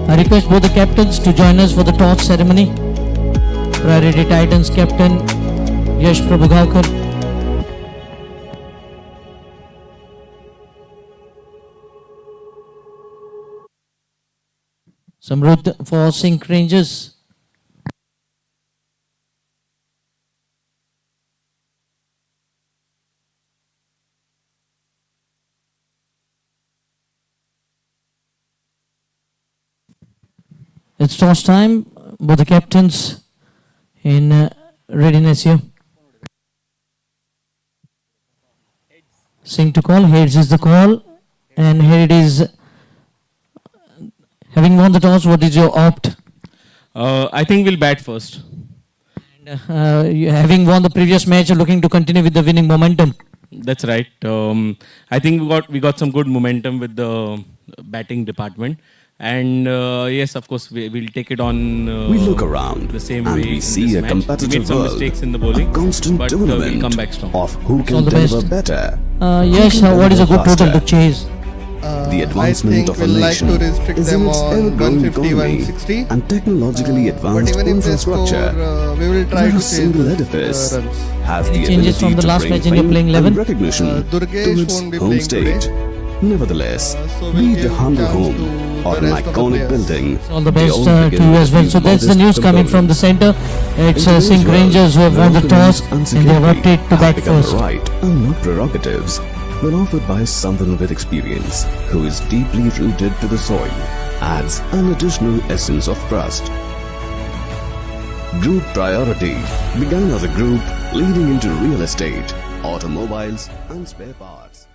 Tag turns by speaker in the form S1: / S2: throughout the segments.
S1: I request both the captains to join us for the toss ceremony. Priority Titans captain Yash Prabhugaonkar. Samruddh for SINQ Rangers. It's toss time. Both the captains in readiness here. SINQ to call. Heads is the call. And here it is. Having won the toss, what is your opt?
S2: I think we'll bat first.
S1: And, having won the previous match, looking to continue with the winning momentum.
S2: That's right. I think we got some good momentum with the batting department. And yes, of course, we'll take it on
S3: we look around
S2: the same
S3: and
S2: way
S3: we see a
S2: we
S3: competitive
S2: made some
S3: world,
S2: mistakes in the bowling,
S3: a constant
S2: but
S3: tournament
S2: we'll come back strong.
S3: of who
S1: All
S3: can
S1: the
S3: deliver
S1: best.
S3: better.
S1: Yes, what is a good total to chase?
S3: The advancement of a nation
S4: like to restrict
S3: is in
S4: them
S3: its
S4: on
S3: ever-growing
S4: 150,
S3: economy
S4: 160.
S3: and technologically advanced
S4: But even if they score,
S3: infrastructure.
S4: we will try
S3: Where
S4: to
S3: a
S4: chase
S3: single
S4: the
S3: edifice
S4: runs.
S3: has
S1: Any
S3: the
S1: changes
S3: ability
S1: from the
S3: to
S1: last
S3: bring
S1: match in your
S3: fame
S1: playing
S3: and
S1: 11?
S3: recognition
S4: Durgesh
S3: to its
S4: won't be
S3: home
S4: playing
S3: state.
S4: today.
S3: Nevertheless,
S4: So we'll
S3: be it a
S4: give
S3: humble
S4: chance
S3: home
S4: to
S3: or
S4: the
S3: an
S4: rest of the
S3: iconic
S4: players.
S3: building,
S1: All the
S3: they
S1: best
S3: all
S1: to
S3: begin
S1: you
S3: with
S1: as
S3: a
S1: well.
S3: few
S1: So that's the
S3: modest
S1: news coming from the center. It's
S3: In today's
S1: SINQ
S3: world,
S1: Rangers who have
S3: where
S1: won the toss
S3: openness
S1: and they have
S3: security
S1: opted to
S3: have
S1: bat
S3: become
S1: first.
S3: a right and not prerogatives, when offered by someone with experience who is deeply rooted to the soil, adds an additional essence of trust. Group Priority began as a group leading into real estate, automobiles and spare parts.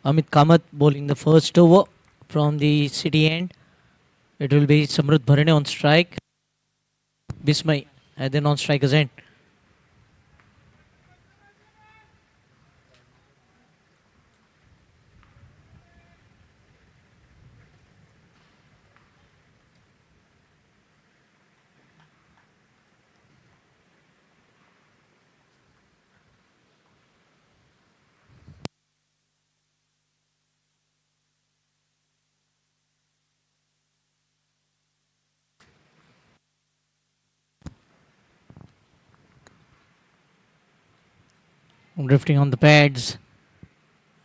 S1: Amit Kamath bowling the first over from the city end. It will be Samruddh Bharane on strike. Bismay at the non-striker's end. Drifting on the pads,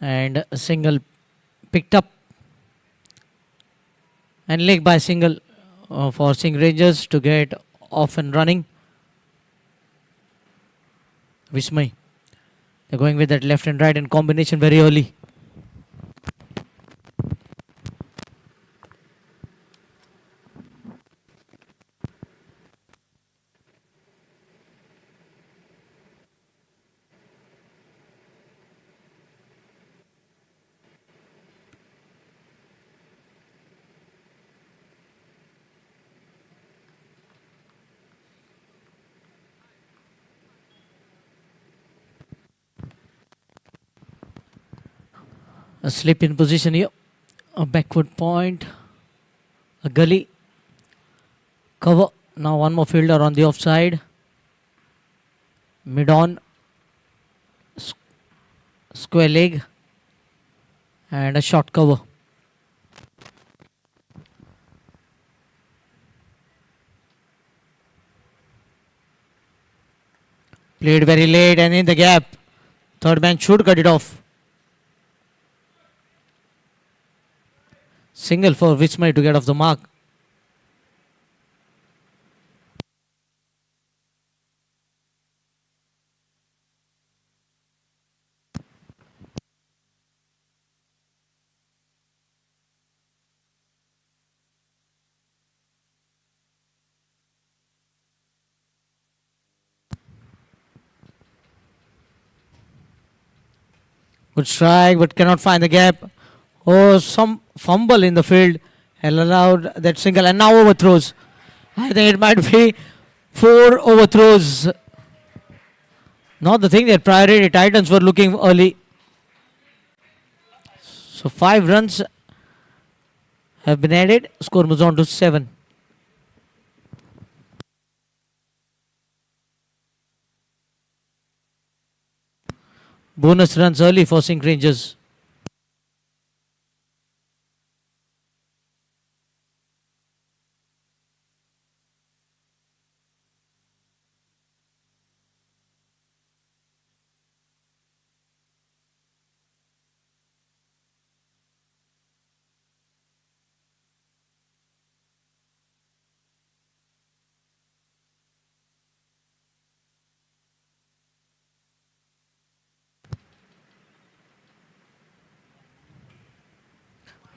S1: and a single picked up and leg by single for SINQ Rangers to get off and running. Vismay, they're going with that left and right in combination very early. A slip in position here, a backward point, a gully, cover. Now one more fielder on the offside. Mid on, square leg, and a short cover. Played very late and in the gap. Third man should cut it off. Single for Vismay to get off the mark. Good strike, but cannot find the gap. Oh, some fumble in the field allowed that single, and now overthrows. I think it might be 4 overthrows. Not the thing that priority Titans were looking early. So 5 runs have been added. Score moves on to 7. Bonus runs early for SINQ Rangers.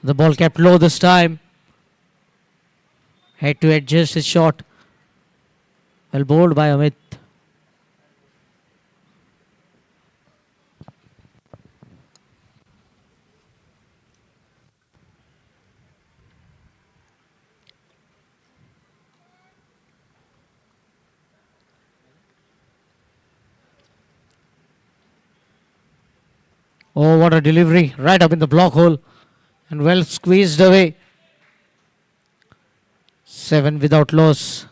S1: The ball kept low this time. Had to adjust his shot. Well bowled by Amit. Oh, what a delivery. Right up in the block hole. And well squeezed away. 7 without loss.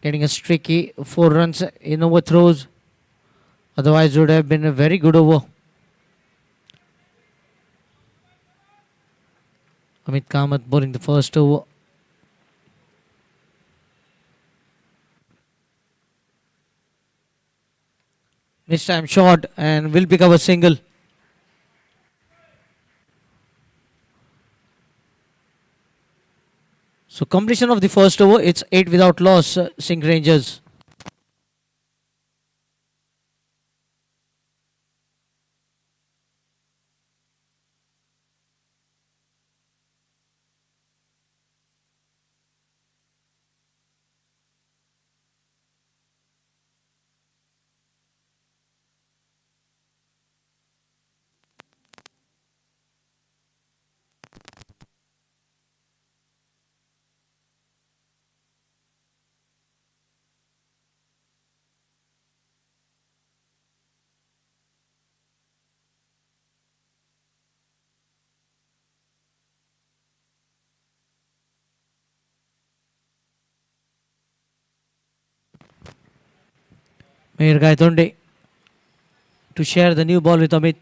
S1: Getting a streaky 4 runs in overthrows. Otherwise, it would have been a very good over. Amit Kamath bowling the first over. This time short and will pick up a single. So completion of the first over, it's 8 without loss, SINQ Rangers. Meher Gaitonde to share the new ball with Amit.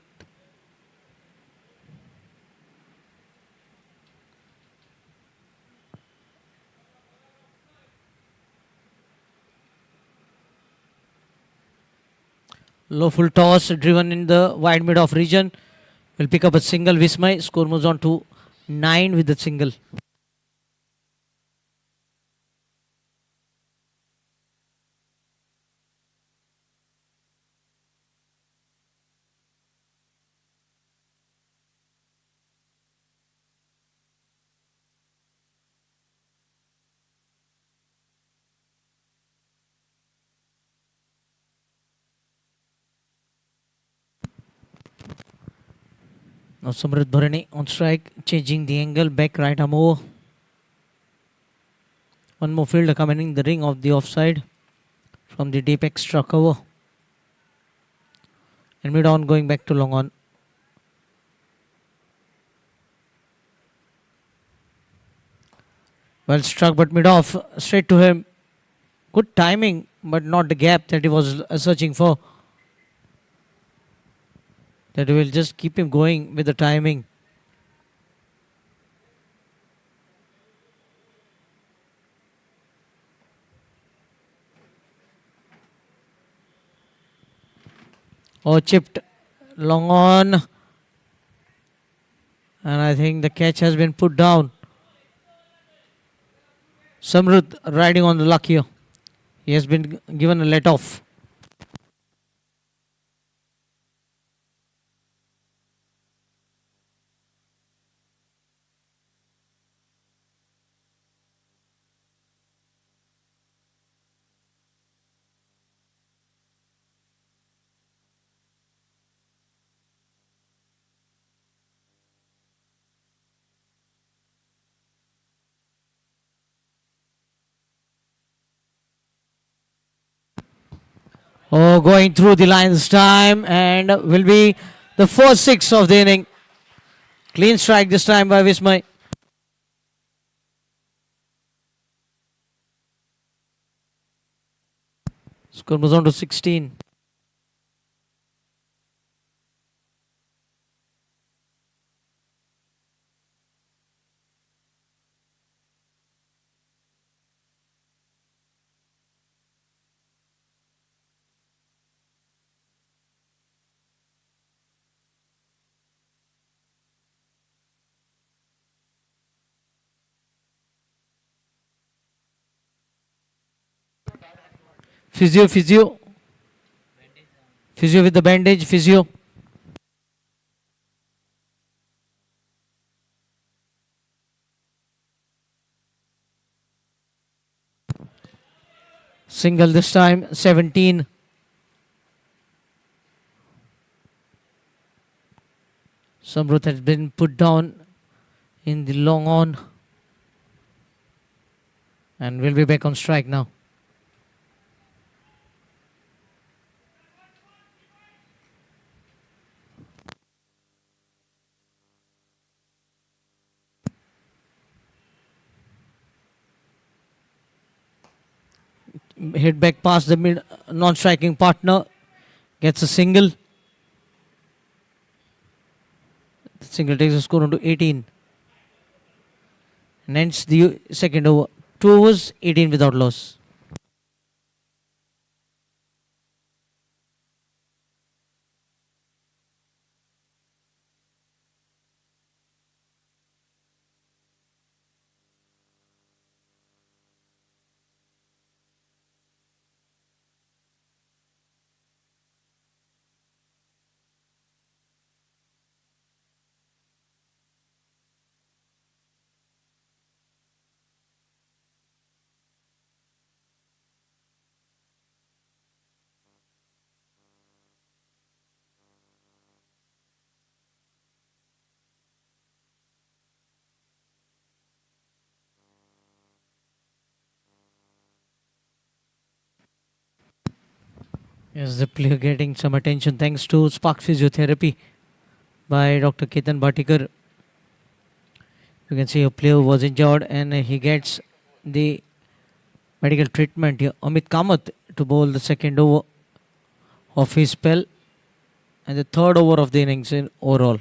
S1: Low full toss driven in the wide mid-off region. Will pick up a single. Vismay. Score moves on to 9 with the single. Now Samrit Bharani on strike, changing the angle, back right arm over. One more fielder coming in the ring of the offside from the deep extra cover. And mid on going back to long on. Well struck but mid off, straight to him. Good timing but not the gap that he was searching for. That will just keep him going with the timing. Oh, chipped long on. And I think the catch has been put down. Samrud riding on the luck here. He has been given a let off. Oh, going through the line this time and will be the first 6 of the inning. Clean strike this time by Vismay. Score moves on to 16. Physio with the bandage, physio. Single this time, 17. Samrut has been put down in the long on. And will be back on strike now. Hit back past the mid non-striking partner. Gets a single. The single takes the score on to 18. And ends the second over. 2 overs, 18 without loss. Yes, the player getting some attention thanks to Spark Physiotherapy by Dr. Ketan Bhatikar. You can see a player was injured and he gets the medical treatment here. Amit Kamath to bowl the second over. of his spell and the third over of the innings in overall.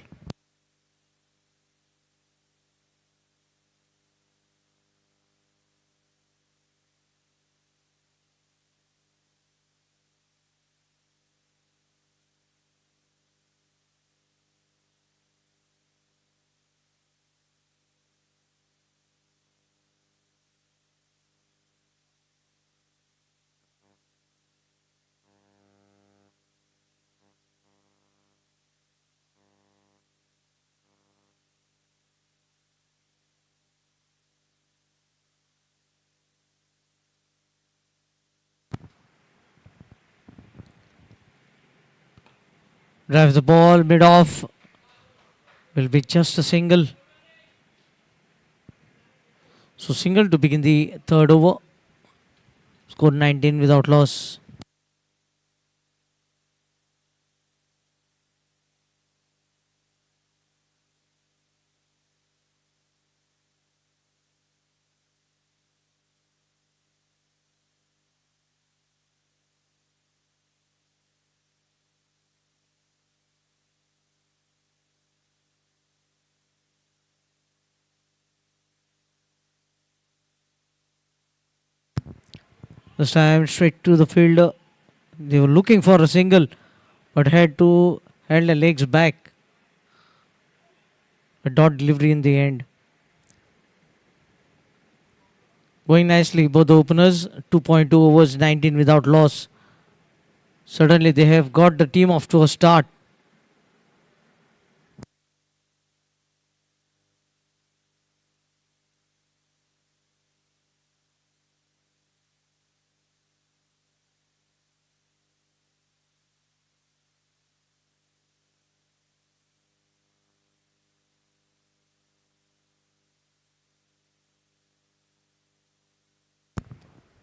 S1: Drives the ball mid off. Will be just a single. So single to begin the third over. Scored 19 without loss. This time straight to the fielder. They were looking for a single, but had to held the legs back. A dot delivery in the end. Going nicely, both the openers. 2.2 overs, 19 without loss. Certainly they have got the team off to a start.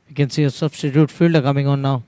S1: You can see a substitute fielder coming on now.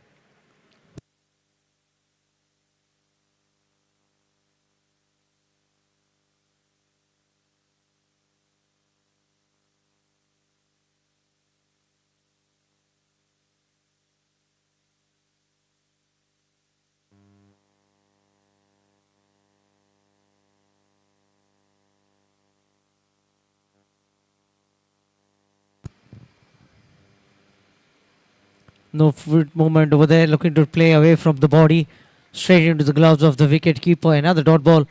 S1: No foot movement over there, looking to play away from the body, straight into the gloves of the wicket keeper. Another dot ball.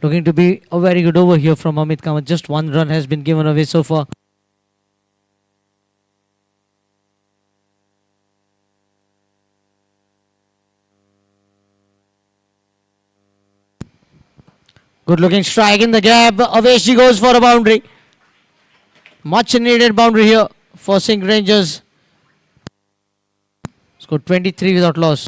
S1: Looking to be a very good over here from Amit Kamath. Just one run has been given away so far. Good looking strike in the gap. Away she goes for a boundary. Much needed boundary here for SINQ Rangers. Scored 23 without loss.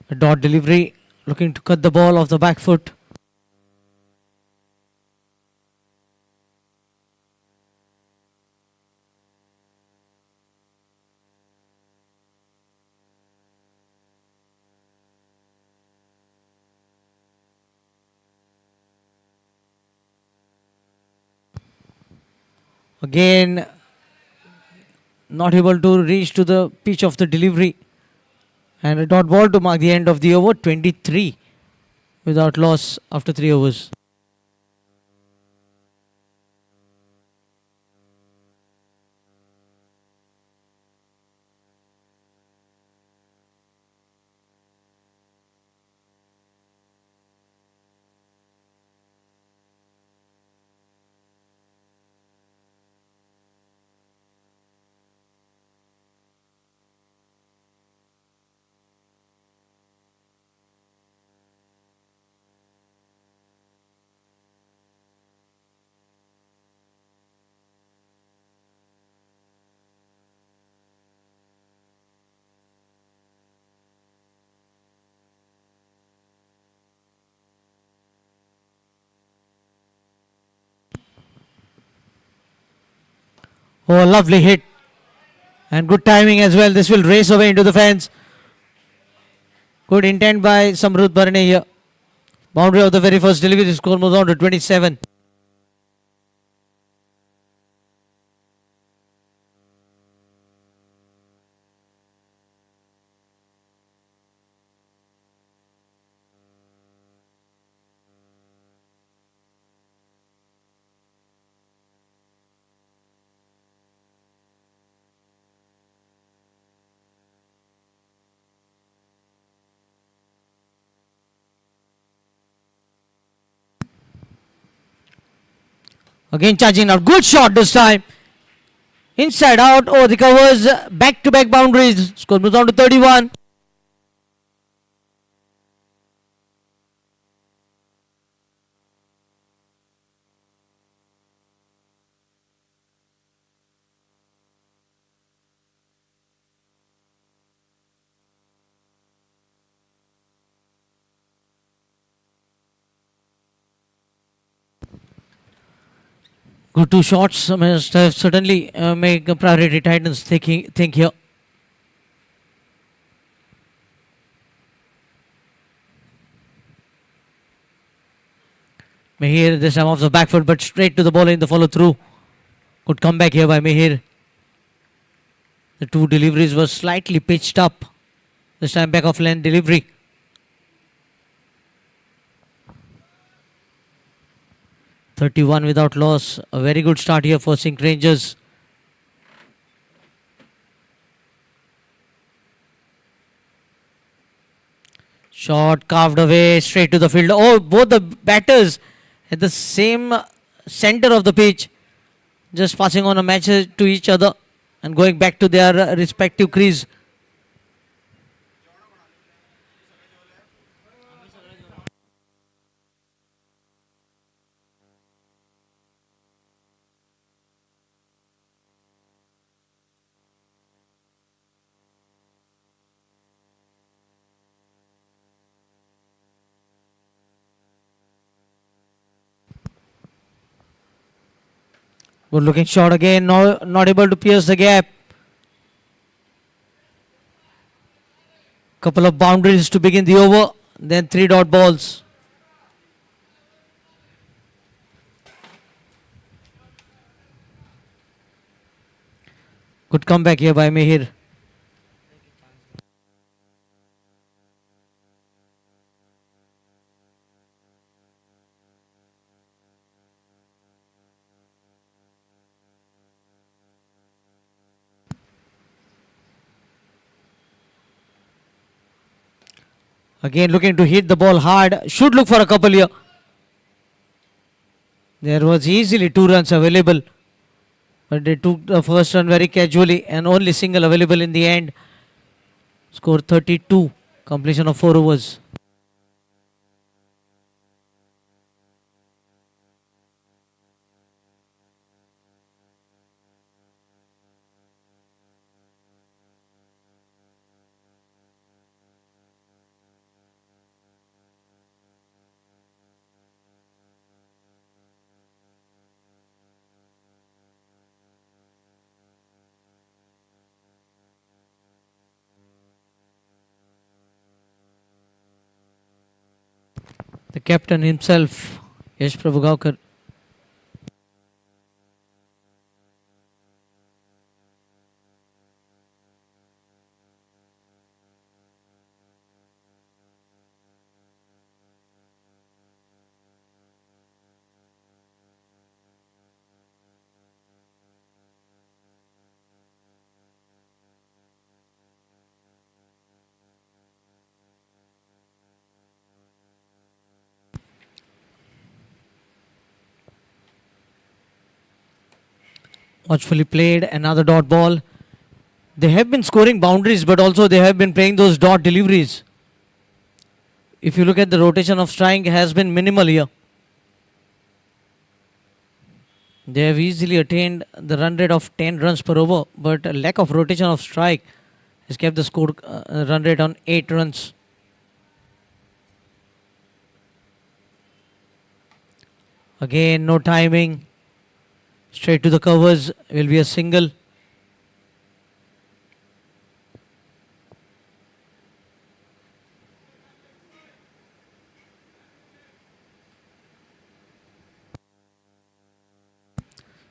S1: A dot delivery, looking to cut the ball off the back foot. Again, not able to reach to the pitch of the delivery. And a dot ball to mark the end of the over. 23 without loss after 3 overs. Oh, lovely hit. And good timing as well. This will race away into the fence. Good intent by Samrudh Barne here. Boundary of the very first delivery. The score moves on to 27. Again charging out. Good shot this time. Inside out. Oh, the covers. Back-to-back boundaries. Score moves on to 31. Good two shots must have certainly make a priority Titans think here. Mihir this time off the back foot but straight to the ball in the follow through. Good comeback here by Mihir. The two deliveries were slightly pitched up. This time back of lane delivery. .31 without loss. A very good start here for SINQ Rangers. Shot carved away straight to the field. Oh, both the batters at the same center of the pitch. Just passing on a message to each other and going back to their respective crease. Good looking shot again, not able to pierce the gap. Couple of boundaries to begin the over, then 3 dot balls. Good comeback here by Mihir. Again looking to hit the ball hard. Should look for a couple here. There was easily 2 runs available. But they took the first run very casually and only single available in the end. Score 32. Completion of 4 overs. The captain himself, Yash Prabhugaonkar. Watchfully played, another dot ball. They have been scoring boundaries, but also they have been playing those dot deliveries. If you look at the rotation of strike, has been minimal here. They have easily attained the run rate of 10 runs per over, but a lack of rotation of strike has kept the score run rate on 8 runs. Again, no timing. Straight to the covers will be a single.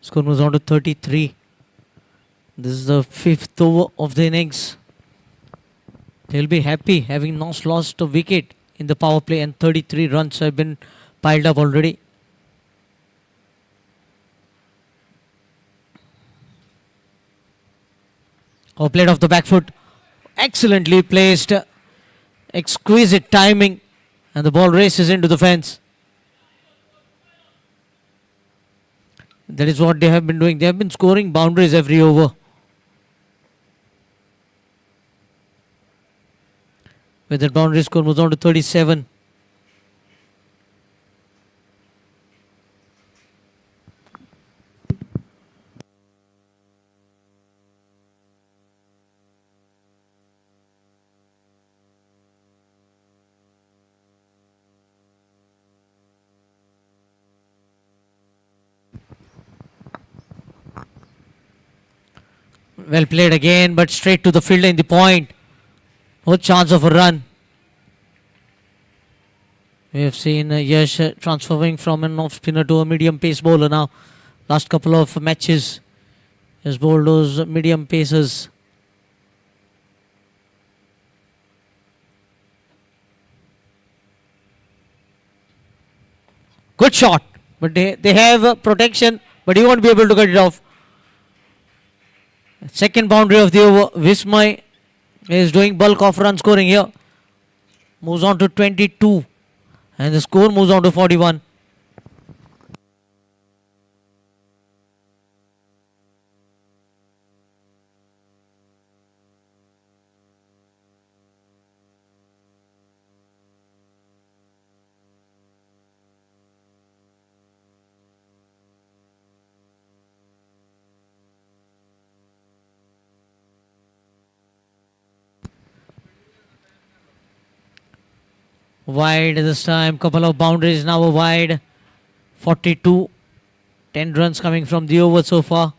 S1: Score moves on to 33. This is the 5th over of the innings. They'll be happy having not lost a wicket in the power play, and 33 runs have been piled up already. Played off the back foot. Excellently placed. Exquisite timing. And the ball races into the fence. That is what they have been doing. They have been scoring boundaries every over. With that boundary score moves on to 37. Well played again, but straight to the fielder in the point. No chance of a run. We have seen Yash transferring from an off spinner to a medium pace bowler now. Last couple of matches, he has bowled those medium paces. Good shot, but they have protection, but he won't be able to get it off. Second boundary of the over. Vismay is doing bulk of run scoring here. Moves on to 22. And the score moves on to 41. Wide this time, couple of boundaries now wide. 42, 10 runs coming from the over so far.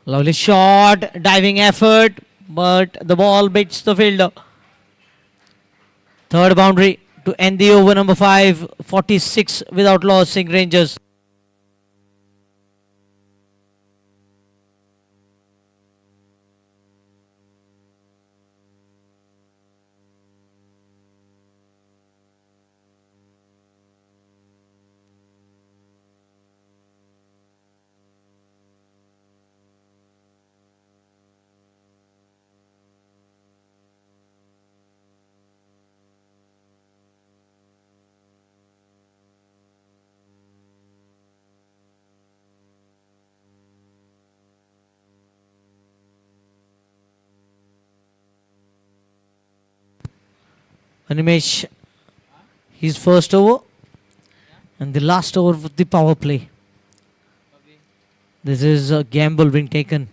S1: Lovely shot, diving effort, but the ball beats the fielder. Third boundary to end the over number 5, 46 without loss, SINQ Rangers. Animesh, his first over and the last over of the power play. This is a gamble being taken.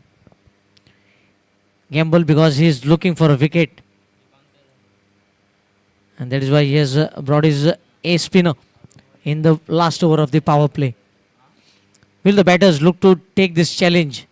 S1: Gamble because he is looking for a wicket. And that is why he has brought his ace spinner in the last over of the power play. Will the batters look to take this challenge?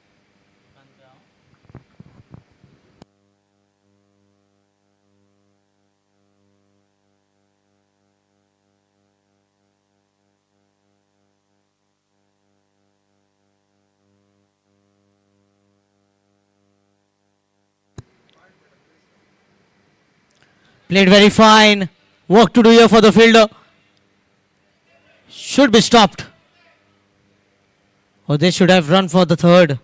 S1: Played very fine. Work to do here for the fielder. Should be stopped. Or they should have run for the third.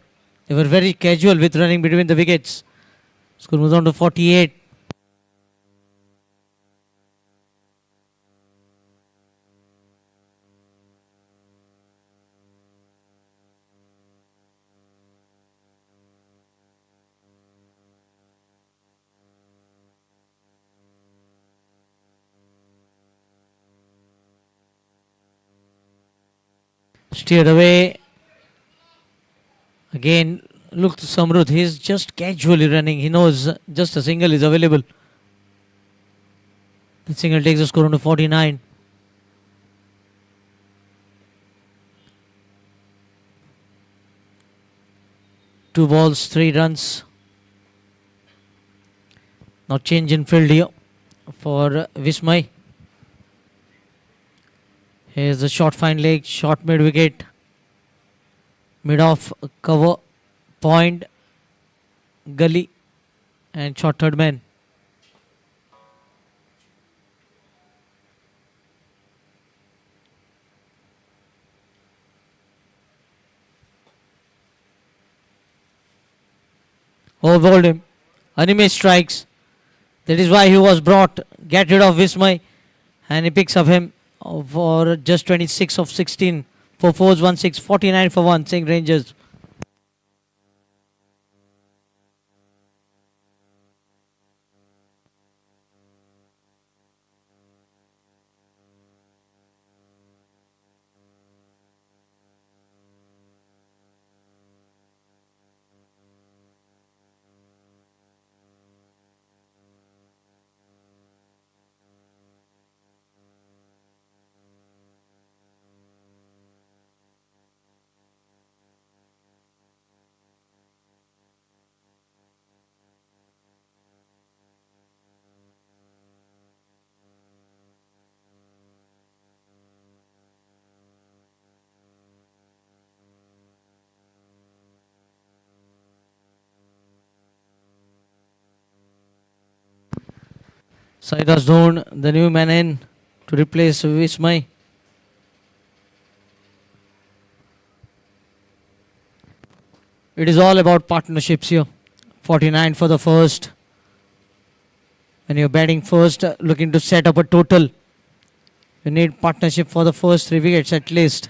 S1: They were very casual with running between the wickets. Score moves on to 48. Steered away Again, look to Samruddh. He's just casually running. He knows just a single is available. The single takes the score on to 49. Two balls, 3 runs. Now change in field here for Vismay. Here's the short fine leg, short mid wicket, mid off cover, point, gully, and short third man. Overbowled him. Anime strikes. That is why he was brought. Get rid of Vismay. And he picks up him for just 26 of 16. 4 fours, 1 6, 49 for 1. SINQ Rangers. Sairaj Dhon, the new man in to replace Vismay. It is all about partnerships here. 49 for the first. When you're batting first, looking to set up a total, you need partnership for the first 3 wickets at least.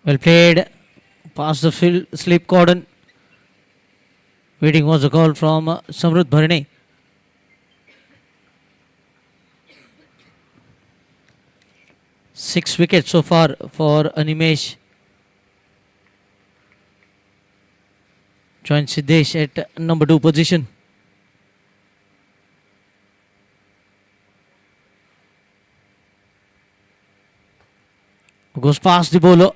S1: Well played. Past the field, slip cordon. Waiting was a call from Samruddh Bharane. Six wickets so far for Animesh. Joins Siddesh at number 2 position. Goes past the bowler,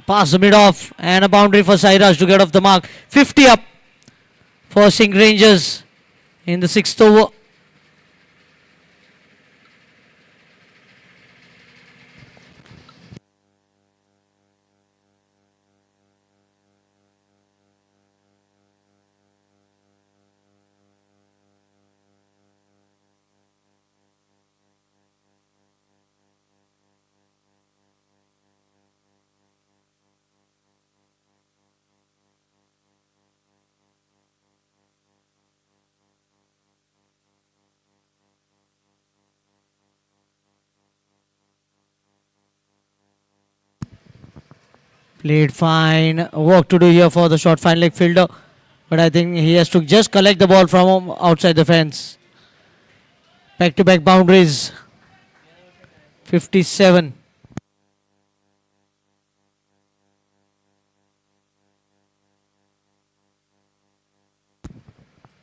S1: past the mid-off, and a boundary for Sairaj to get off the mark. 50 up for SINQ Rangers in the 6th over. Played fine. Work to do here for the short fine leg fielder. But I think he has to just collect the ball from outside the fence. Back-to-back boundaries. 57.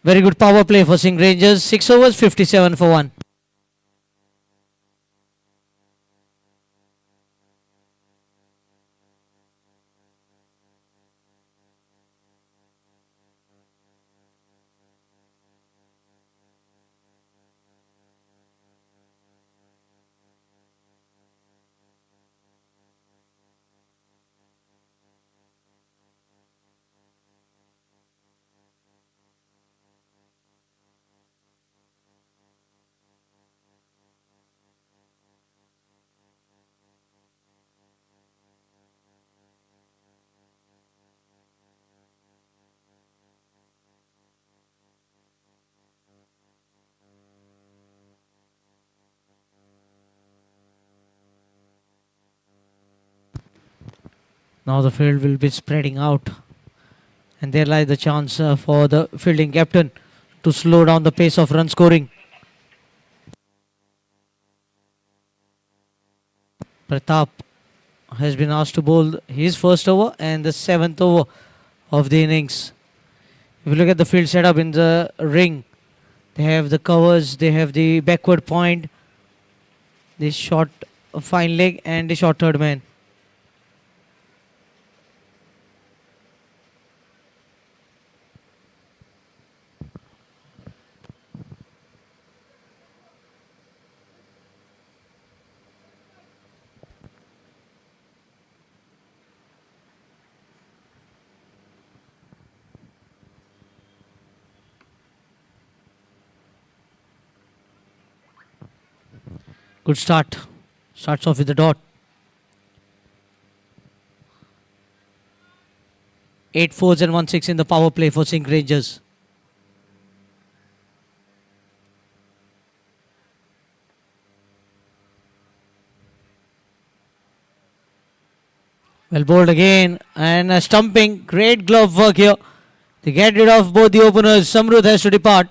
S1: Very good power play for SINQ Rangers. 6 overs, 57 for 1. Now the field will be spreading out. And there lies the chance for the fielding captain to slow down the pace of run scoring. Pratap has been asked to bowl his first over and the 7th over of the innings. If you look at the field setup in the ring, they have the covers, they have the backward point, the short fine leg and the short third man. Good start. Starts off with the dot. 8 fours and 1 6 in the power play for SINQ Rangers. Well bowled again and a stumping. Great glove work here. They get rid of both the openers. Samruddh has to depart.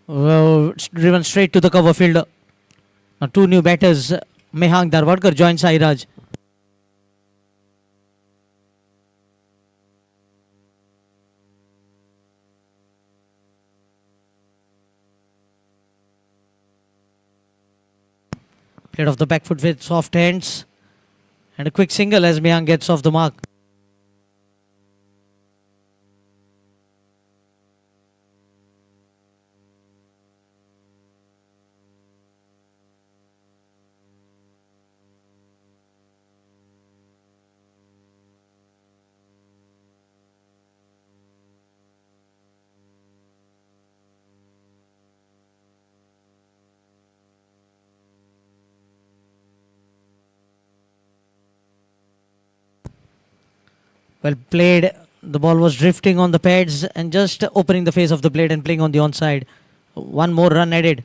S1: Well, driven straight to the cover field. Now two new batters. Mehang Darwadkar joins Sairaj. Played off the back foot with soft hands. And a quick single as Mehang gets off the mark. Well played. The ball was drifting on the pads and just opening the face of the blade and playing on the onside. One more run added.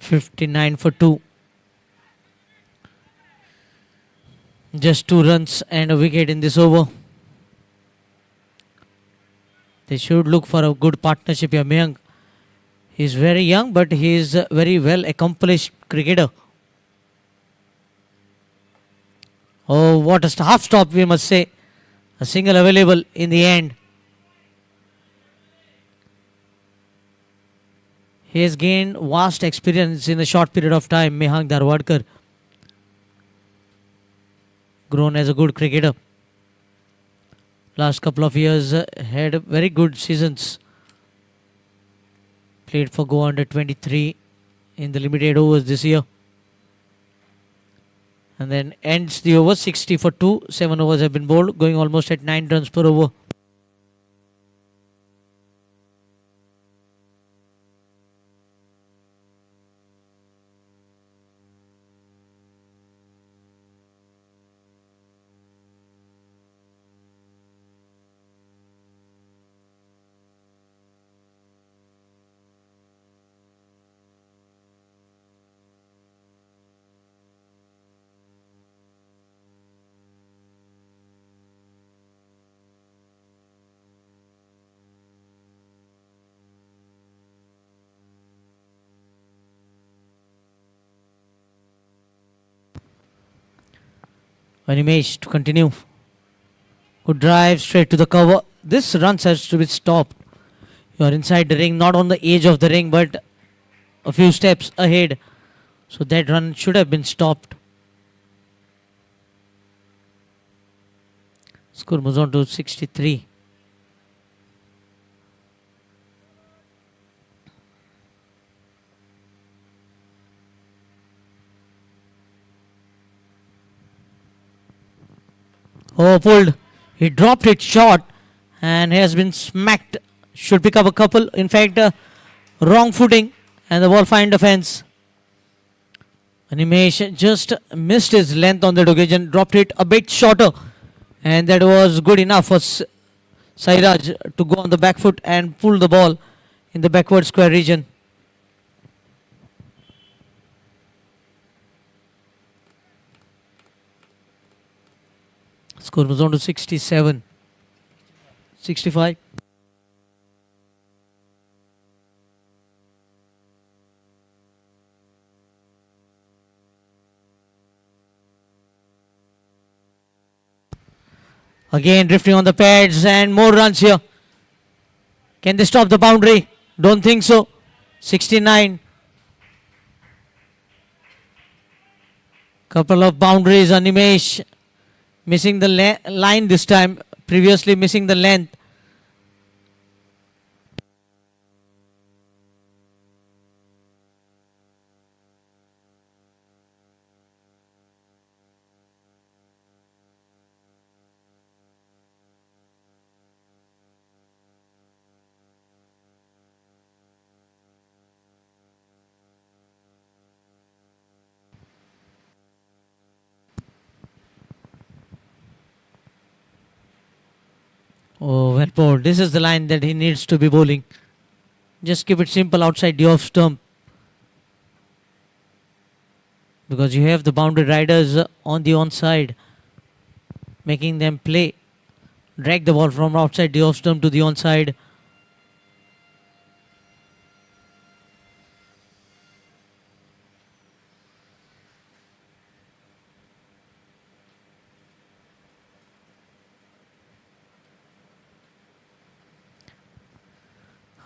S1: .59 for 2. Just 2 runs and a wicket in this over. They should look for a good partnership here. Mayank. He's very young, but he is a very well accomplished cricketer. Oh, what a half stop, we must say. A single available in the end. He has gained vast experience in a short period of time. Mehang Darwadkar, grown as a good cricketer. Last couple of years had very good seasons. Played for Goa under 23 in the limited overs this year. And then ends the over 60 for 2. 7 overs have been bowled, going almost at 9 runs per over. Animesh to continue. Good drive straight to the cover. This run has to be stopped. You are inside the ring, not on the edge of the ring, but a few steps ahead. So that run should have been stopped. Score moves on to 63. Oh, pulled. He dropped it short and has been smacked. Should pick up a couple. In fact, wrong footing and the ball find the fence. Animesh just missed his length on that occasion. Dropped it a bit shorter. And that was good enough for Sairaj to go on the back foot and pull the ball in the backward square region. Score was on to 67. 65. Again drifting on the pads and more runs here. Can they stop the boundary? Don't think so. 69. Couple of boundaries. Animesh missing the line this time. Previously missing the length. Oh, well bowled. This is the line that he needs to be bowling. Just keep it simple outside the off stump. Because you have the boundary riders on the onside, making them play. Drag the ball from outside the off stump to the onside.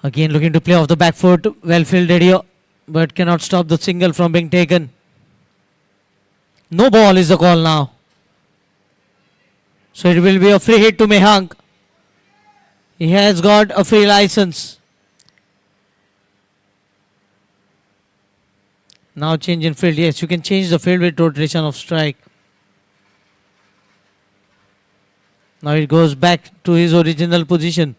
S1: Again looking to play off the back foot. Well fielded here, but cannot stop the single from being taken. No ball is the call now. So it will be a free hit to Mehang. He has got a free license. Now change in field. Yes, you can change the field with rotation of strike. Now it goes back to his original position.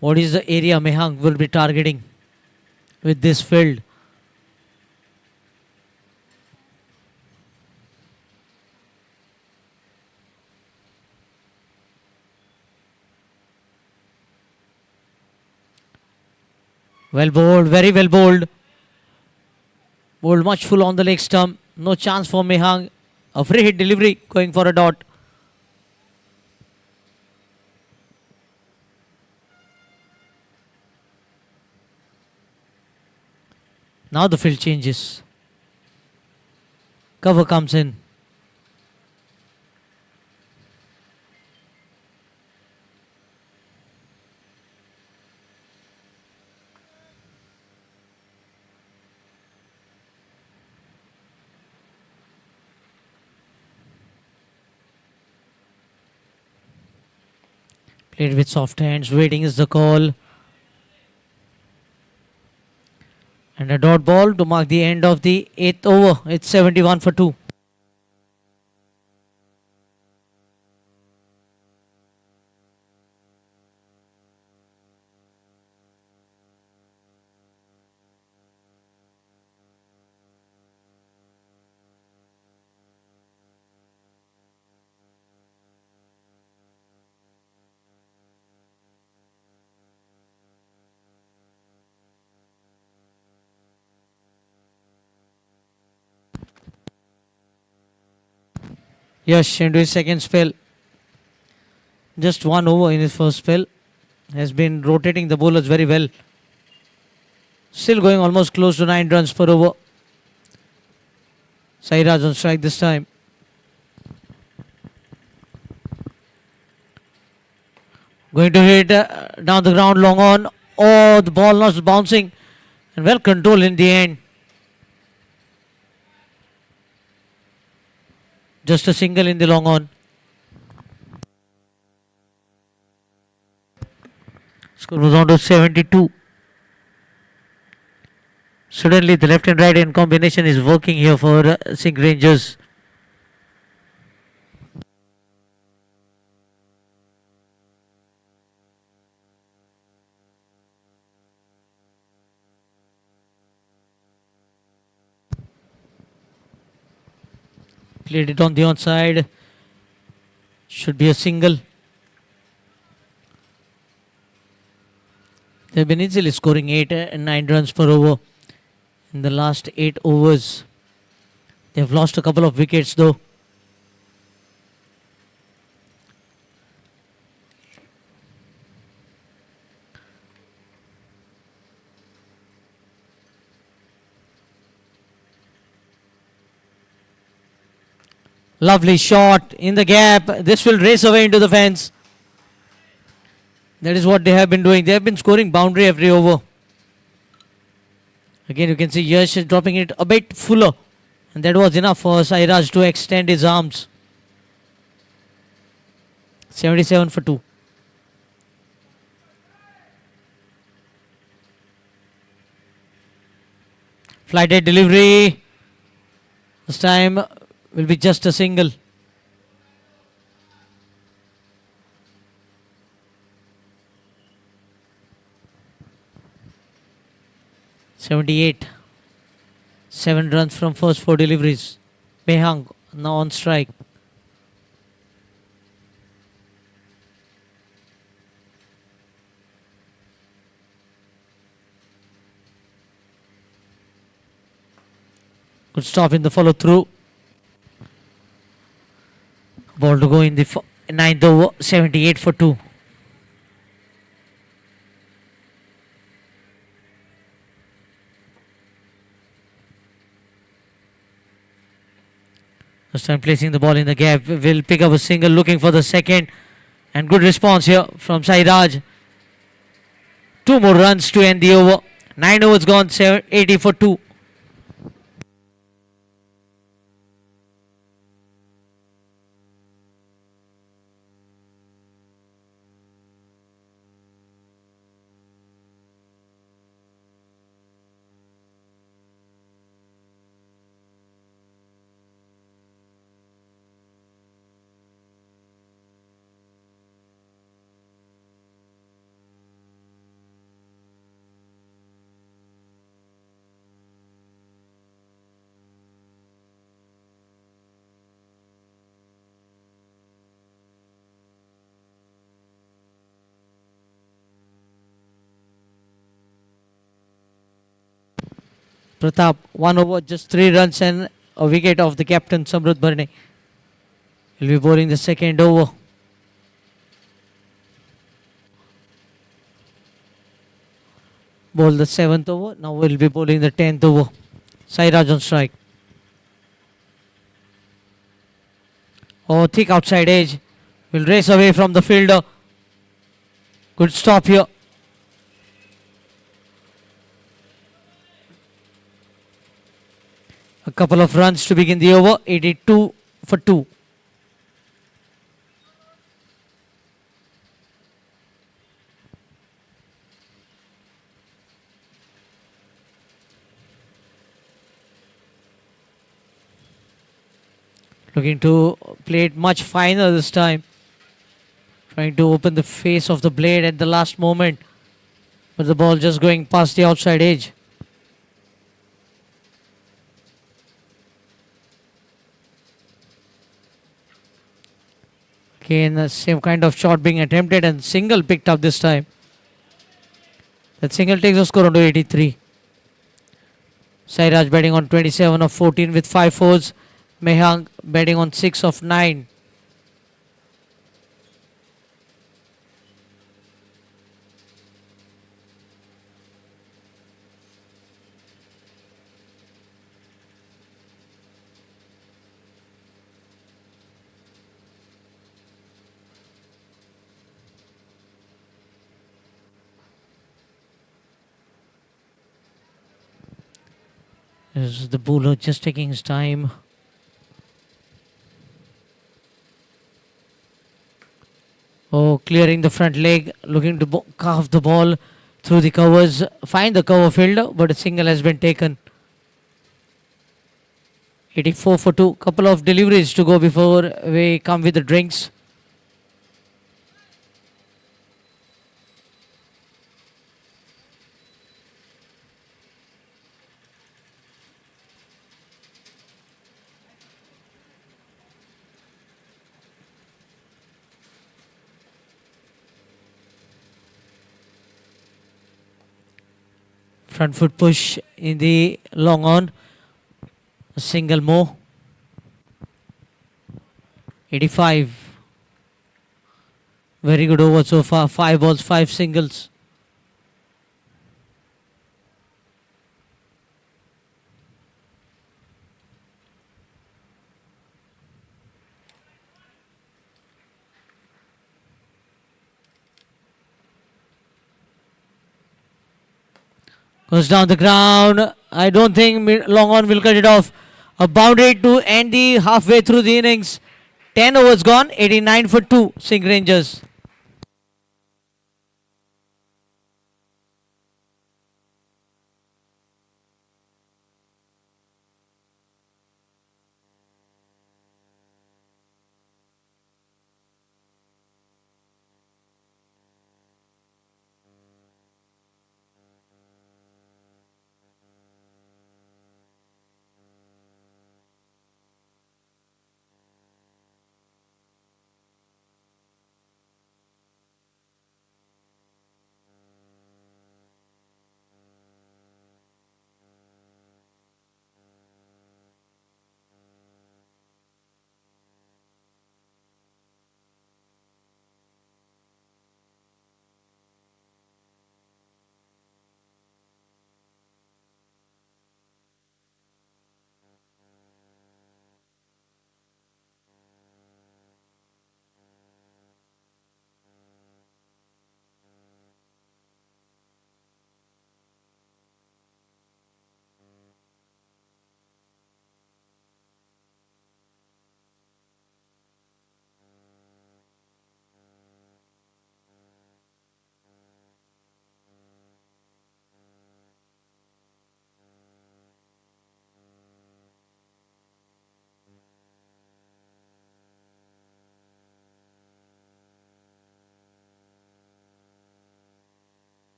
S1: What is the area Mehang will be targeting with this field? Well bowled, very well bowled. Bowled much full on the leg stump. No chance for Mehang. A free hit delivery going for a dot. Now the field changes. Cover comes in. Played with soft hands. Waiting is the call. And a dot ball to mark the end of the 8th over. It's 71 for 2. Yash into his second spell. Just 1 over in his first spell. Has been rotating the bowlers very well. Still going almost close to 9 runs per over. Sairaj on strike this time. Going to hit down the ground long on. Oh, the ball not bouncing. And well controlled in the end. Just a single in the long on. Score was on to 72. Suddenly the left and right hand combination is working here for SINQ Rangers. Played it on the onside. Should be a single. They've been easily scoring 8 and 9 runs per over in the last 8 overs. They've lost a couple of wickets though. Lovely shot in the gap. This will race away into the fence. That is what they have been doing. They have been scoring boundary every over. Again, you can see Yash is dropping it a bit fuller. And that was enough for Sairaj to extend his arms. 77 for 2. Flighted delivery. This time will be just a single. (78). 7 runs from first 4 deliveries. Behang now on strike. Good stop in the follow through. Ball to go in the 9th over. 78 for 2. This time placing the ball in the gap. Will pick up a single, looking for the second. And good response here from Sairaj. 2 more runs to end the over. 9 overs gone. 80 for 2. Pratap, 1 over, just 3 runs and a wicket of the captain Samruddh Bharne. He'll be bowling the second over. Bowled the 7th over. Now we'll be bowling the 10th over. Sairaj on strike. Oh, thick outside edge. Will race away from the fielder. Good stop here. A couple of runs to begin the over. 82 for 2. Looking to play it much finer this time. Trying to open the face of the blade at the last moment. But the ball just going past the outside edge. Again, the same kind of shot being attempted and single picked up this time. That single takes the score on to 83. Sairaj batting on 27 of 14 with 5 fours. Mehang batting on 6 of 9. This is the bowler just taking his time. Oh, clearing the front leg, looking to carve the ball through the covers, find the cover fielder, but a single has been taken. 84 for 2. Couple of deliveries to go before we come with the drinks. Front foot push in the long on. A single more. 85. Very good over so far. 5 balls, 5 singles. Goes down the ground. I don't think long on will cut it off. A boundary to end the halfway through the innings. 10 overs gone. 89 for 2. SINQ Rangers.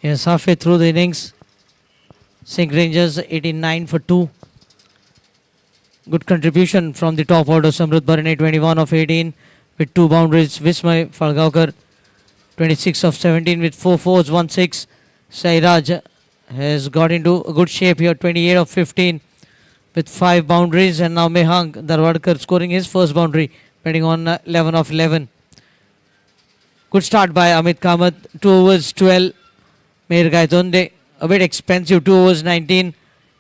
S1: Yes, halfway through the innings. SINQ Rangers 89 for 2. Good contribution from the top order. Samruddh Barane 21 of 18 with 2 boundaries. Vismay Falgaonkar 26 of 17 with 4 fours, 1 6. Sairaj has got into a good shape here. 28 of 15 with 5 boundaries. And now Mehang Darwadkar scoring his first boundary, batting on 11 of 11. Good start by Amit Kamath. 2 overs 12. Meher Gaitonde. A bit expensive. 2 overs 19.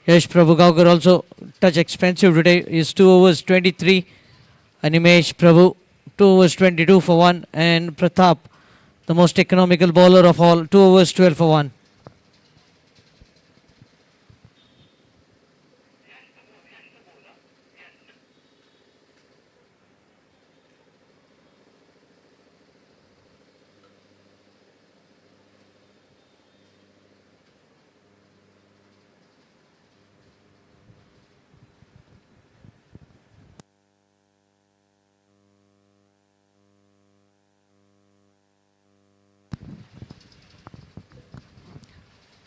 S1: Yash Prabhu Gaukar also touch expensive today. Is 2 overs 23. Animesh Prabhu 2 overs 22 for 1. And Pratap, the most economical bowler of all, 2 overs 12 for 1.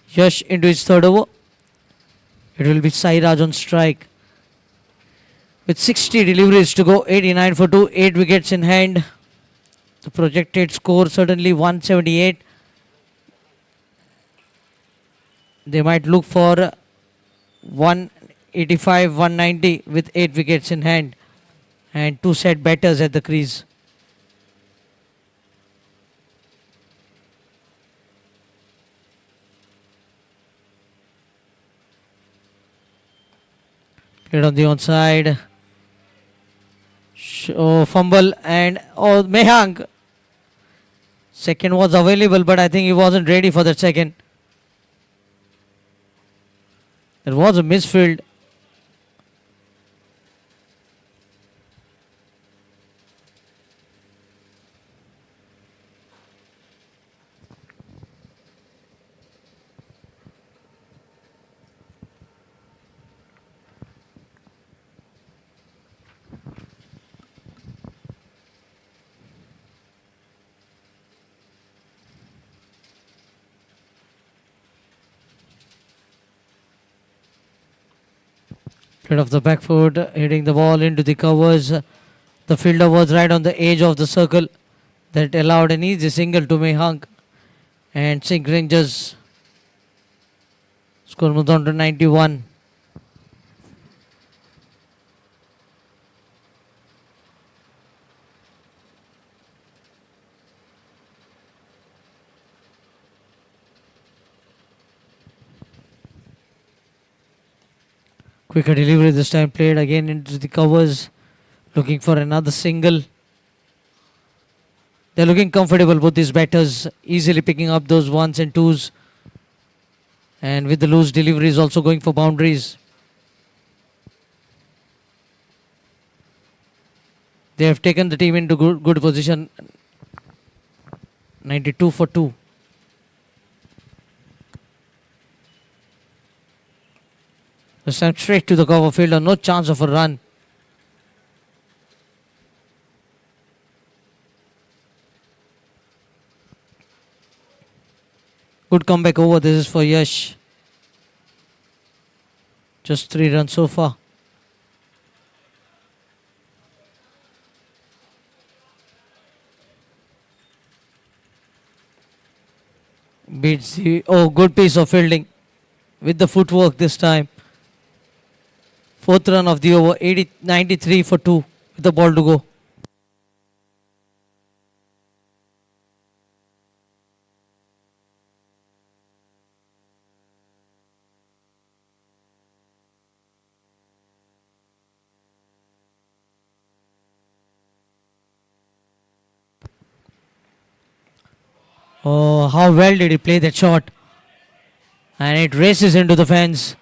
S1: Yash into his third over. It will be Sairaj on strike. With 60 deliveries to go, 89 for 2, 8 wickets in hand. The projected score certainly 178. They might look for 185, 190 with 8 wickets in hand. And 2 set batters at the crease. Played on the onside. Fumble and Mehang. Second was available, but I think he wasn't ready for that second. There was a misfield. Played off the back foot, hitting the ball into the covers. The fielder was right on the edge of the circle. That allowed an easy single to Mehang. And SINQ Rangers score moved on to 91. Quicker delivery this time, played again into the covers, looking for another single. They're looking comfortable, both these batters, easily picking up those ones and twos. And with the loose deliveries also going for boundaries. They have taken the team into good position. 92 for 2. This time straight to the cover fielder, no chance of a run. Good comeback over, this is for Yash. Just 3 runs so far. Beats the, good piece of fielding with the footwork this time. 4th run of the over, 93 for 2 with the ball to go. Oh, how well did he play that shot? And it races into the fence.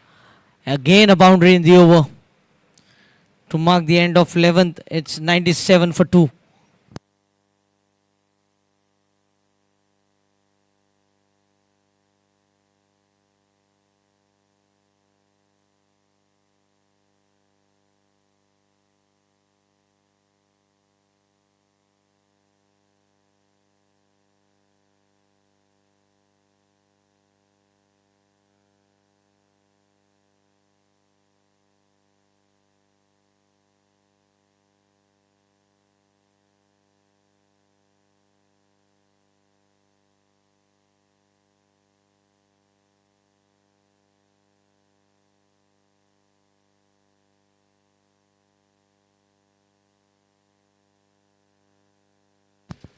S1: Again a boundary in the over. To mark the end of 11th, it's 97 for 2.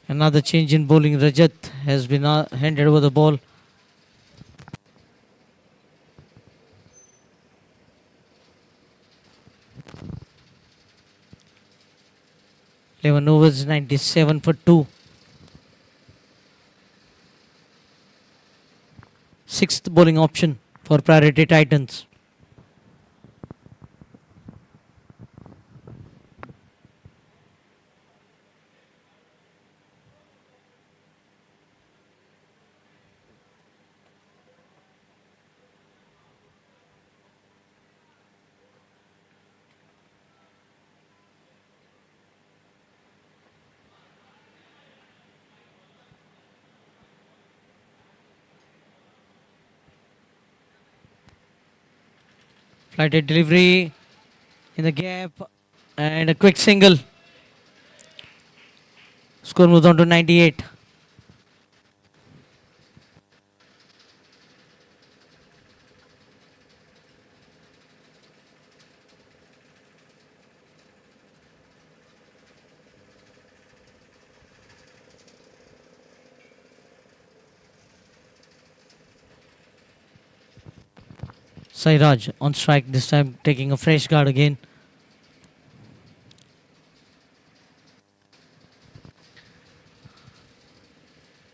S1: Another change in bowling. Rajat has been handed over the ball. Eleven overs, 97 for 2. Sixth bowling option for Priority Titans. Flighted delivery in the gap and a quick single. Score moves on to 98. Sairaj on strike, this time taking a fresh guard again.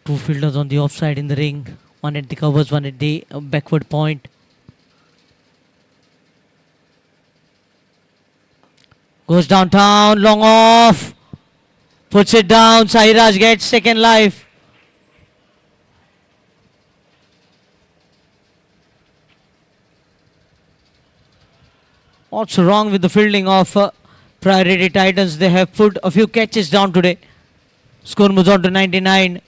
S1: Two fielders on the offside in the ring. One at the covers, one at the backward point. Goes downtown, long off. Puts it down. Sairaj gets second life. What's wrong with the fielding of Priority Titans? They have put a few catches down today. Score moves on to 99.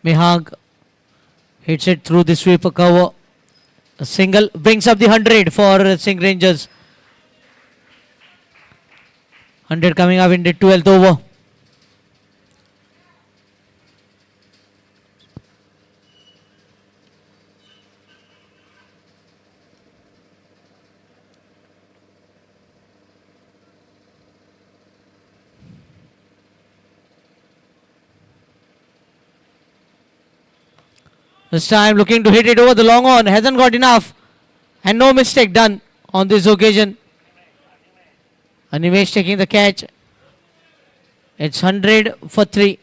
S1: Mehag hits it through the sweeper cover. A single brings up the 100 for SINQ Rangers. 100 coming up in the 12th over. This time looking to hit it over the long on. Hasn't got enough. And no mistake done on this occasion. Animesh taking the catch. It's 100 for 3.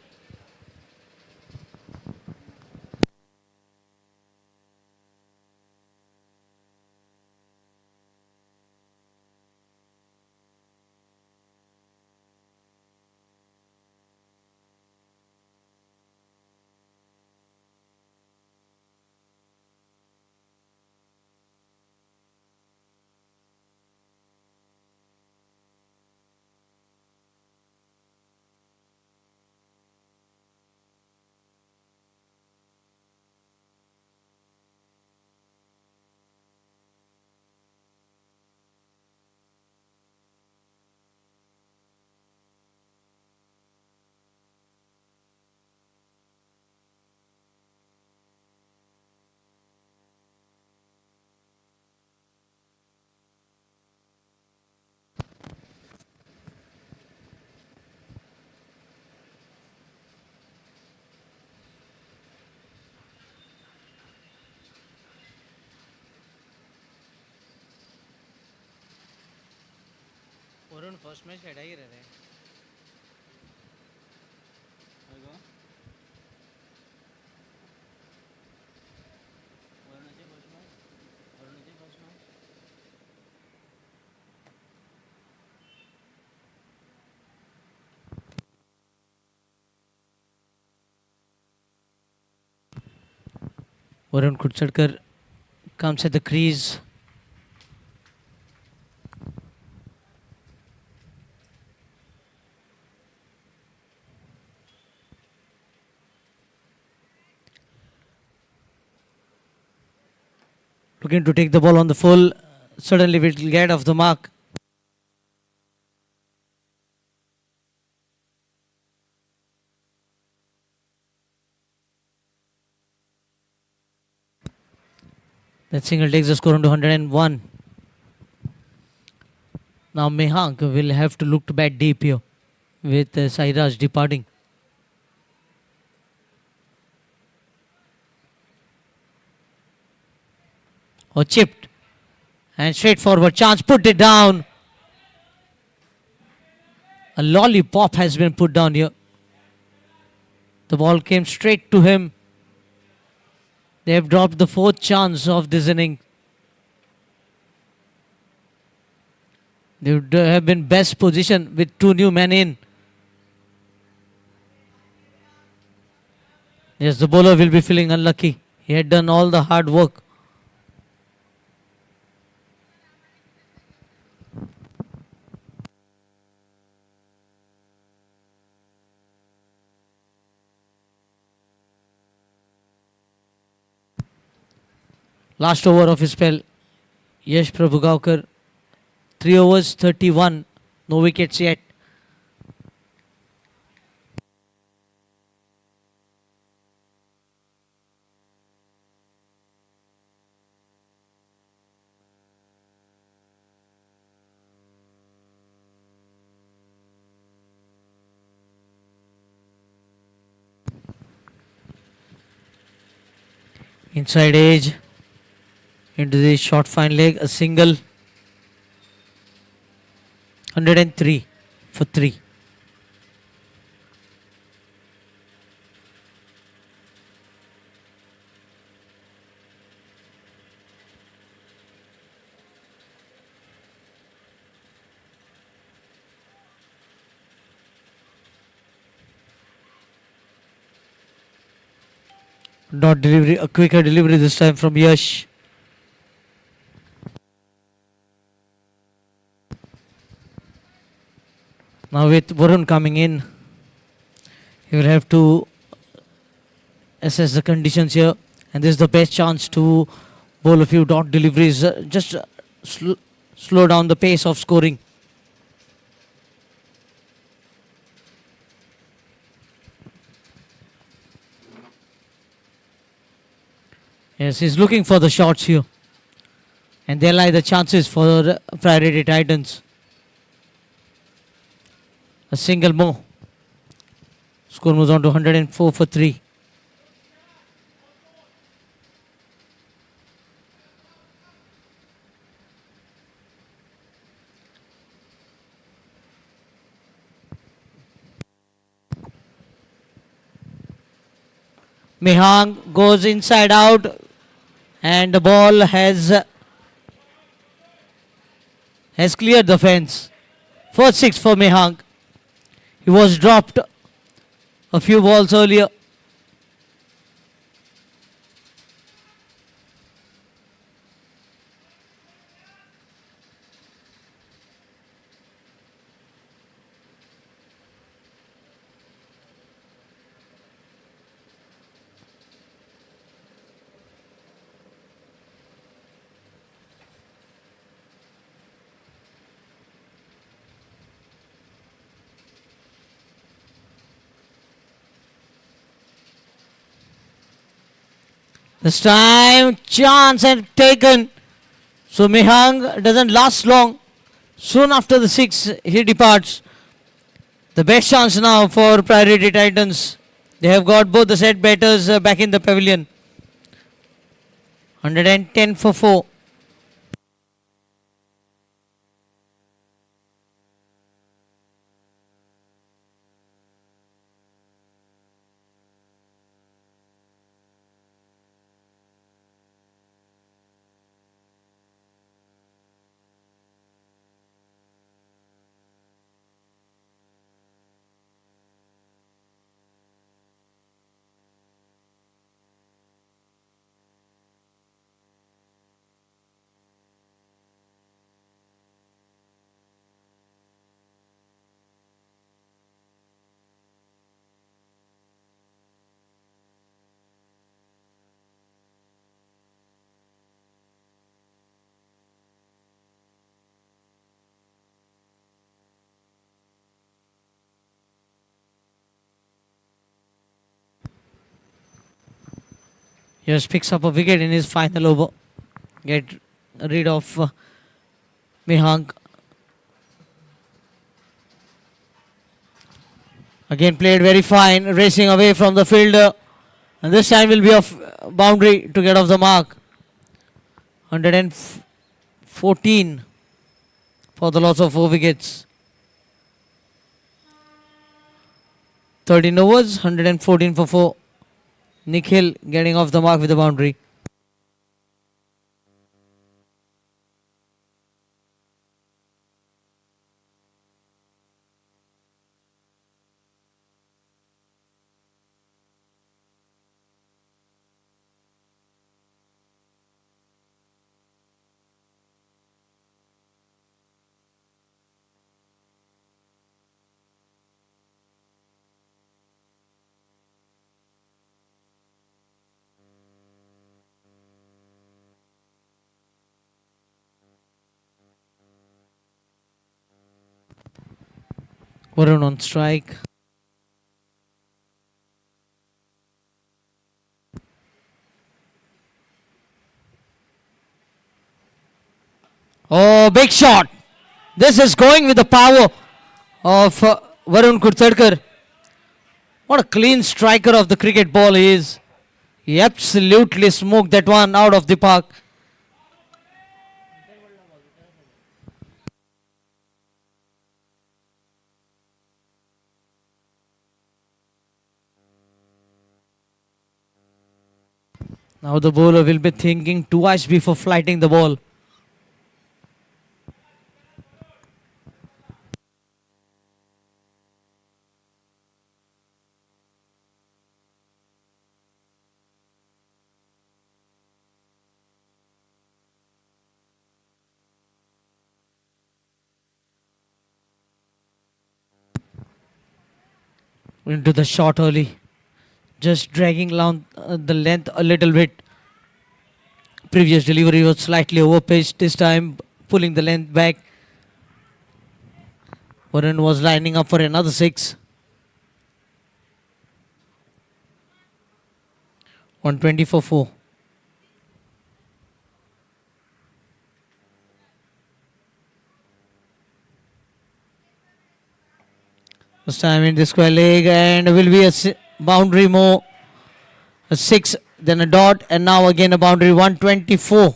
S1: First match खेला ही रहे Varun कुचड़कर comes at the crease. Looking to take the ball on the full. Suddenly will get off the mark. That single takes the score on to 101. Now Mehank will have to look to bat deep here with Sairaj departing. Or chipped. And straightforward chance, put it down. A lollipop has been put down here. The ball came straight to him. They have dropped the fourth chance of this inning. They would have been best position with two new men in. Yes, the bowler will be feeling unlucky. He had done all the hard work. Last over of his spell, Yash Prabhugaonkar, 3 overs, 31, no wickets yet. Inside edge. Into the short fine leg, a single. 103 for 3. Not delivery, a quicker delivery this time from Yash. Now with Varun coming in, he will have to assess the conditions here. And this is the best chance to bowl a few dot deliveries. Just slow down the pace of scoring. Yes, he's looking for the shots here. And there lie the chances for Priority Titans. A single more. Score moves on to 104 for 3. Mehang goes inside out and the ball has cleared the fence. First 6 for Mehang. He was dropped a few balls earlier. This time, chance and taken. So Mehang doesn't last long. Soon after the 6, he departs. The best chance now for Priority Titans. They have got both the set batters back in the pavilion. 110 for 4. Just picks up a wicket in his final over. get rid of Mehank. Again played very fine, racing away from the fielder. And this time will be a boundary to get off the mark. 114 for the loss of 4 wickets. 13 overs, 114 for 4. Nikhil getting off the mark with the boundary. Varun on strike. Oh, big shot. This is going with the power of Varun Kurtadkar. What a clean striker of the cricket ball he is. He absolutely smoked that one out of the park. Now the bowler will be thinking twice before flighting the ball. Into the shot early. Just dragging down the length a little bit. Previous delivery was slightly overpitched. This time pulling the length back. Varun was lining up for another 6. 120 for 4. This time in the square leg, and will be a boundary more. A 6, then a dot, and now again a boundary. 124.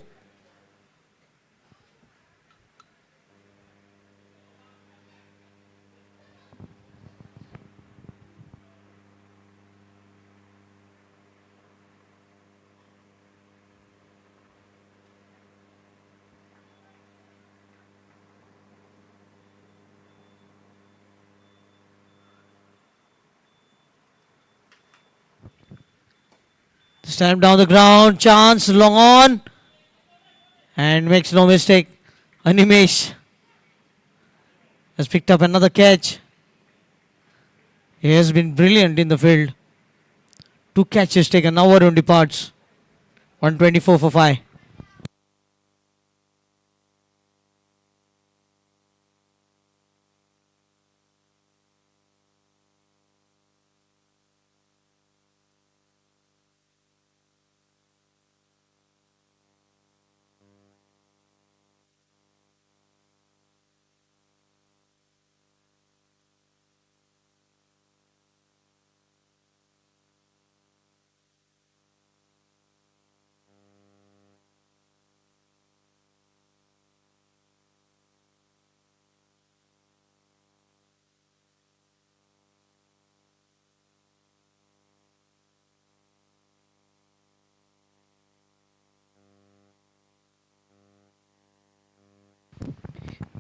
S1: This time down the ground, chance, long on, and makes no mistake. Animesh has picked up another catch. He has been brilliant in the field. 2 catches taken, now Varun departs. 124 for 5.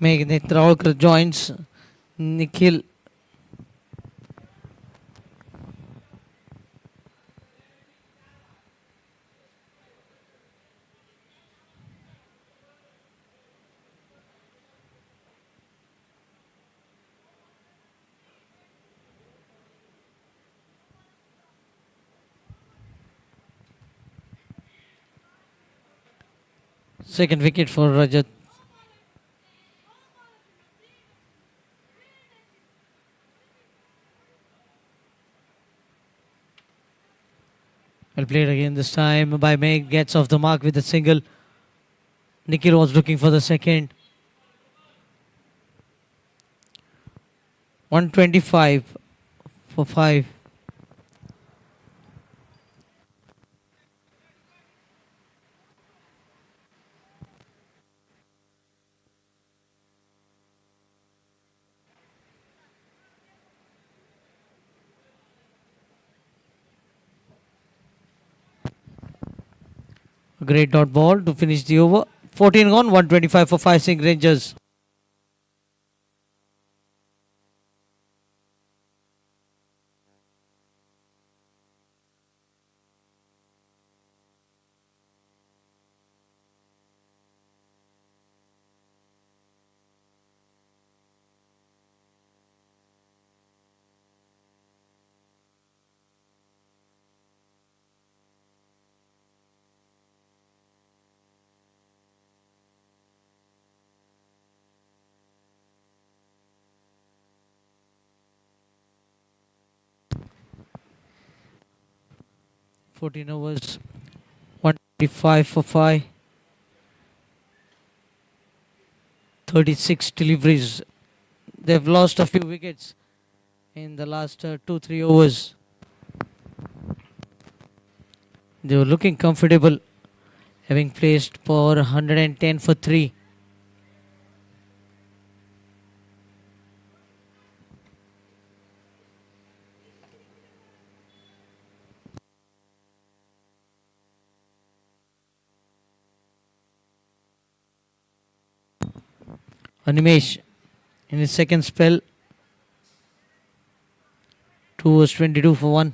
S1: Meghnit Travalkar joins Nikhil. Second wicket for Rajat. Well played again this time by Meg. Gets off the mark with a single. Nikhil was looking for the second. 125 for 5. A great dot ball to finish the over. 14 gone, 125 for 5 SINQ Rangers. Fourteen overs, 125 for 5. 36 deliveries. They've lost a few wickets in the last 2-3 overs. They were looking comfortable, having placed for 110 for 3. Animesh in his second spell. 2 overs, 22 for 1.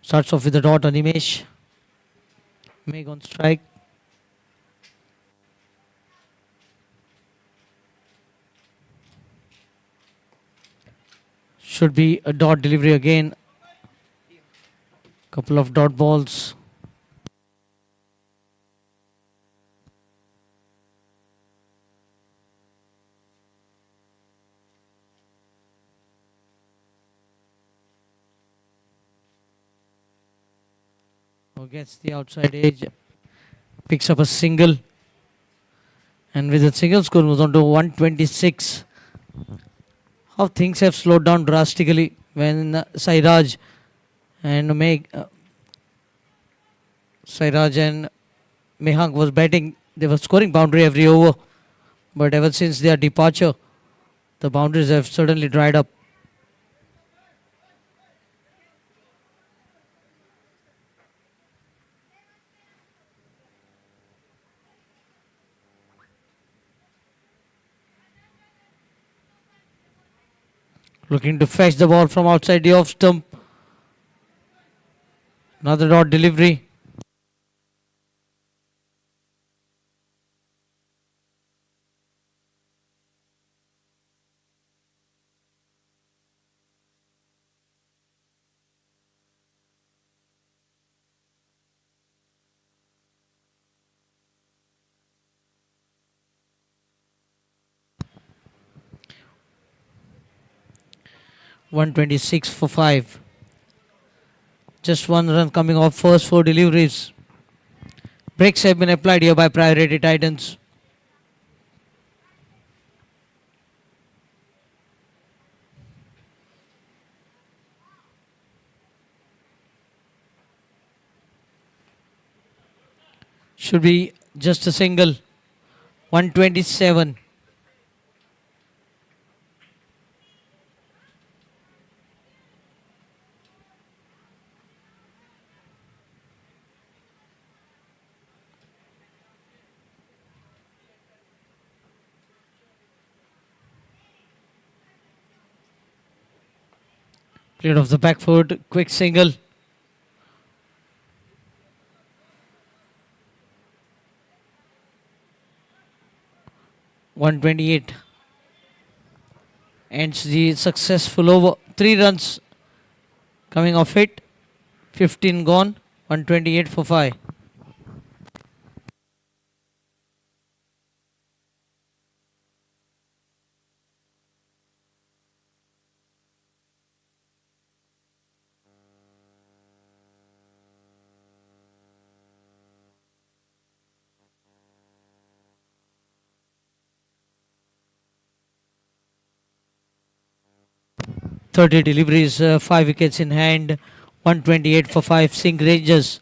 S1: Starts off with a dot on Animesh. Meg on strike. Should be a dot delivery again. Couple of dot balls. Who gets the outside edge, picks up a single, and with a single score moves on to 126. How things have slowed down drastically when Sairaj and Sairaj and Mehang was batting. They were scoring boundary every over, but ever since their departure, the boundaries have suddenly dried up. Looking to fetch the ball from outside the off stump. Another dot delivery. .126 for 5. Just one run coming off first 4 deliveries. Breaks have been applied here by priority Titans. Should be just a single. 127. Played off the back foot, quick single. .128 ends the successful over. 3 runs Coming off it, 15 gone, 128 for 5. Thirty deliveries, 5 wickets in hand, 128 for 5. SINQ Rangers.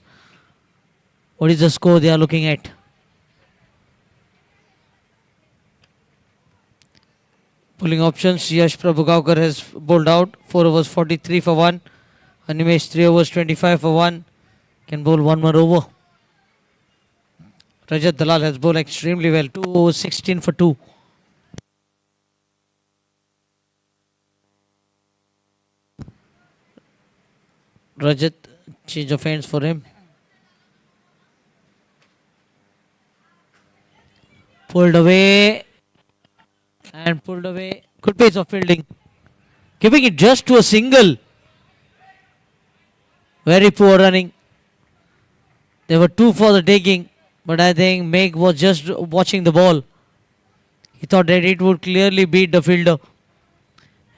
S1: What is the score they are looking at? Pulling options, Yash Prabhugaukar has bowled out. 4 overs 43 for 1. Animesh 3 overs 25 for 1. Can bowl one more over. Rajat Dalal has bowled extremely well. 2 overs 16 for 2. Rajat, change of hands for him. Pulled away. And pulled away. Good pace of fielding. Giving it just to a single. Very poor running. There were 2 for the taking. But I think Meg was just watching the ball. He thought that it would clearly beat the fielder.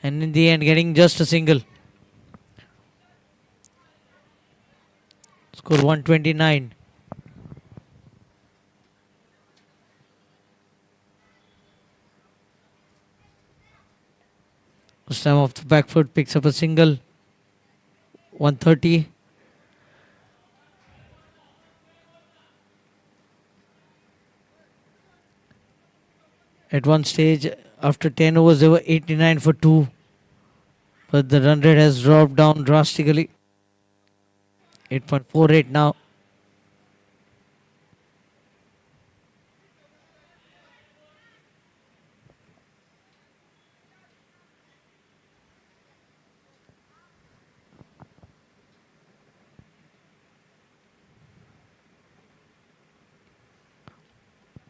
S1: And in the end, getting just a single. Score 129. This time off the back foot, picks up a single. 130. At one stage, after 10 overs, they were 89 for 2. But the run rate has dropped down drastically. 8.48 now.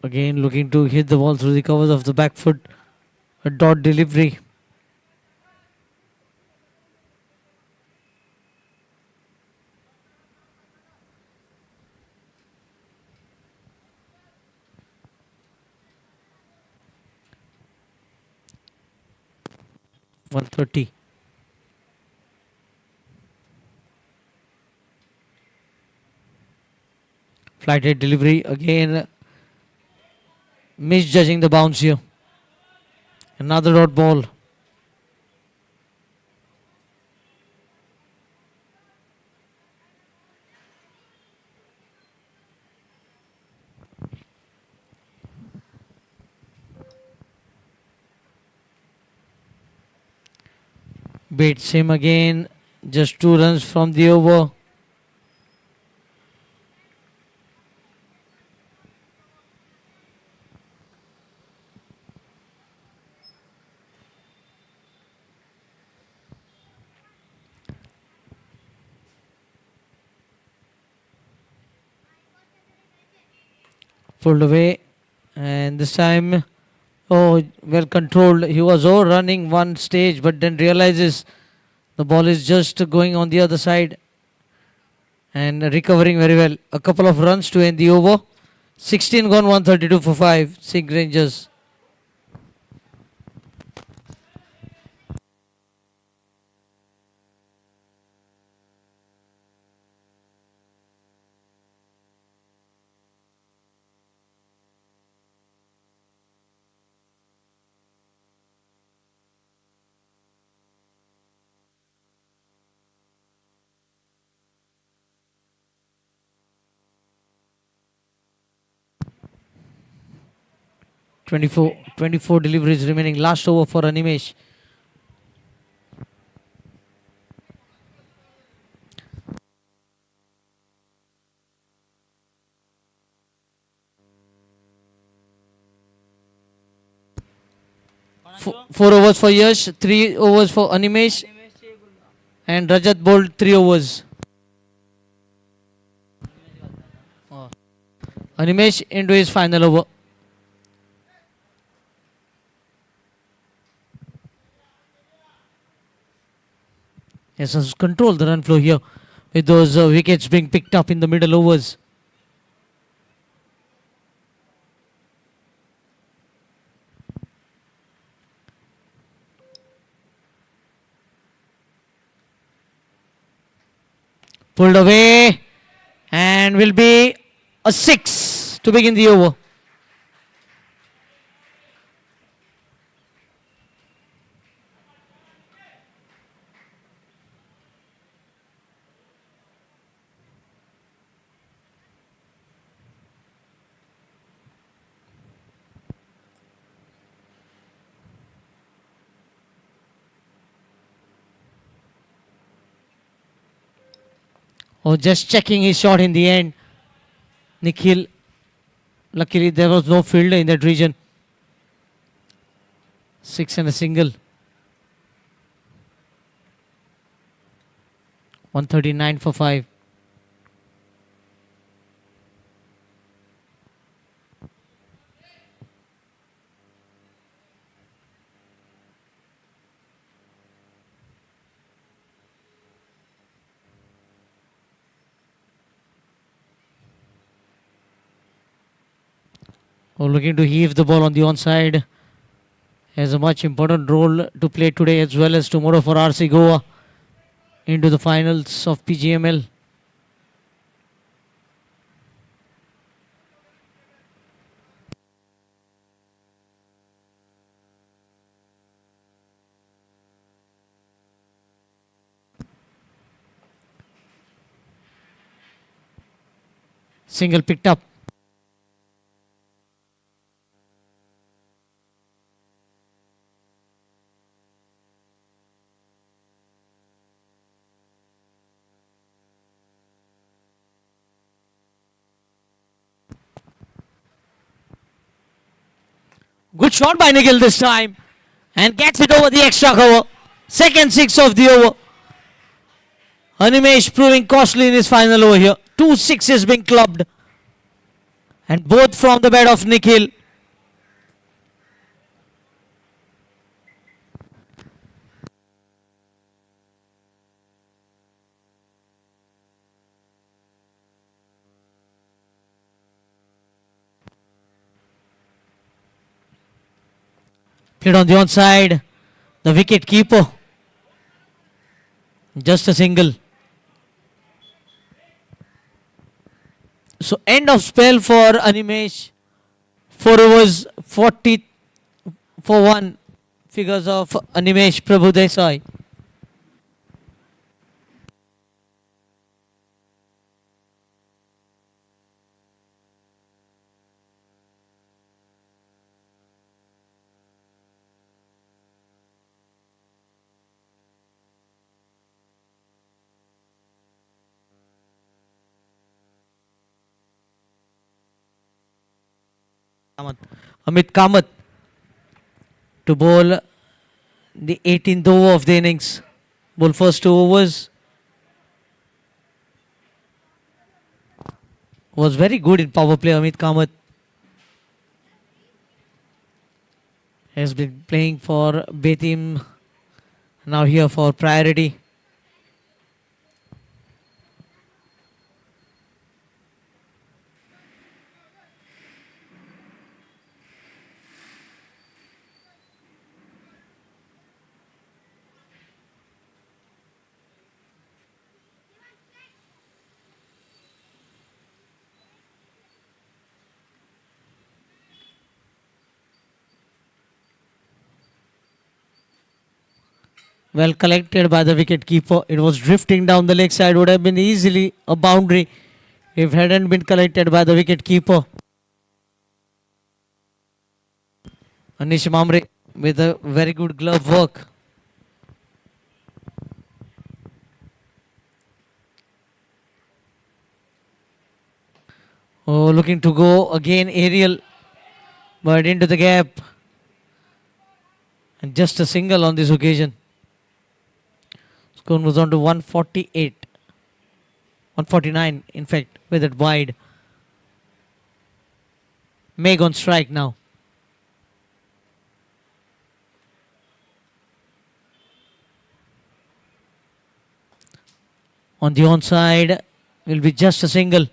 S1: Again looking to hit the ball through the covers of the back foot. A dot delivery. .130. Flighted delivery again. Misjudging the bounce here. Another dot ball. Beats him again. Just 2 runs from the over. Pulled away, and this time, oh, well controlled. He was running one stage, but then realizes the ball is just going on the other side and recovering very well. A couple of runs to end the over. 16 gone, 132 for 5. SINQ Rangers. Twenty-four deliveries remaining. Last over for Animesh. Four overs for Yash, 3 overs for Animesh, and Rajat bowled 3 overs. Animesh into his final over. Yes, has controlled the run flow here with those wickets being picked up in the middle overs. Pulled away and will be a 6 to begin the over. Oh, just checking his shot in the end. Nikhil. Luckily, there was no fielder in that region. 6 and a single. 139 for 5. Oh, looking to heave the ball on the onside. Has a much important role to play today as well as tomorrow for RC Goa into the finals of PGML. Single picked up. Good shot by Nikhil this time and gets it over the extra cover. Second 6 of the over. Animesh proving costly in his final over here. 2 6s being clubbed and both from the bat of Nikhil. Played on the onside. The wicket keeper. Just a single. So end of spell for Animesh. 4 overs, 40 for 1. Figures of Animesh Prabhu Desai. Amit Kamath to bowl the 18th over of the innings. Bowl first 2 overs. Was very good in power play, Amit Kamath. Has been playing for B team. Now here for priority. Well collected by the wicket keeper. It was drifting down the leg side. Would have been easily a boundary if it hadn't been collected by the wicket keeper. Anish Mamre with a very good glove work. Oh, looking to go again aerial, but into the gap. And just a single on this occasion. Score moves on to 148. 149, in fact, with it wide. Meg on strike now. On the onside will be just a single.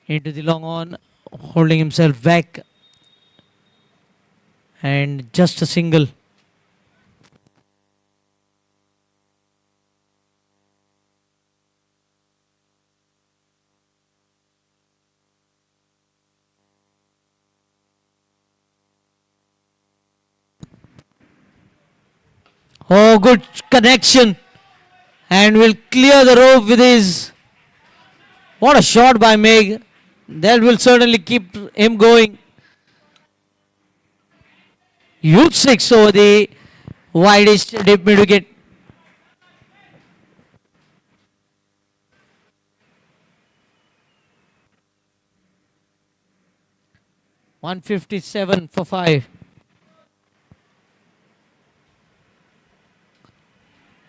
S1: Into the long on, holding himself back, and just a single. Oh, good connection, and will clear the rope with his. What a shot by Meg. That will certainly keep him going. Huge six over the widest deep mid wicket. $157 for 5.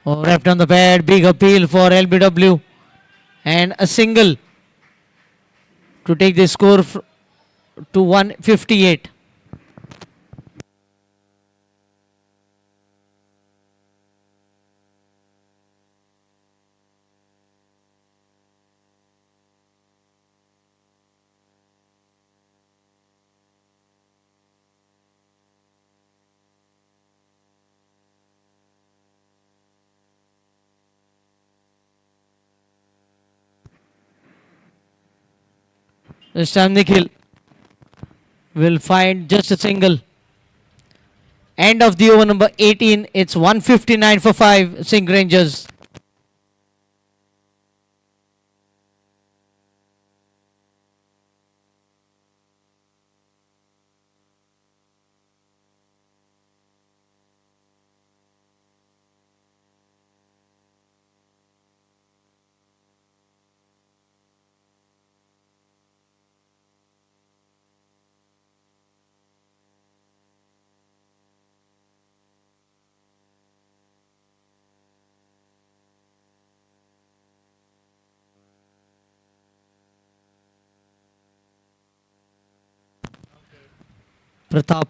S1: Oh, left on the pad, big appeal for LBW, and a single to take the score to 158. This time Nikhil will find just a single. End of the over number 18. It's 159 for 5. SINQ Rangers. Pratap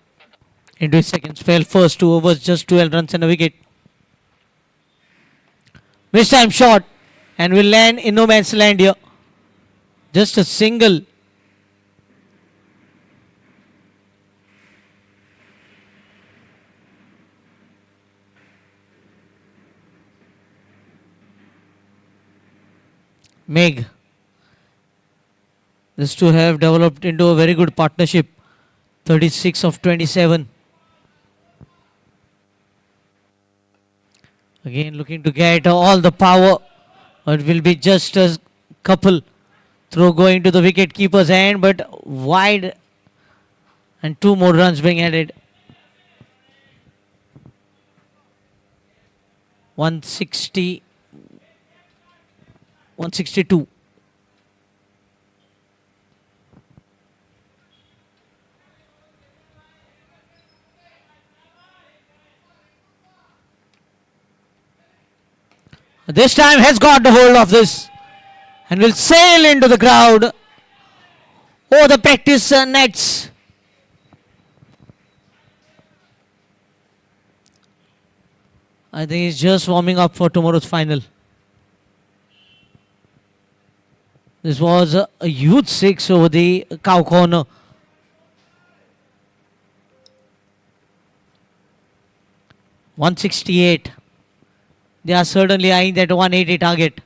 S1: into his second spell. First 2 overs, just 12 runs and a wicket. This time shot, and will land in no man's land here. Just a single. Meg. These two have developed into a very good partnership. 36 of 27. Again looking to get all the power. It will be just a couple. Throw going to the wicket keeper's hand, but wide, and 2 more runs being added. 162. This time has got the hold of this and will sail into the crowd. Oh, the practice nets. I think he's just warming up for tomorrow's final. This was a huge 6 over the cow corner. $168. They are certainly eyeing that 180 target.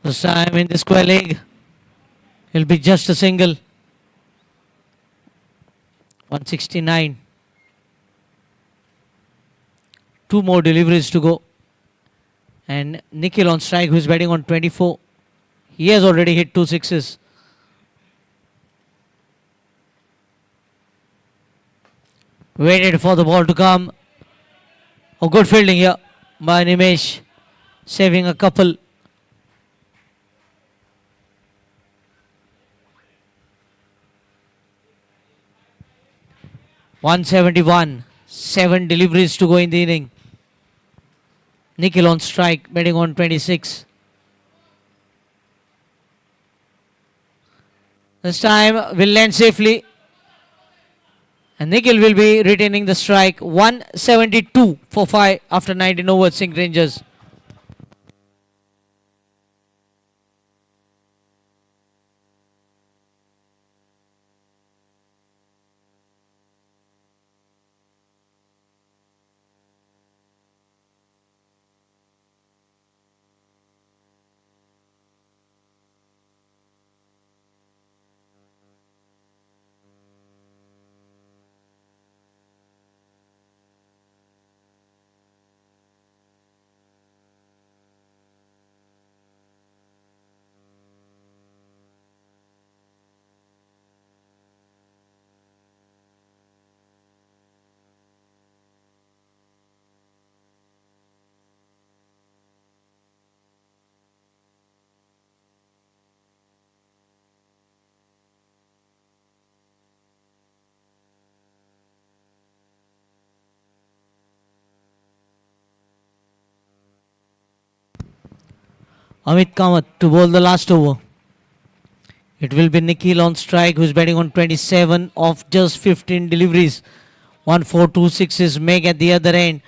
S1: This time in the square leg, it'll be just a single. 169. 2 more deliveries to go. And Nikhil on strike, who's batting on 24. He has already hit 2 sixes. Waited for the ball to come. Oh, good fielding here by Nimesh, saving a couple. (171). 7 deliveries to go in the inning. Nikhil on strike, batting on 26. This time will land safely. And Nikhil will be retaining the strike. 172 for 5 after 19 overs, SINQ Rangers. Amit Kamath to bowl the last over. It will be Nikhil on strike, who's batting on 27 of just 15 deliveries. 1-4-2 sixes. Meg at the other end,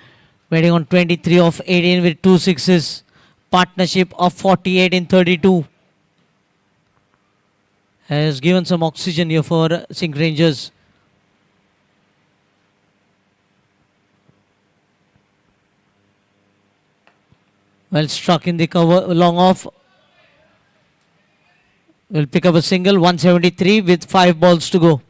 S1: batting on 23 of 18 with 2 sixes. Partnership of 48 in 32. Has given some oxygen here for SINQ Rangers. Well struck in the cover, long off. Will pick up a single. 173 with 5 balls to go.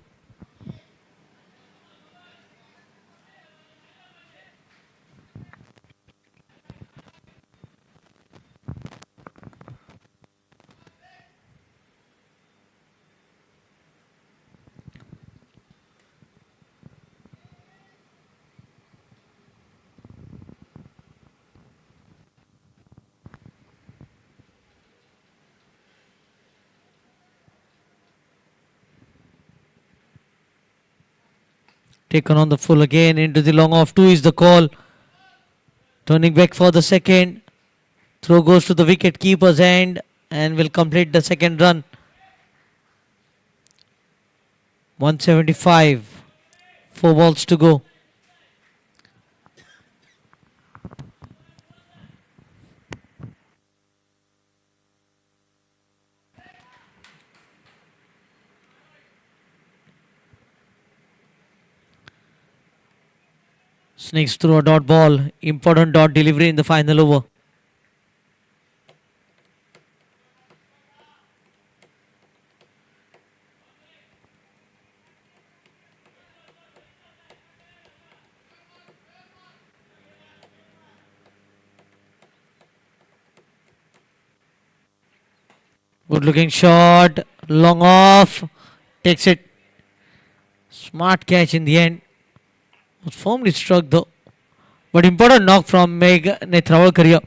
S1: Taken on the full again into the long off. 2 is the call. Turning back for the second. Throw goes to the wicket keeper's hand and will complete the second run. 175. 4 balls to go. Sneaks through a dot ball. Important dot delivery in the final over. Good looking shot. Long off. Takes it. Smart catch in the end. Was firmly struck though. But important knock from Meg Netrawalkar here.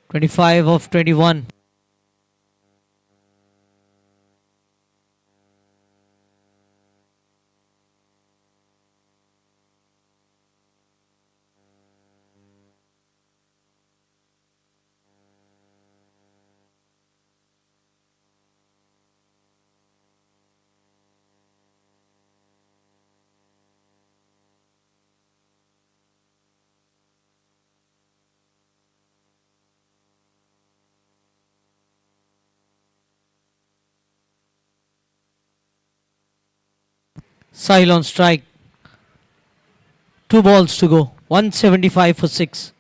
S1: 25 of 21. Sahil on strike. 2 balls to go. 175 for 6.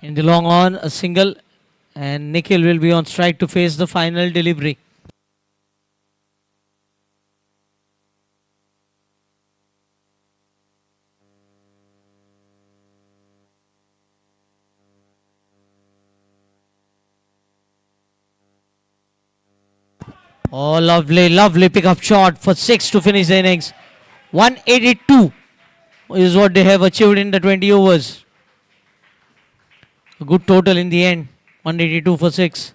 S1: In the long on, a single And Nikhil will be on strike to face the final delivery. Oh, lovely pickup shot for 6 to finish the innings. 182 is what they have achieved in the 20 overs. A good total in the end. 182 for 6.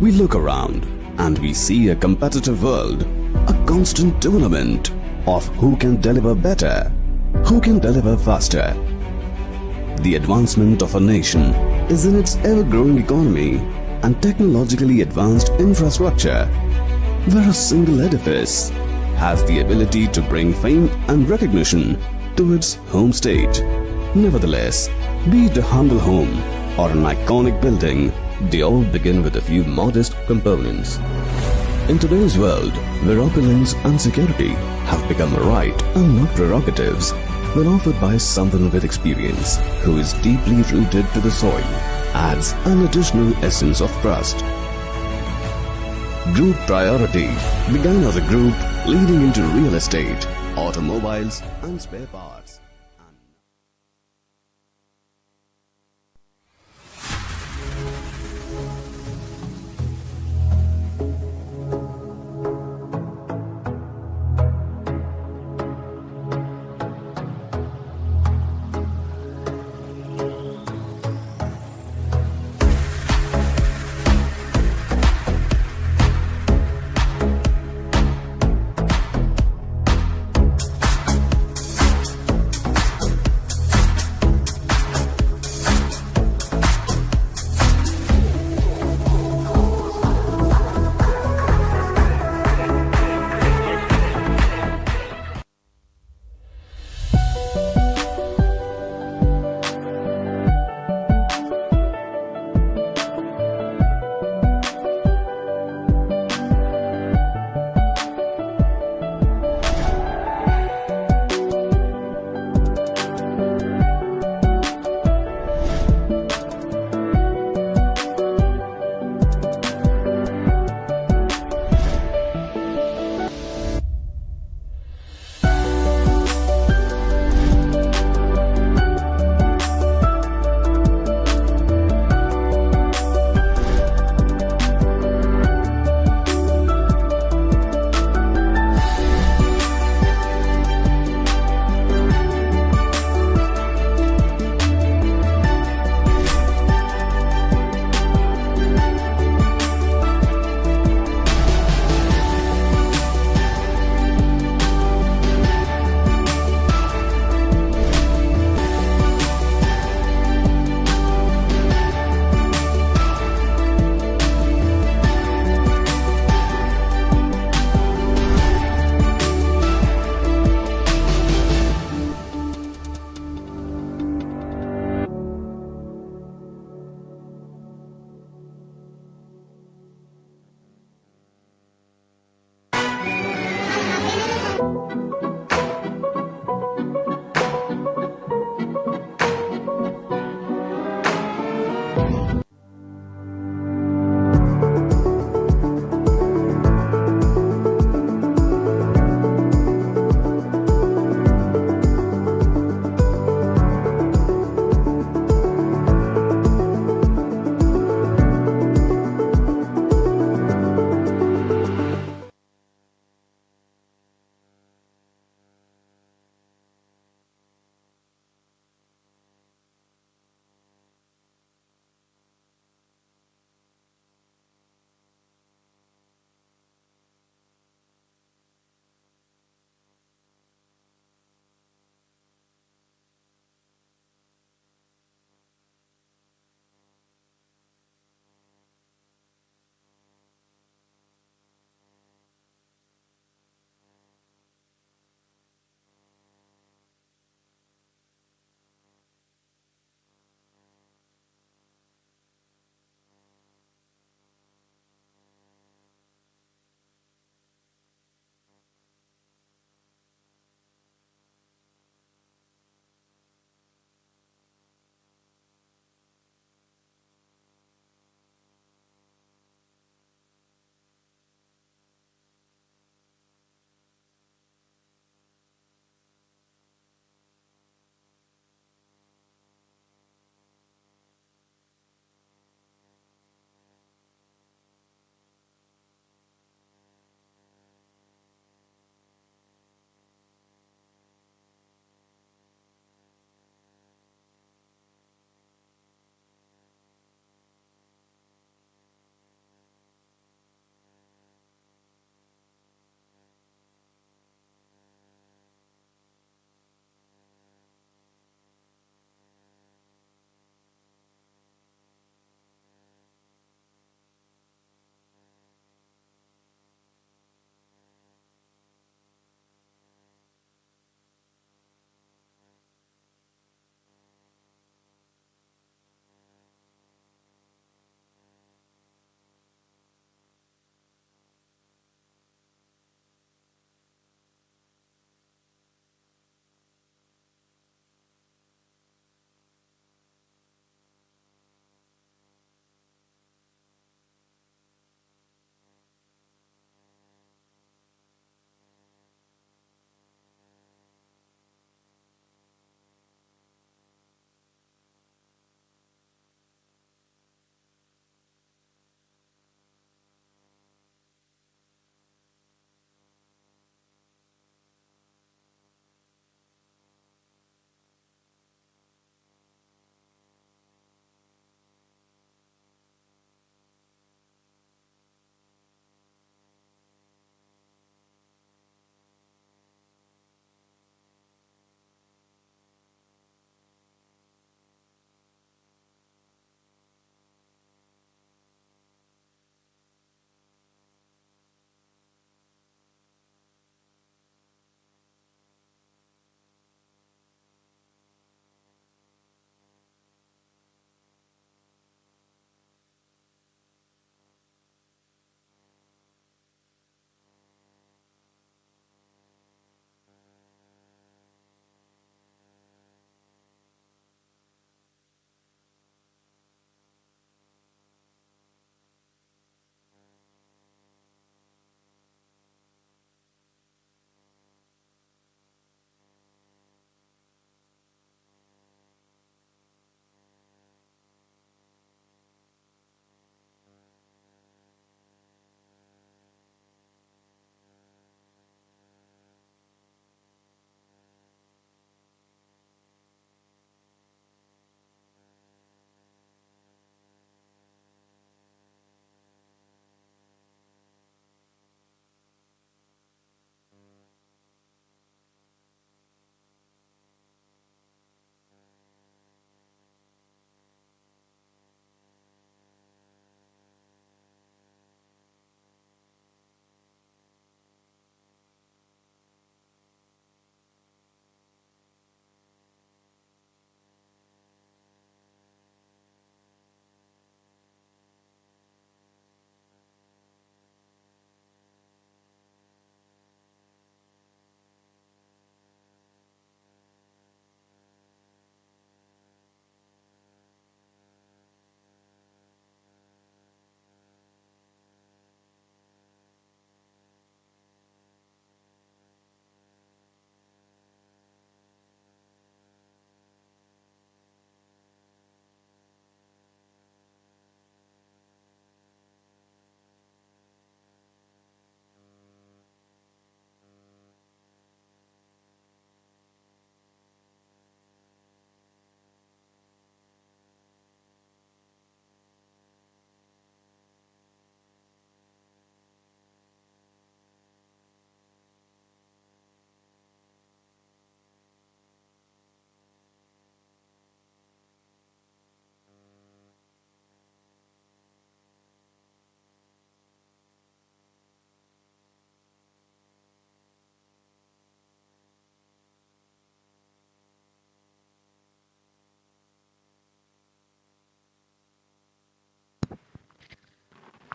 S3: We look around and we see a competitive world, a constant tournament of who can deliver better, who can deliver faster. The advancement of a nation is in its ever-growing economy and technologically advanced infrastructure, where a single edifice has the ability to bring fame and recognition to its home state. Nevertheless, be it a humble home or an iconic building, they all begin with a few modest components. In today's world, where opulence and security have become a right and not prerogatives, when offered by someone with experience who is deeply rooted to the soil, adds an additional essence of trust. Group Priority began as a group leading into real estate, automobiles and spare parts.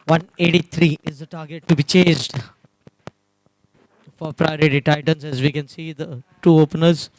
S1: 183 is the target to be chased for priority Titans. As we can see, the two openers.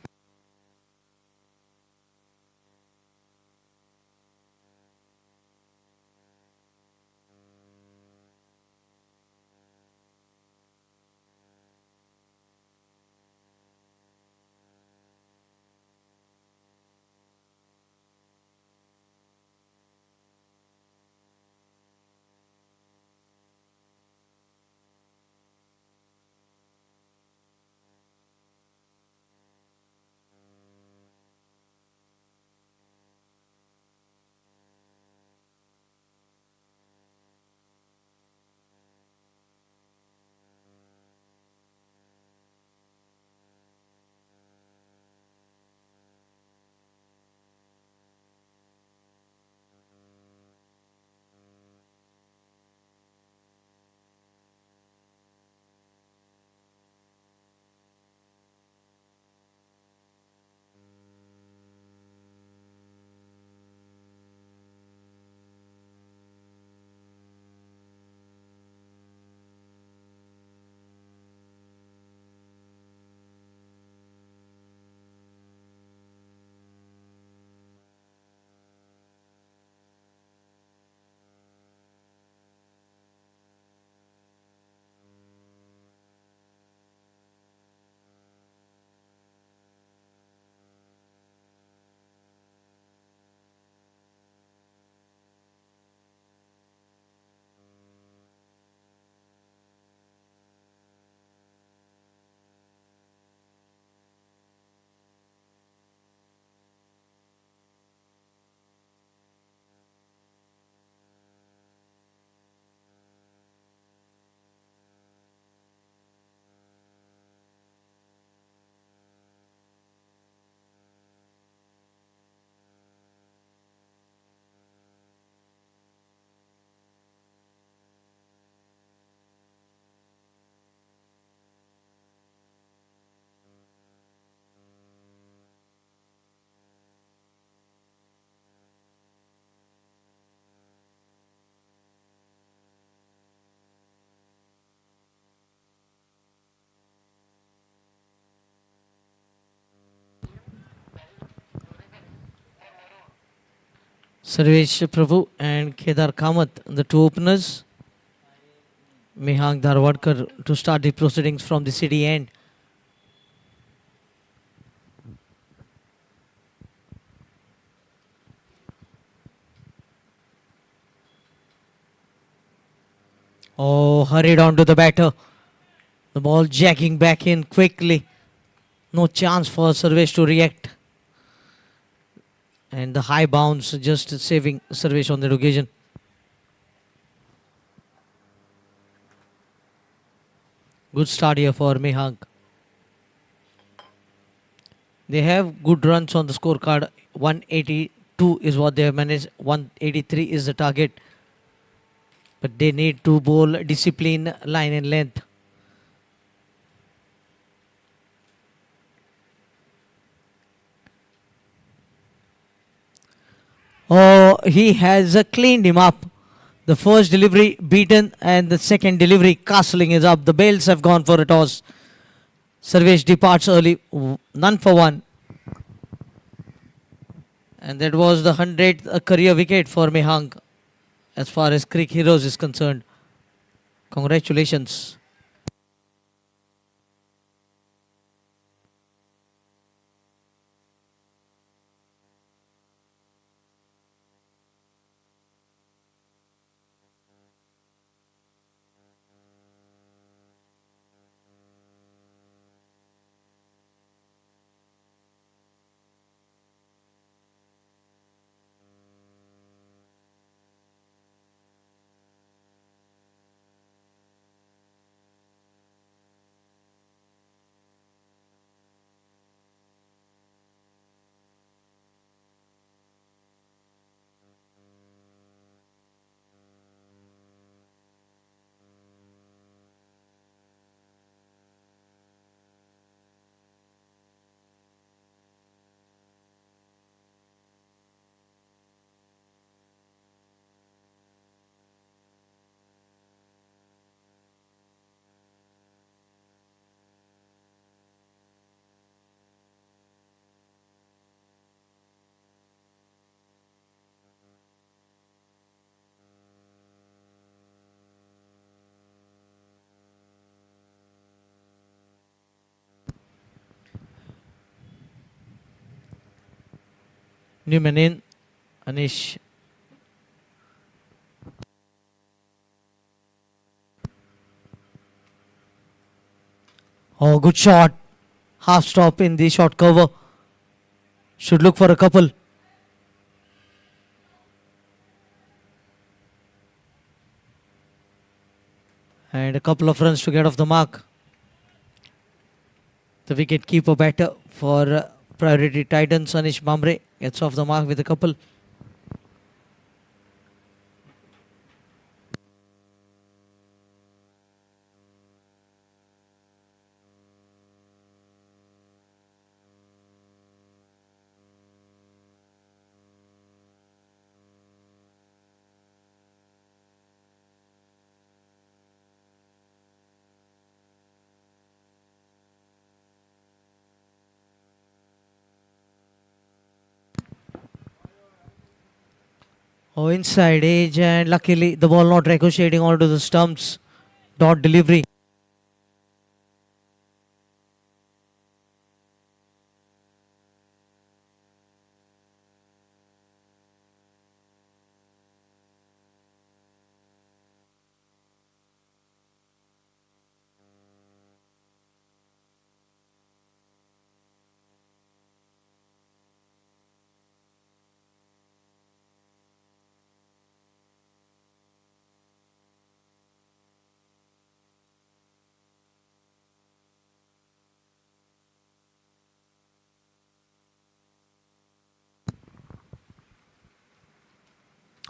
S1: Sarvesh Prabhu and Kedar Kamath, the two openers. Mehang Dharwadkar to start the proceedings from the city end. Oh, hurried on to the batter. The ball jacking back in quickly. No chance for Sarvesh to react. And the high bounce just saving Sarvesh on that occasion. Good start here for Mehang. They have good runs on the scorecard. 182 is what they have managed. 183 is the target. But they need to bowl discipline, line and length. Oh, he has cleaned him up. The first delivery beaten and the second delivery castling is up. The Bales have gone for a toss. Sarvesh departs early, none for one. And that was the 100th career wicket for Mehang as far as Creek Heroes is concerned. Congratulations. Newman in. Anish. Oh, good shot. Half stop in the short cover. Should look for a couple. And a couple of runs to get off the mark. The wicket keeper batter for priority Titans, Anish Mamre, gets off the mark with a couple. Oh, inside edge, and luckily the ball not ricocheting onto the stumps. Dot delivery.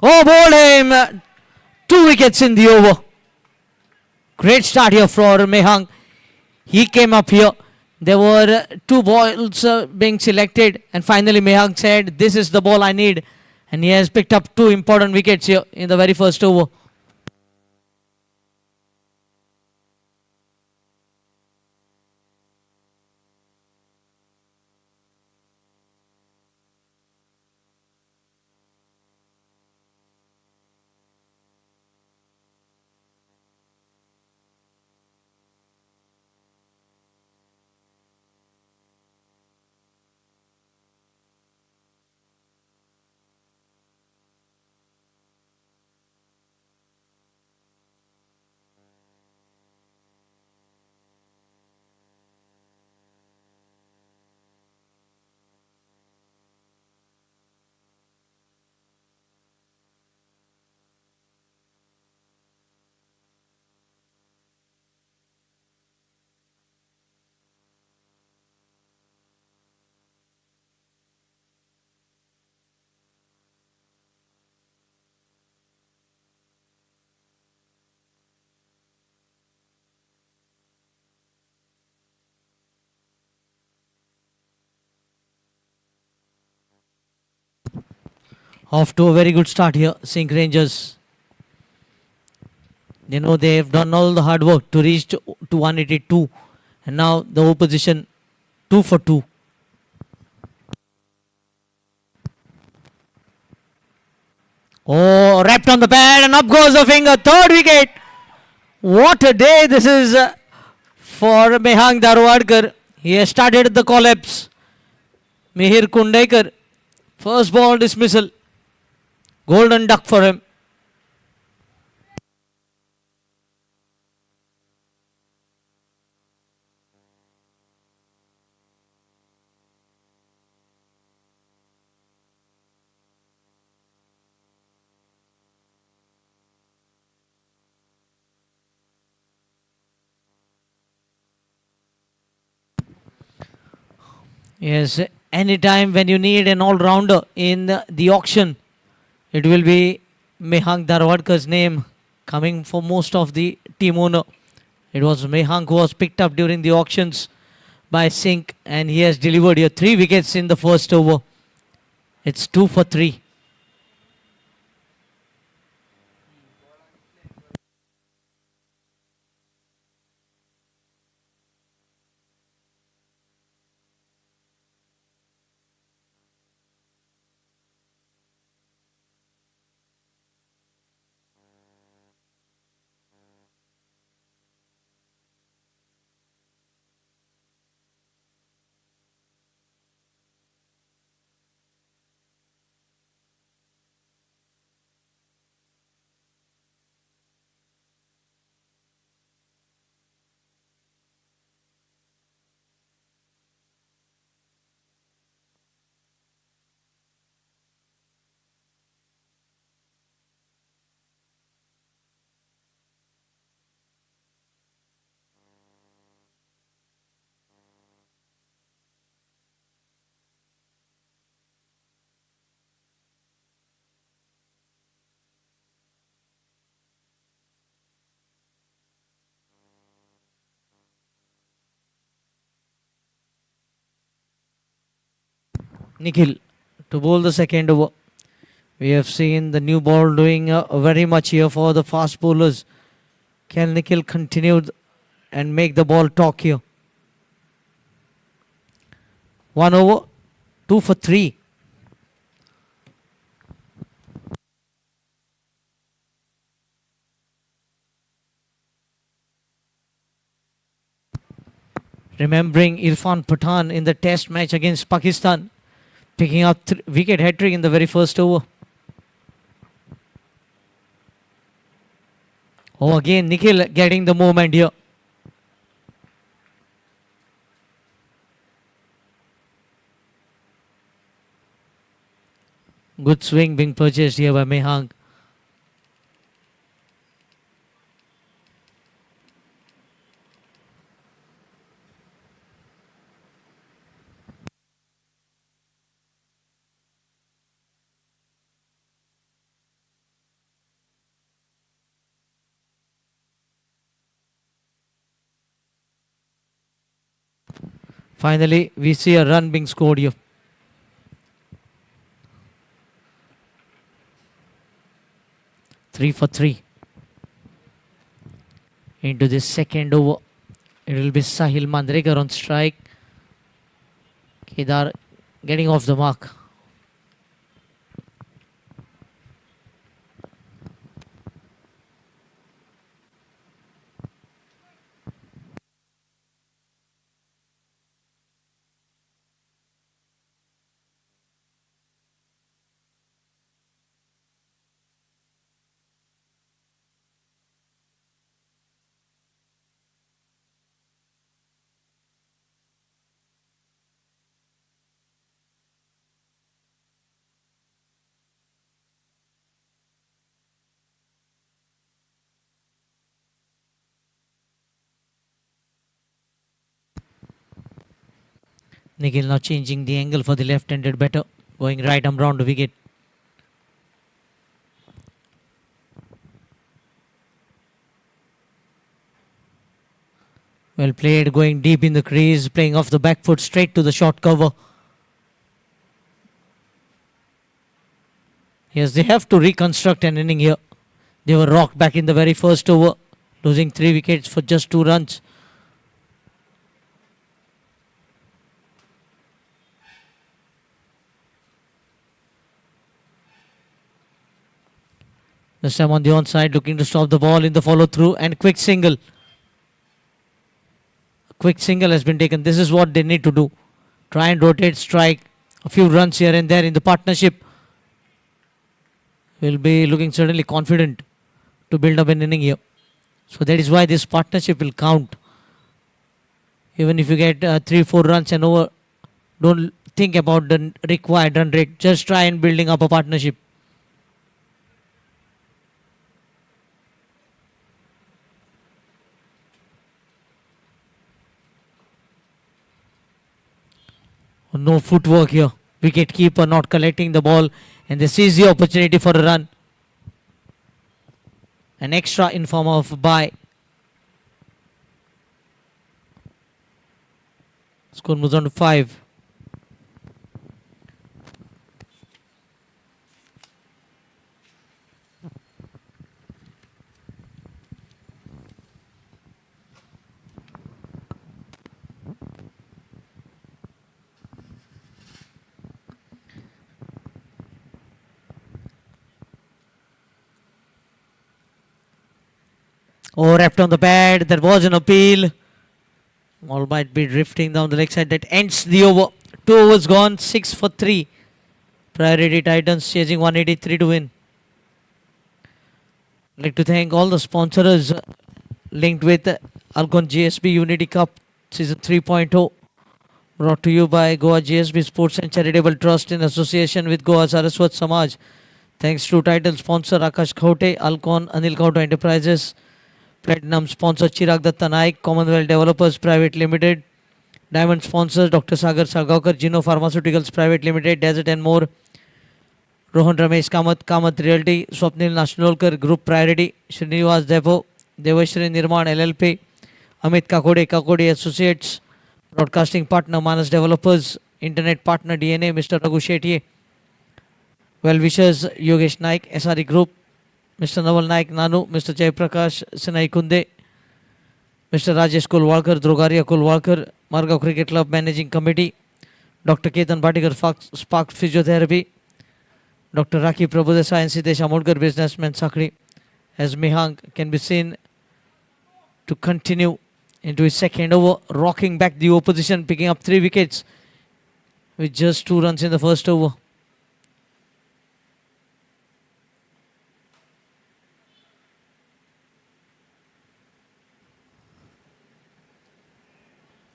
S1: Oh, bowled him. 2 wickets in the over. Great start here for Mehang. He came up here. There were 2 balls being selected, and finally Mehang said, "This is the ball I need." And he has picked up 2 important wickets here in the very first over. Off to a very good start here, SINQ Rangers. You know, they have done all the hard work to reach to 182. And now the opposition 2 for 2. Oh, wrapped on the pad and up goes the finger. 3rd wicket. What a day this is for Mehang Darwadkar. He has started the collapse. Mihir Kundekar. First ball dismissal. Golden duck for him. Yes, anytime when you need an all-rounder in the auction, it will be Mehang Darwadkar's name coming for most of the team owner. It was Mehang who was picked up during the auctions by SINQ, and he has delivered here 3 wickets in the first over. It's 2 for 3. Nikhil to bowl the second over. We have seen the new ball doing very much here for the fast bowlers. Can Nikhil continue and make the ball talk here? 1 over, 2 for 3. Remembering Irfan Pathan in the test match against Pakistan, picking up wicket hat-trick in the very first over. Oh, again Nikhil getting the movement here. Good swing being purchased here by Mehang. Finally, we see a run being scored here. Three for 3. Into this second over, it will be Sahil Mandrekar on strike. Kedar getting off the mark. Nikhil now changing the angle for the left-handed batter, going right arm round the wicket. Well played, going deep in the crease, playing off the back foot straight to the short cover. Yes, they have to reconstruct an inning here. They were rocked back in the very first over, losing 3 wickets for just 2 runs. This time on the onside, looking to stop the ball in the follow-through and quick single. A quick single has been taken. This is what they need to do. Try and rotate, strike a few runs here and there in the partnership. Will be looking certainly confident to build up an inning here. So that is why this partnership will count. Even if you get 3-4 runs and over, don't think about the required run rate. Just try and building up a partnership. No footwork here. Wicket keeper not collecting the ball, and they seize the opportunity for a run. An extra in form of bye. Score moves on to 5. Oh, left on the pad. There was an appeal. Ball might be drifting down the leg side. That ends the over. 2 overs gone. 6 for 3. Priority Titans chasing 183 to win. I'd like to thank all the sponsors linked with ALCON GSB Unity Cup Season 3.0. Brought to you by Goa GSB Sports and Charitable Trust in association with Goa Saraswat Samaj. Thanks to title sponsor Akash Khote, ALCON Anil Kauto Enterprises. Platinum sponsor Chirag Datta Naik, Commonwealth Developers Private Limited. Diamond sponsors Dr. Sagar Sargaokar, Gino Pharmaceuticals Private Limited, Desert and more. Rohan Ramesh Kamath, Kamath Realty, Swapnil Nashnolkar, Group Priority, Srinivas Devo, Devashri Nirman LLP, Amit Kakode, Kakode Associates, Broadcasting Partner Manas Developers, internet partner DNA, Mr. Raghu Shetty. Well wishes Yogesh Naik, SRE Group, Mr. Naval Naik Nanu, Mr. Jaiprakash Sinai Kunde, Mr. Rajesh Kulwalkar, Drogaria Kulwalkar, Margaon Cricket Club Managing Committee, Dr. Ketan Bhatikar, Spark Physiotherapy, Dr. Raki Prabhudesai and Siddesh Amodkar, Businessman Sakri, as Mehang can be seen to continue into his second over, rocking back the opposition, picking up 3 wickets with just 2 runs in the first over.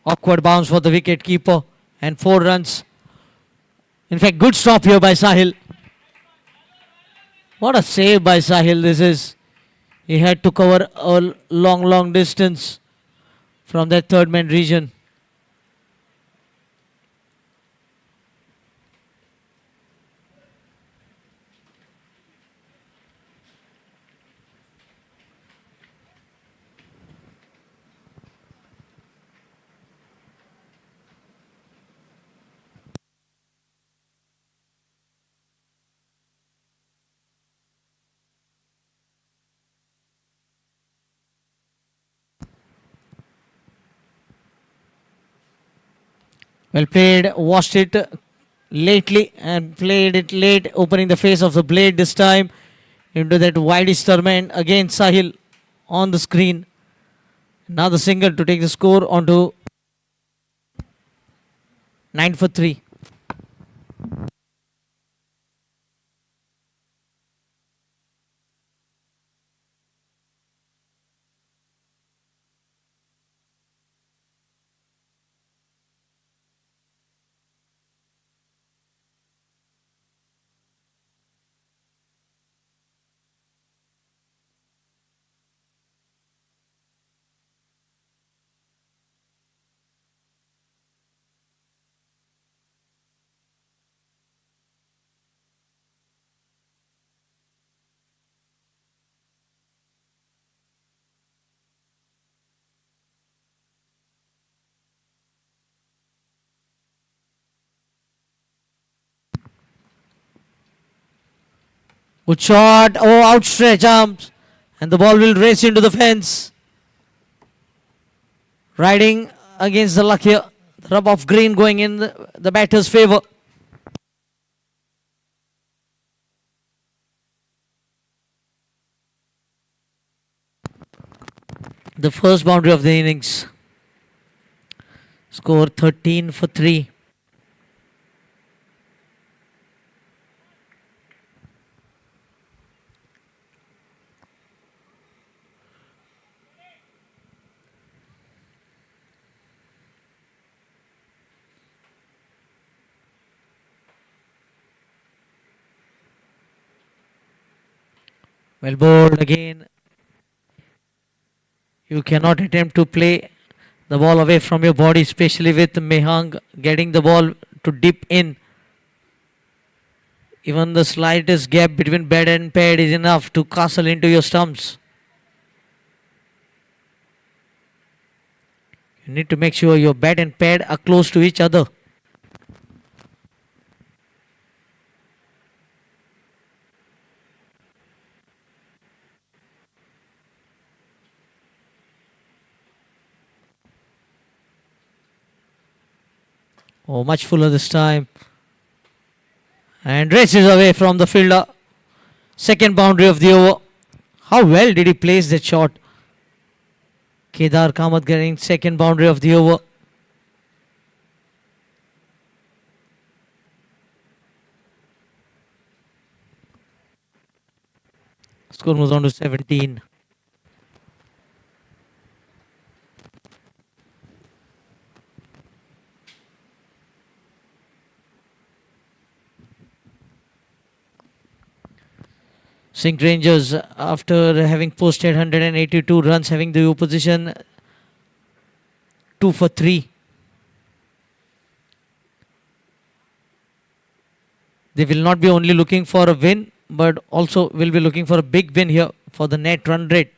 S1: Awkward bounce for the wicket keeper and 4 runs. In fact, good stop here by Sahil. What a save by Sahil this is. He had to cover a long distance from that third man region. Well played, washed it lately and played it late, opening the face of the blade this time into that wide Easterman. Again Sahil on the screen. Now the single to take the score onto 9 for 3. Good shot. Oh, outstretched arms. And the ball will race into the fence. Riding against the luck here. The rub of green going in the batter's favour. The first boundary of the innings. Score 13 for 3. Well bowled again. You cannot attempt to play the ball away from your body, especially with Mehang getting the ball to dip in. Even the slightest gap between bat and pad is enough to castle into your stumps. You need to make sure your bat and pad are close to each other. Oh, much fuller this time. And races away from the fielder. Second boundary of the over. How well did he place that shot? Kedar Kamath getting second boundary of the over. Score moves on to 17. SINQ Rangers, after having posted 182 runs, having the opposition 2 for 3. They will not be only looking for a win, but also will be looking for a big win here for the net run rate.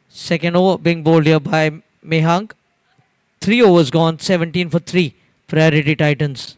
S1: Second over being bowled here by Mehang. 3 overs gone, 17 for 3. Priority Titans.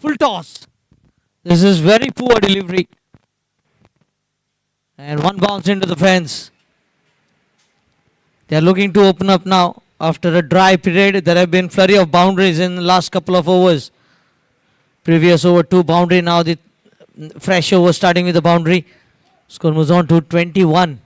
S1: Full toss. This is very poor delivery. And one bounce into the fence. They are looking to open up now. After a dry period, there have been flurry of boundaries in the last couple of overs. Previous over 2 boundary, now the fresh over starting with the boundary. Score moves on to 21.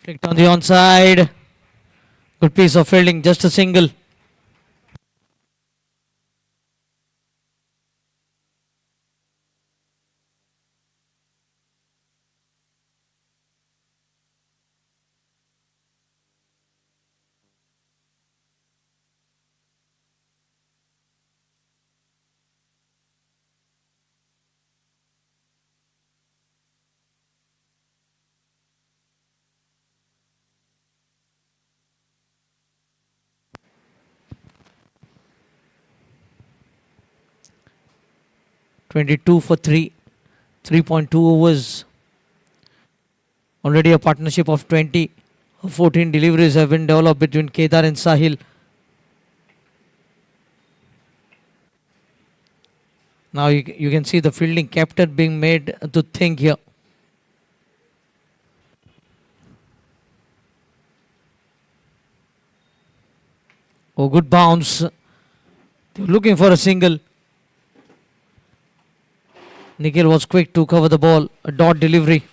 S1: Flicked on the onside. Good piece of fielding, just a single. (22 for 3). 3.2 overs. Already a partnership of 20. 14 deliveries have been developed between Kedar and Sahil. Now you can see the fielding captain being made to think here. Oh, good bounce. They're looking for a single. Nikhil was quick to cover the ball. A dot delivery.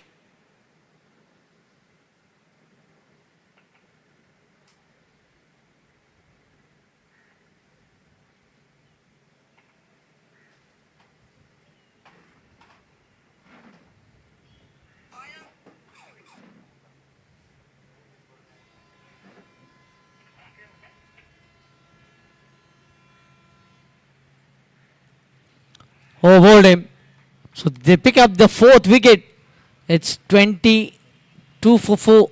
S1: Oh, bowled him. So they pick up the 4th wicket. It's 22 for 4.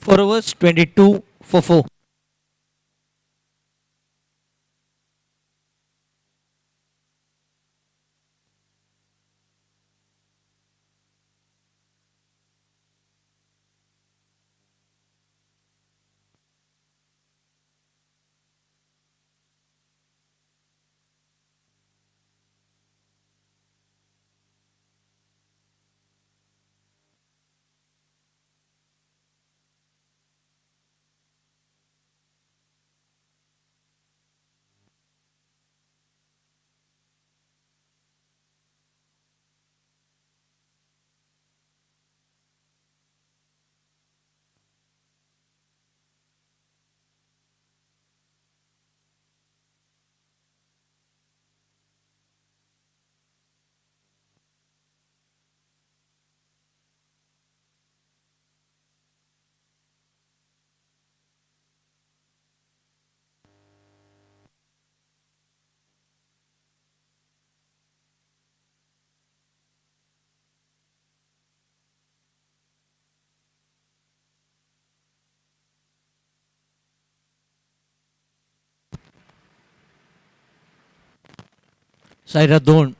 S1: 4 overs, 22 for 4. Saira Dhon.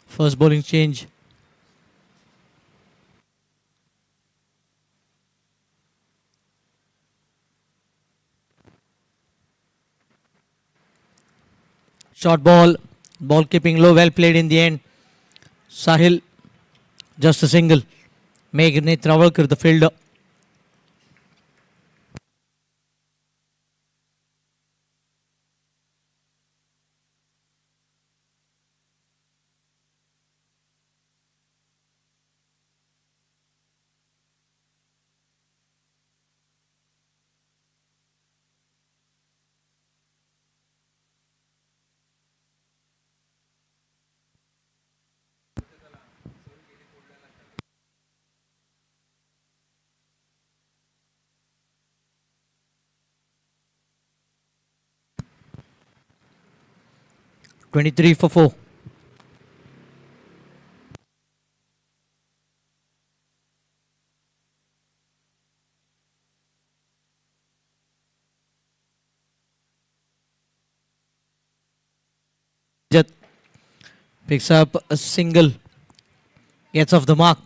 S1: First bowling change. Short ball. Ball keeping low. Well played in the end. Sahil. Just a single. Meghnit Rawalkar, the fielder. Twenty-three for 4. Jat picks up a single. Gets off the mark.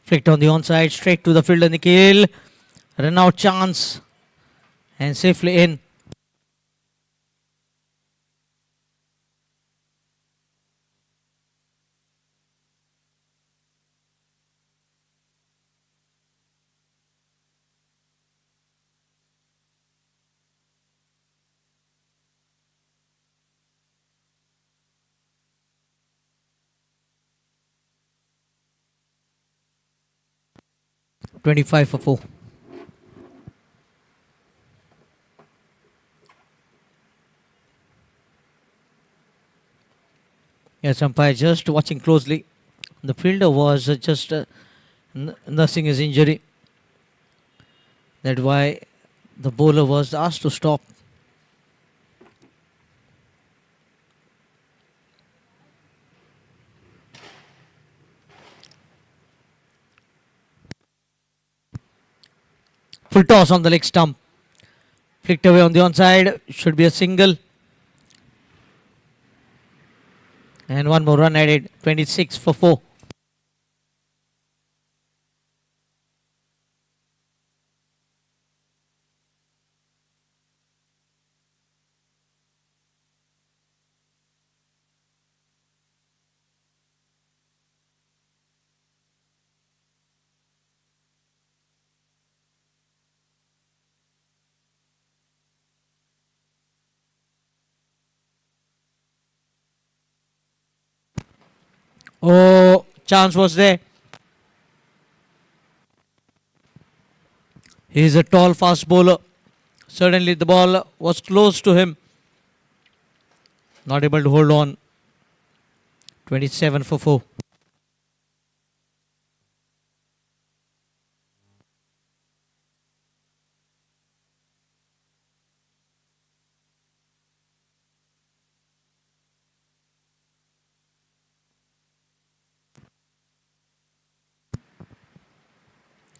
S1: Flicked on the onside, straight to the fielder Nikhil. Run out chance and safely in. Twenty-five for 4. Yes, umpire just watching closely. The fielder was just nursing his injury. That's why the bowler was asked to stop. Full toss on the leg stump. Flicked away on the onside. Should be a single. And one more run added. 26 for 4. Oh, chance was there. He is a tall, fast bowler. Certainly the ball was close to him. Not able to hold on. 27 for 4.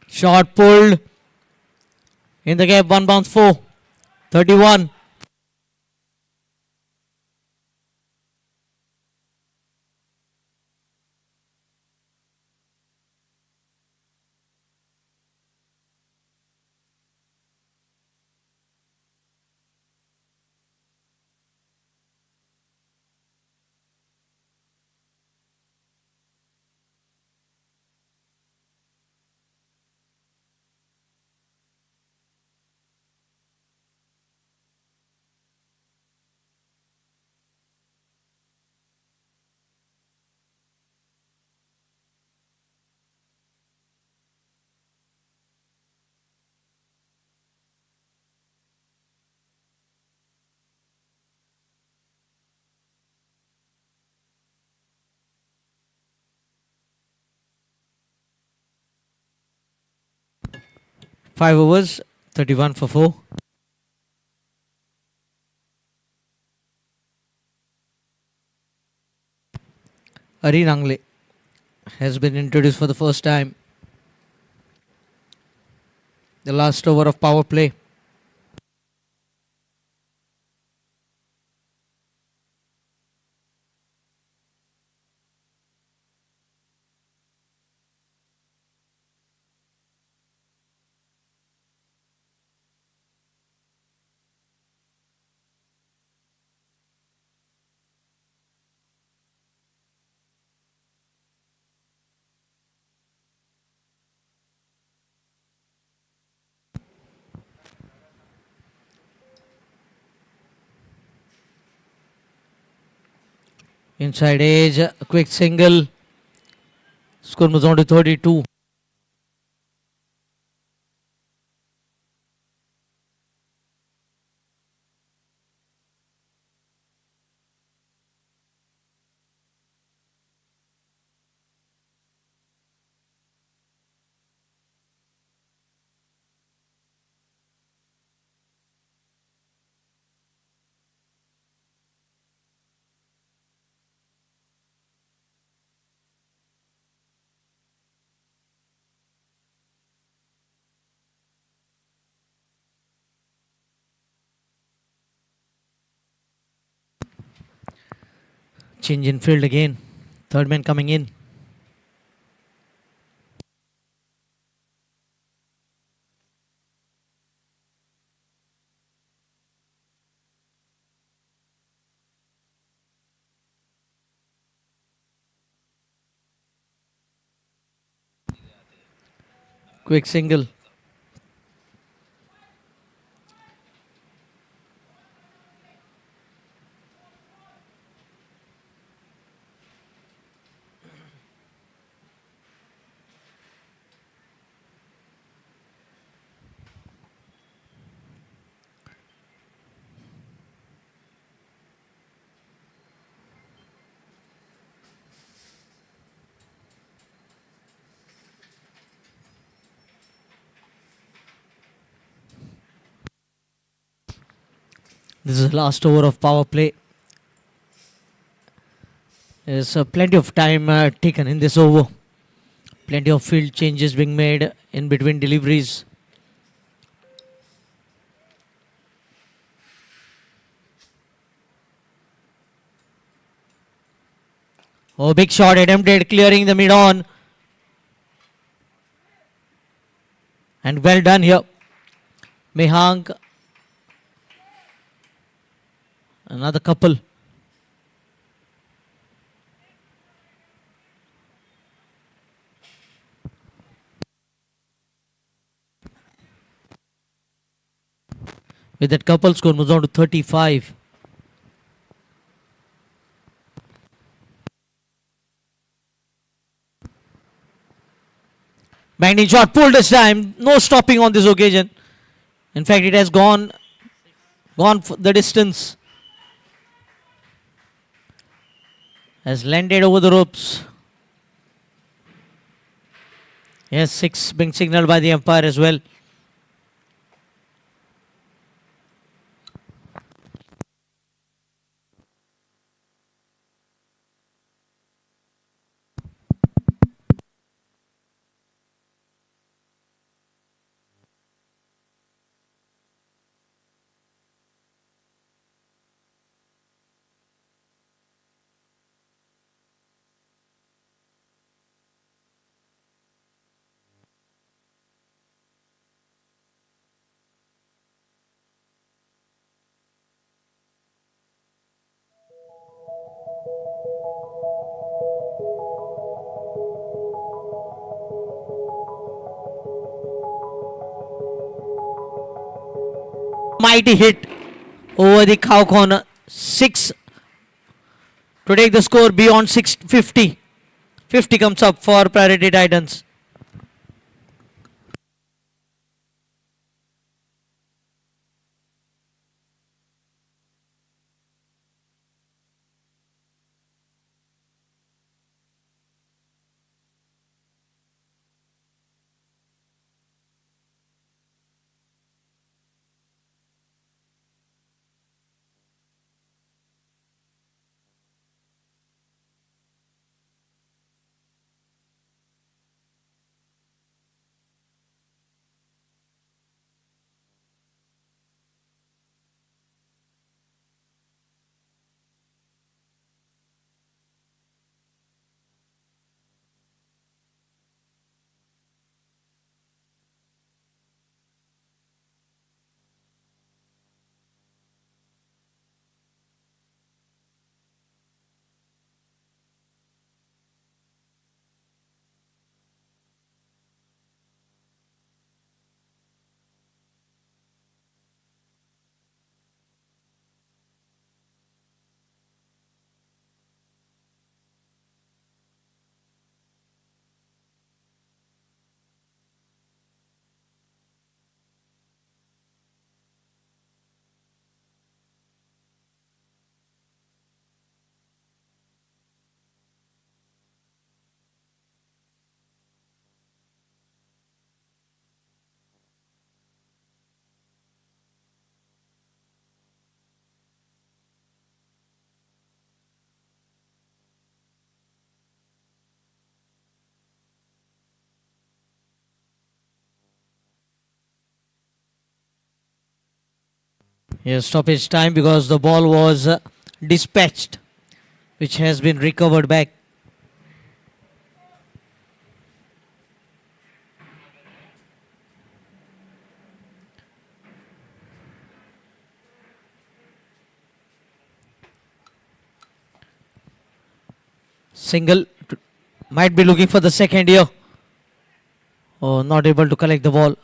S1: Shot pulled. In the gap, 1 bounce 4. 31. Five overs, 31 for 4. Ari Rangle has been introduced for the first time. The last over of power play. Inside edge, a quick single. Score moves on to 32. Change in field again. Third man coming in. Quick single. This is the last over of power play. There's plenty of time taken in this over. Plenty of field changes being made in between deliveries. Oh, big shot attempted, clearing the mid-on. And well done here. Mehank. Another couple. With that couple, score moves on to 35. Banging shot pulled this time. No stopping on this occasion. In fact, it has gone the distance. Has landed over the ropes. Yes, 6 being signaled by the umpire as well. Mighty hit over the cow corner. 6 to take the score beyond 650. 50 comes up for Priority Titans. Yes, stoppage time because the ball was dispatched, which has been recovered back. Single might be looking for the second here. Oh, not able to collect the ball.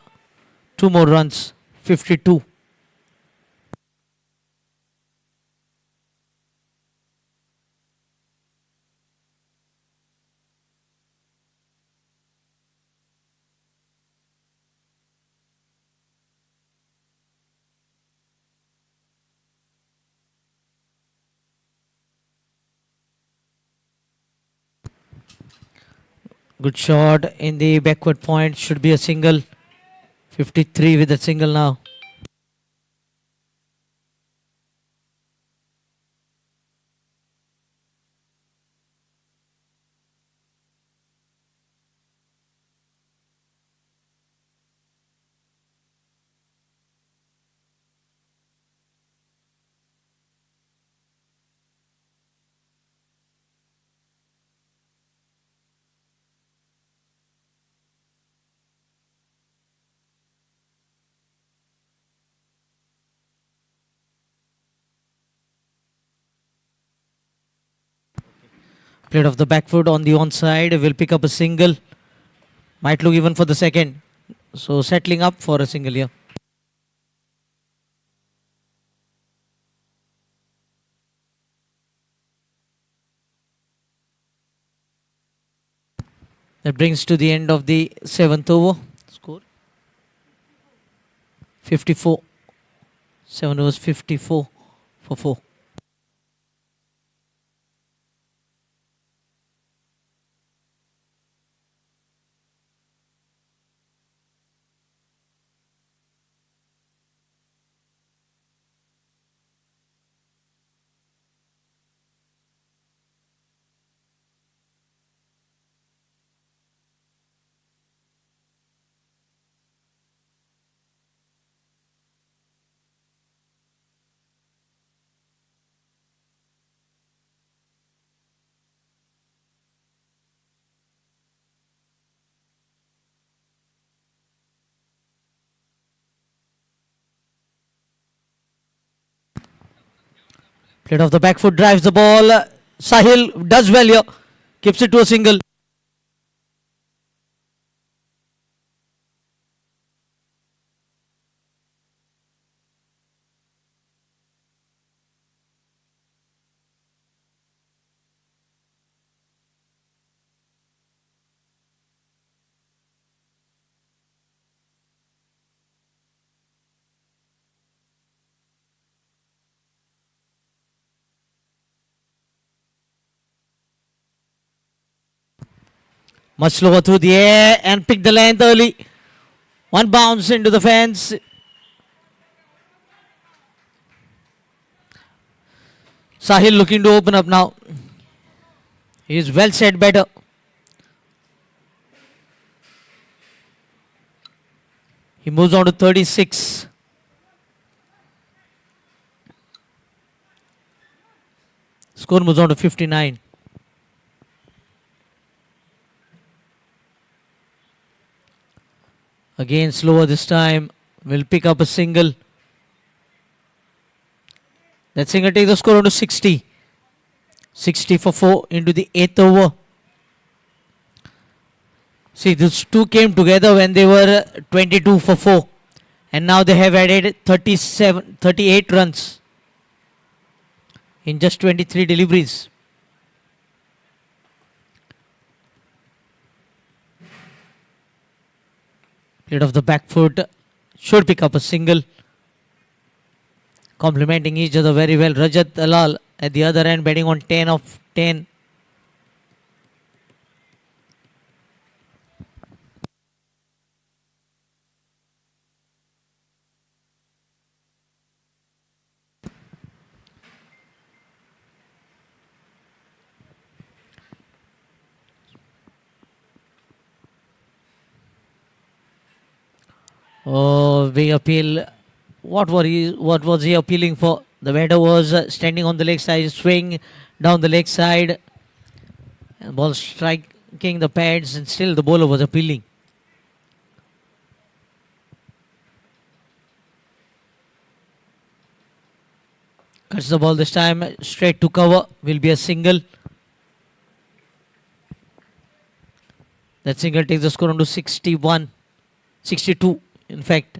S1: 2 more runs. 52. Good shot in the backward point. Should be a single. 53 with a single now. Played off the back foot on the onside. Will pick up a single. Might look even for the second. So settling up for a single here. That brings to the end of the 7th over. Score 54. 7 overs 54 for 4. Played off the back foot, drives the ball. Sahil does well here. Keeps it to a single. Much slower through the air and pick the length early. One bounce into the fence. Sahil looking to open up now. He is well set better. He moves on to 36. Score moves on to 59. Again slower this time. Will pick up a single. That single takes the score on to 60. 60 for 4 into the 8th over. See, these two came together when they were 22 for 4. And now they have added 38 runs in just 23 deliveries. Played off the back foot. Should pick up a single. Complementing each other very well. Rajat Dalal at the other end betting on 10 of 10. Oh, big appeal. What was he appealing for? The batter was standing on the leg side, swing down the leg side. And ball striking the pads, and still the bowler was appealing. Cuts the ball this time, straight to cover. Will be a single. That single takes the score on to 61. 62. In fact,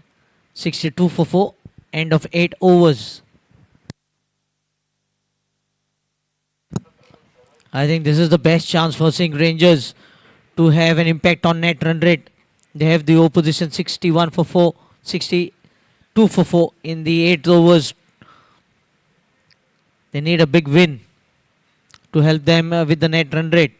S1: 62 for 4, end of 8 overs. I think this is the best chance for SINQ Rangers to have an impact on net run rate. They have the opposition 61 for 4, 62 for 4 in the 8 overs. They need a big win to help them with the net run rate.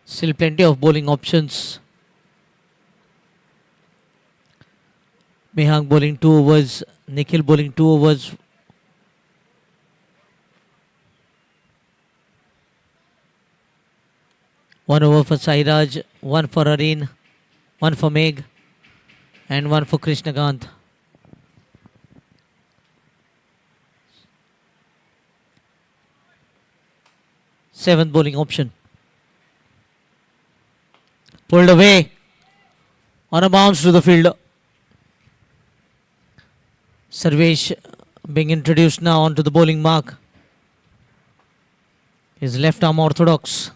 S1: Still plenty of bowling options. Mehang bowling 2 overs. Nikhil bowling 2 overs. One over for Sairaj, one for Areen, one for Meg, and one for Krishnakant. Seventh bowling option. Pulled away on a bounce to the fielder. Sarvesh being introduced now onto the bowling mark. His left arm orthodox.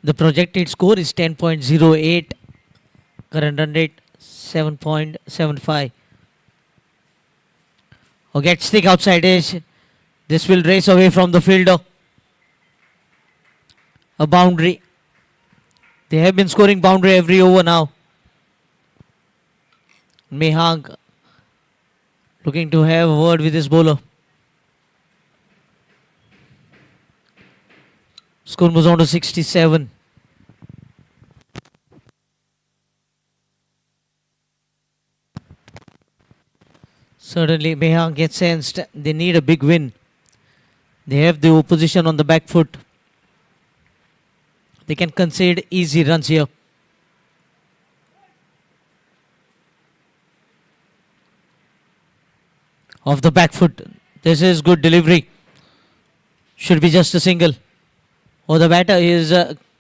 S1: The projected score is 10.08. Current run rate 7.75. Or get stick outside edge. This will race away from the fielder. A boundary. They have been scoring boundary every over now. Mehang looking to have a word with his bowler. Score moves on to 67. Certainly, Mehang gets sensed. They need a big win. They have the opposition on the back foot. They can concede easy runs here. Off the back foot. This is good delivery. Should be just a single. Oh, the batter is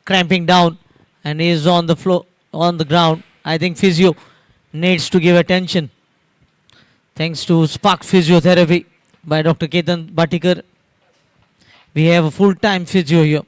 S1: cramping down and is on the floor, on the ground. I think physio needs to give attention. Thanks to Spark Physiotherapy by Dr. Ketan Batikar. We have a full-time physio here.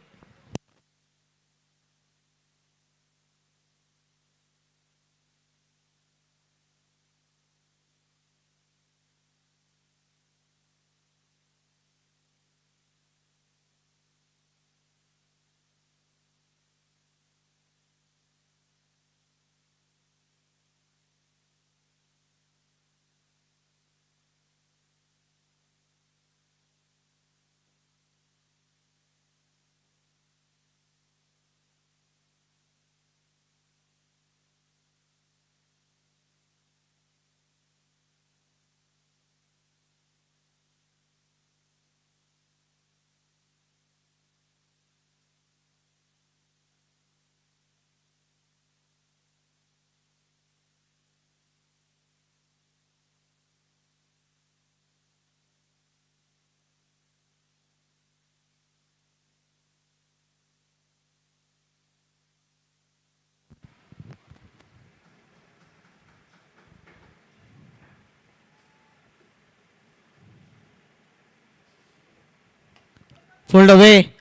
S1: Pulled away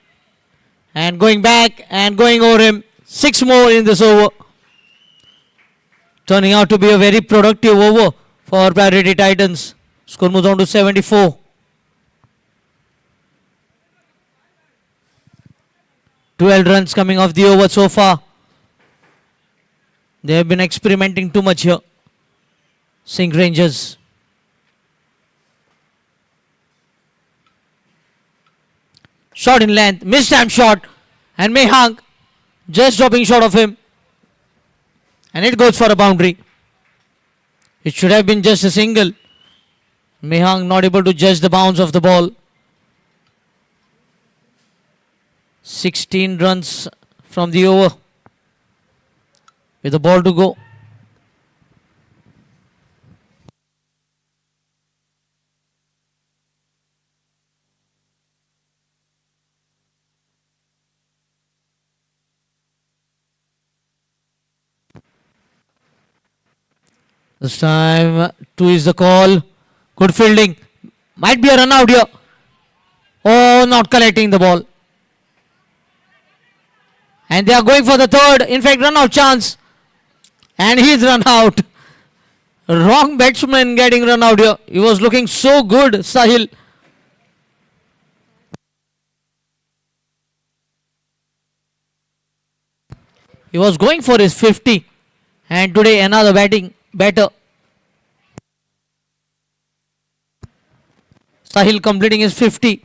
S1: and going back and going over him. 6 more in this over. Turning out to be a very productive over for Priority Titans. Score moves on to 74. Twelve runs coming off the over so far. They have been experimenting too much here. SINQ Rangers. Shot in length, missed time shot, and Mehang just dropping short of him, and it goes for a boundary. It should have been just a single. Mehang not able to judge the bounce of the ball. 16 runs from the over with the ball to go. This time, 2 is the call. Good fielding. Might be a run out here. Oh, not collecting the ball. And they are going for the third. In fact, run out chance. And he's run out. Wrong batsman getting run out here. He was looking so good, Sahil. He was going for his 50. And today another batter. Sahil completing his 50.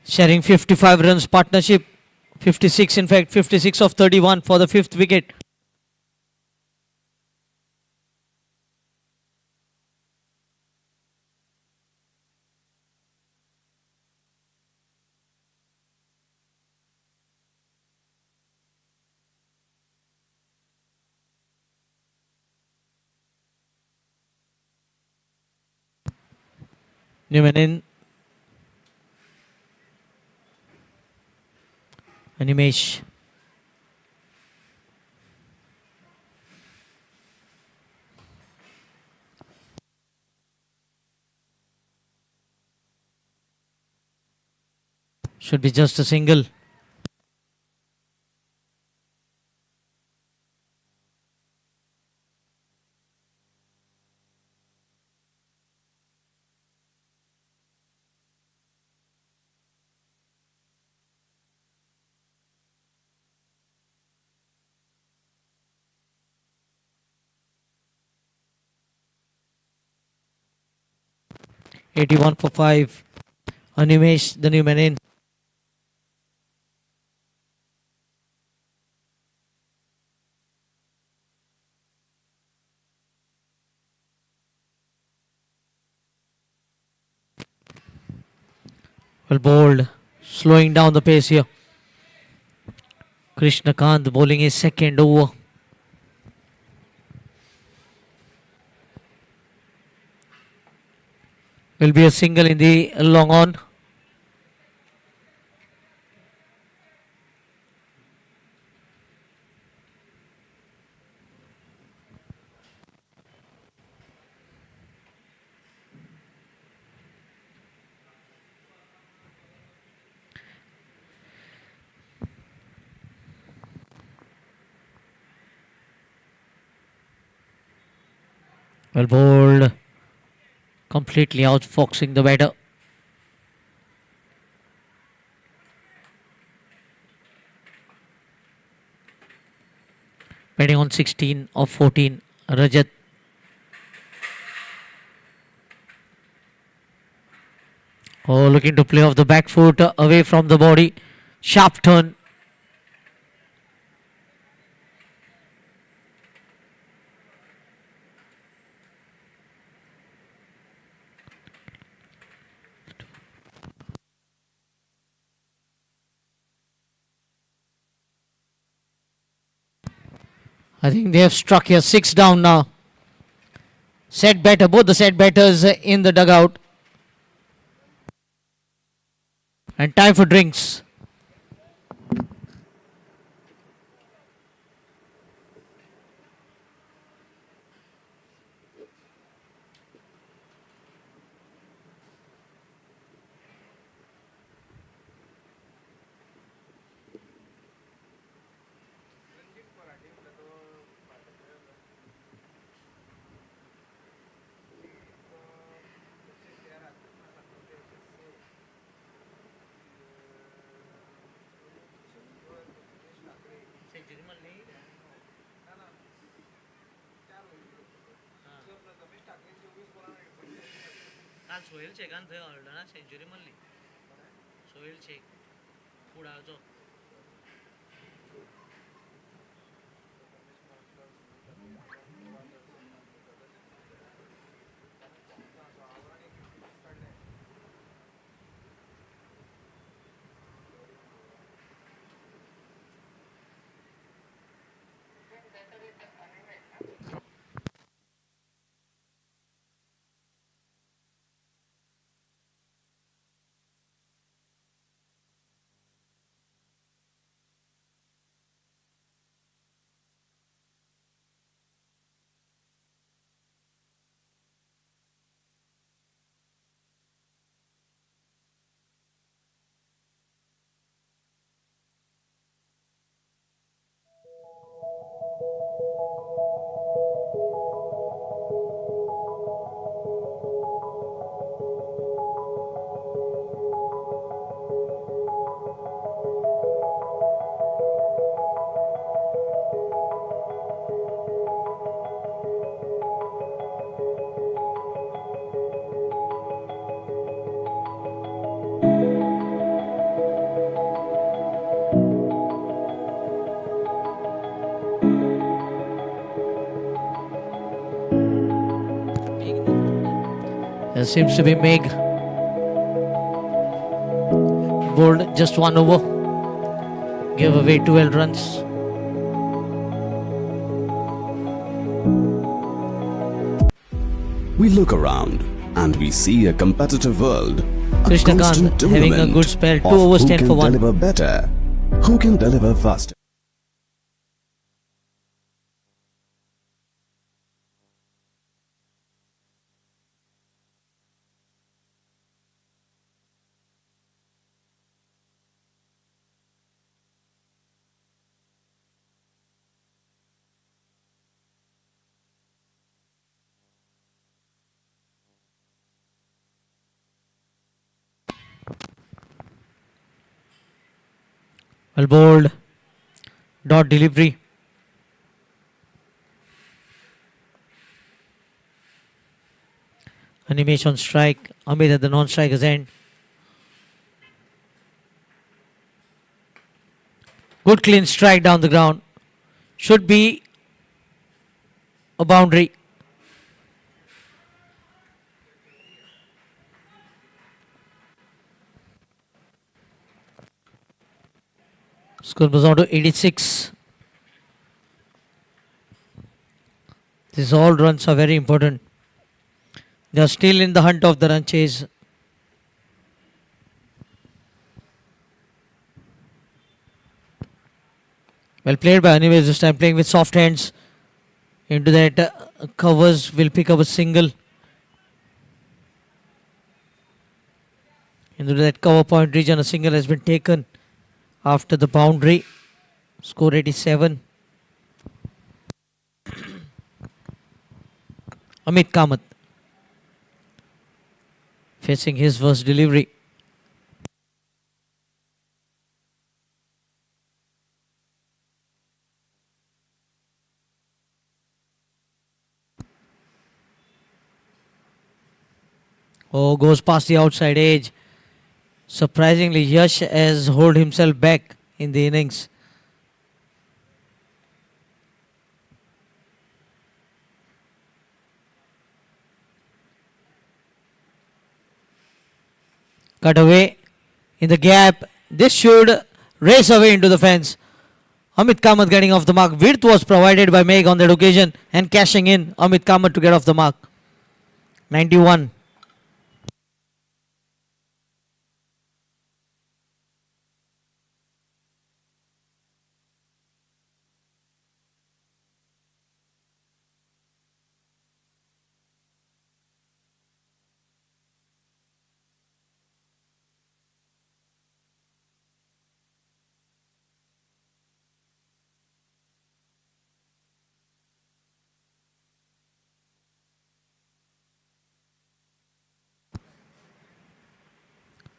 S1: sharing 55 runs partnership. 56 in fact, 56 of 31 for the fifth wicket. Newman in. Animesh. Should be just a single. Eighty-one for 5. Animesh, the Newman in. Well bowled, slowing down the pace here. Krishnakant bowling his second over. Will be a single in the long on. Well bowled, completely outfoxing the batter. Batting on 16 of 14, Rajat. Oh, looking to play off the back foot, away from the body. Sharp turn. I think they have struck here. 6 down now. Set batter, both the set batters in the dugout. And time for drinks. Sohail Shekhan थंय हळडना century मारली Sohail Sheikh कुडाळचो seems to be Meg. Bowled just 1 over. Gave away 12 runs.
S3: We look around and we see a competitive world, a
S1: Krishnakant
S3: constant
S1: having a
S3: tournament
S1: good spell, 2
S3: of
S1: overs,
S3: who
S1: 10
S3: can
S1: for 1.
S3: deliver better, who can deliver faster.
S1: Well bowled. Dot delivery. Animation strike. Amit at the non-striker's end. Good clean strike down the ground. Should be a boundary. Score was on to 86. These all runs are very important. They are still in the hunt of the run chase. Well played by anyways this time, playing with soft hands. Into that covers, will pick up a single. Into that cover point region, a single has been taken after the boundary. Score 87. Amit Kamath facing his first delivery. Oh, goes past the outside edge. Surprisingly, Yash has held himself back in the innings. Cut away in the gap. This should race away into the fence. Amit Kamath getting off the mark. Width was provided by Meg on that occasion and cashing in. Amit Kamath to get off the mark. 91.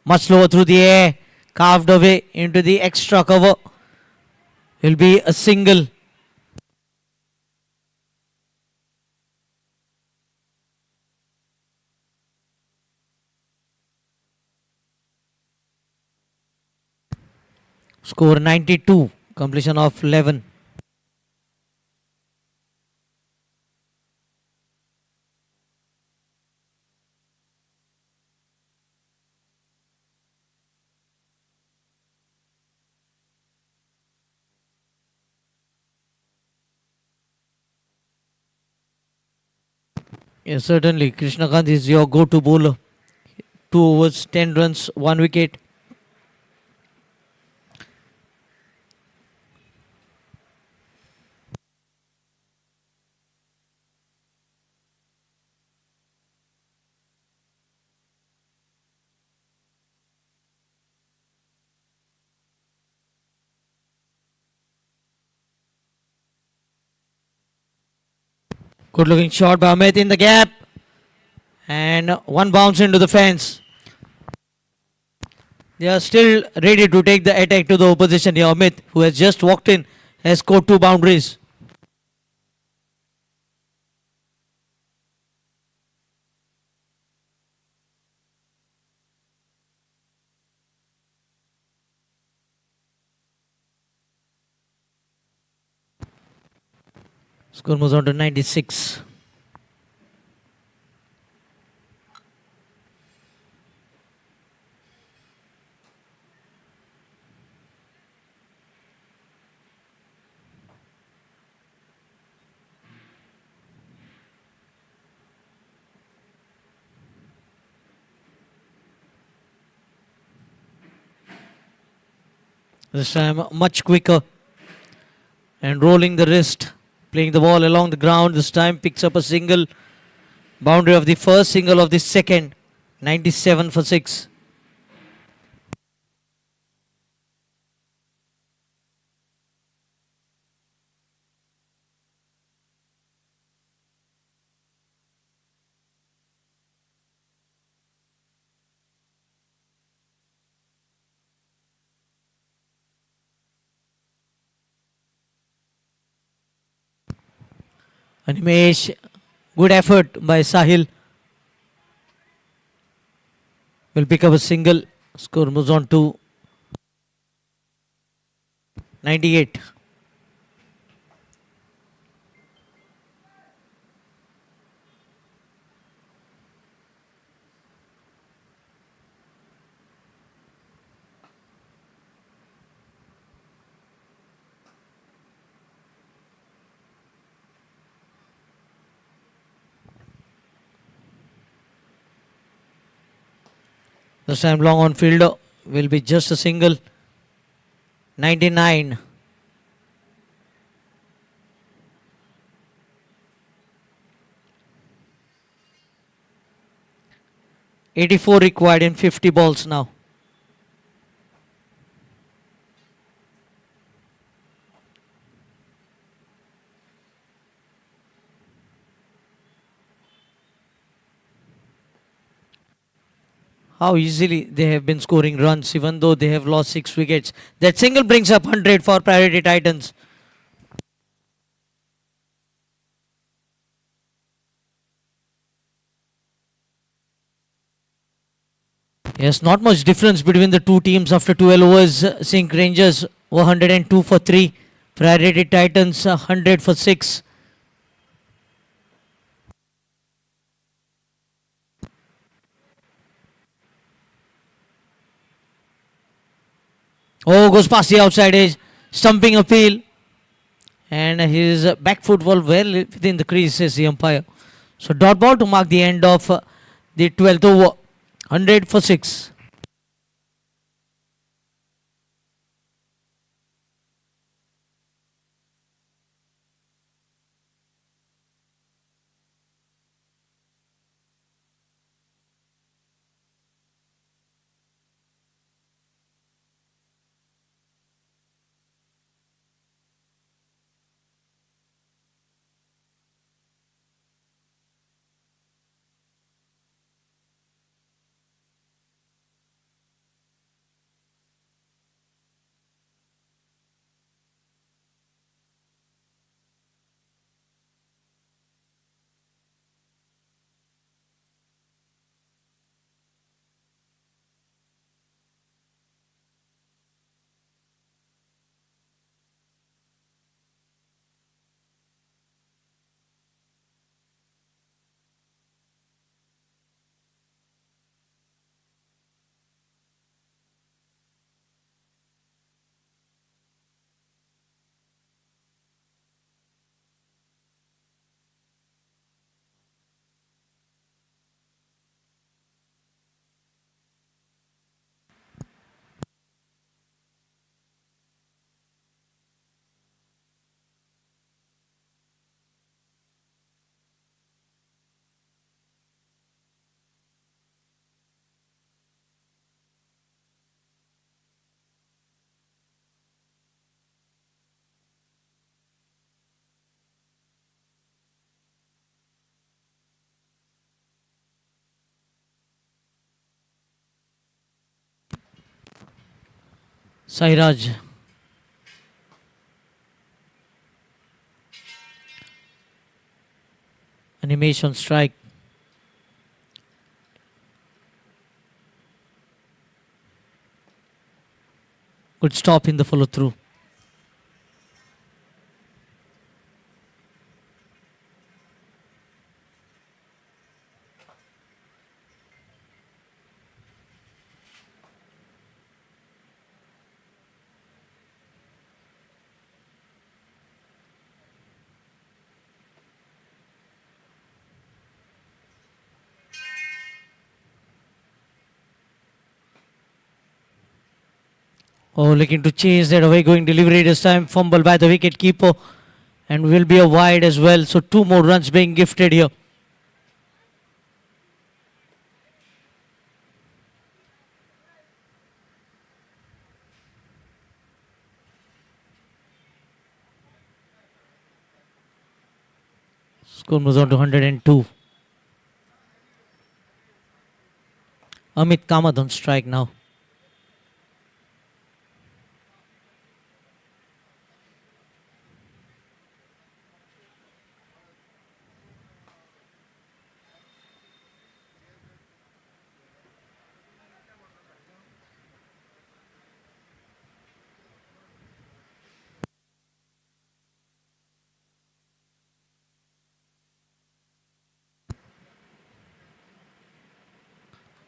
S1: Much lower through the air. Carved away into the extra cover. Will be a single. Score 92. Completion of 11. Yes, certainly. Krishnakant is your go-to bowler. 2 overs, 10 runs, 1 wicket. Good looking shot by Amit in the gap. And one bounce into the fence. They are still ready to take the attack to the opposition here. Amit, who has just walked in, has scored 2 boundaries. Score moves on to 96. This time much quicker. And rolling the wrist. Playing the ball along the ground. This time picks up a single. Boundary of the first, single of the second. 97 for 6. Animesh, good effort by Sahil. Will pick up a single. Score moves on to 98. This time long on field will be just a single. 99. $84 required in 50 balls now. How easily they have been scoring runs even though they have lost 6 wickets. That single brings up 100 for Priority Titans. Yes, not much difference between the two teams after 12 overs. SINQ Rangers 102 for 3. Priority Titans 100 for 6. Oh, goes past the outside edge. Stumping appeal. And his back foot was well within the crease, says the umpire. So dot ball to mark the end of the 12th over. 100 for 6. Sairaj. Animation strike. Good stop in the follow through. Oh, looking to chase that away going delivery this time. Fumble by the wicket keeper. And will be a wide as well. So 2 more runs being gifted here. Score moves on to 102. Amit Kamath on strike now.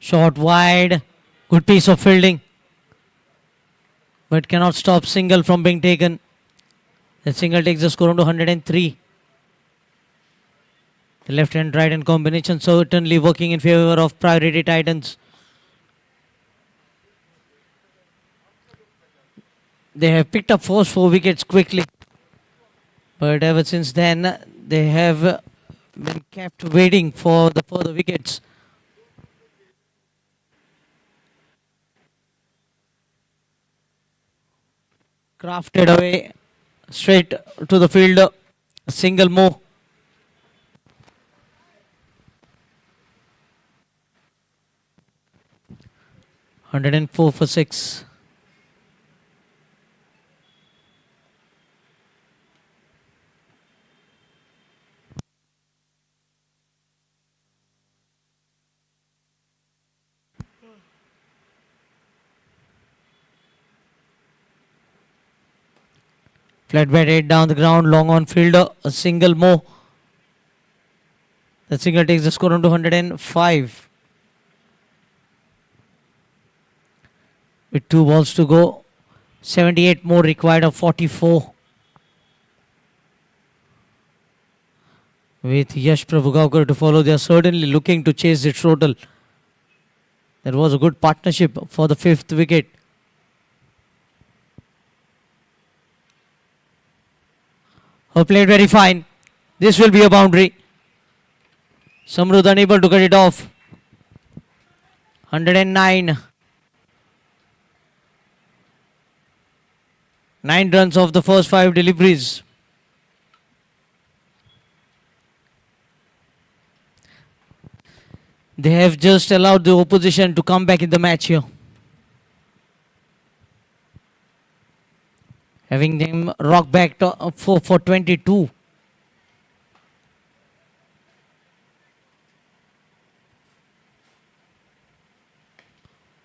S1: Short wide. Good piece of fielding. But cannot stop single from being taken. The single takes the score on to 103. The left and right hand combination certainly working in favor of priority Titans. They have picked up first 4 wickets quickly. But ever since then, they have been kept waiting for the further wickets. Crafted away straight to the fielder. A single more. $104 for 6. Flat batted down the ground, long on fielder, a single more. The single takes the score on to 105. With 2 balls to go, 78 more required of 44. With Yash Prabhugaonkar to follow, they are certainly looking to chase the total. That was a good partnership for the 5th wicket. Played very fine. This will be a boundary. Samrud unable to get it off. 109. 9 runs off the first 5 deliveries. They have just allowed the opposition to come back in the match here. Having them rock back to, for 22.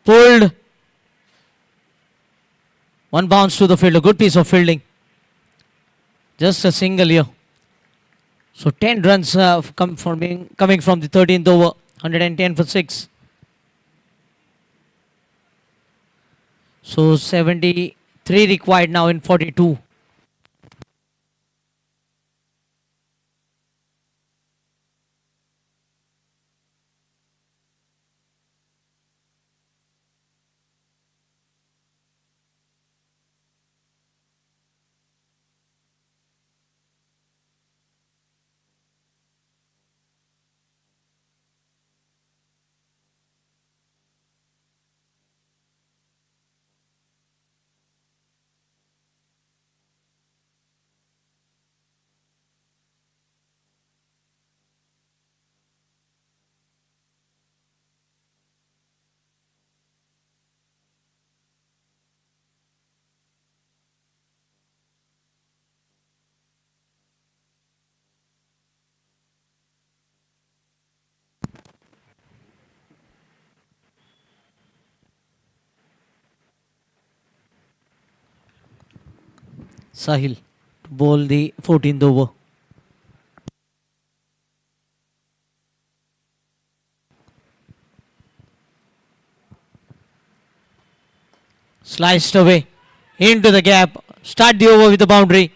S1: Pulled. 1 bounce to the field. A good piece of fielding. Just a single here. So 10 runs coming from the 13th over. 110 for 6. So 73 required now in 42. Sahil to bowl the 14th over. Sliced away into the gap. Start the over with the boundary.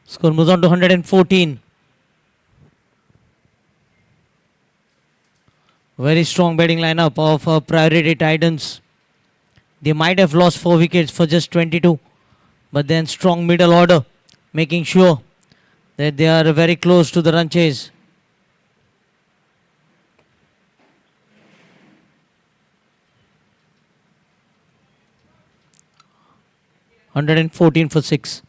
S1: Score moves on to 114. Very strong batting lineup of Priority Titans. They might have lost 4 wickets for just 22, but then strong middle order, making sure that they are very close to the run chase. $114 for 6.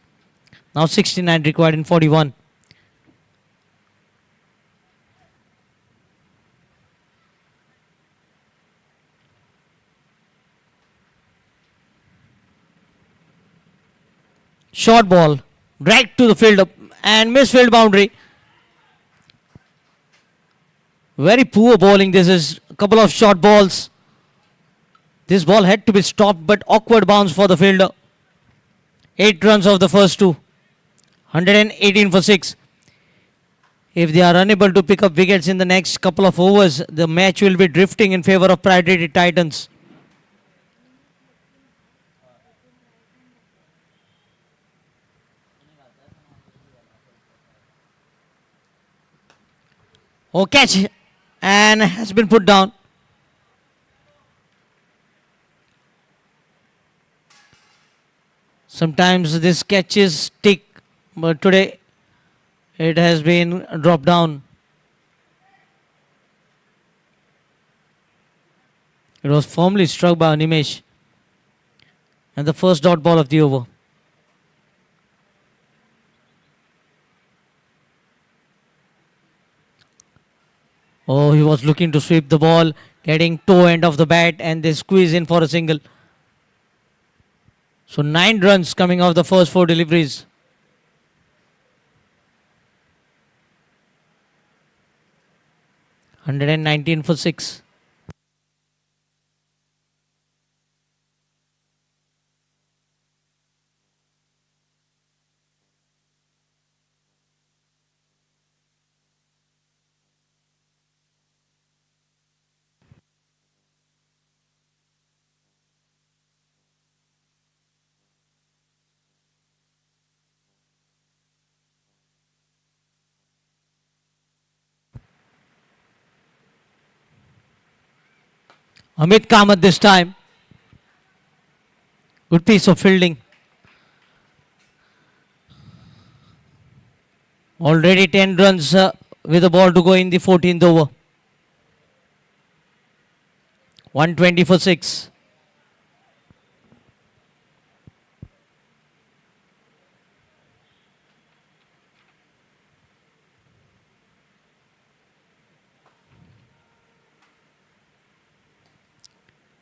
S1: Now 69 required in 41. Short ball, dragged to the field and missed field boundary. Very poor bowling. This is a couple of short balls. This ball had to be stopped, but awkward bounce for the fielder. 8 runs of the first 2. 118 for 6. If they are unable to pick up wickets in the next couple of overs, the match will be drifting in favor of Priority Titans. Oh, catch, and has been put down. Sometimes this catches stick, but today it has been dropped down. It was firmly struck by Animesh, and the first dot ball of the over. Oh, he was looking to sweep the ball, getting toe end of the bat, and they squeeze in for a single. So 9 runs coming off the first 4 deliveries. $119 for 6. Amit Kamath this time. Good piece of fielding. Already 10 runs with the ball to go in the 14th over. 120 for 6.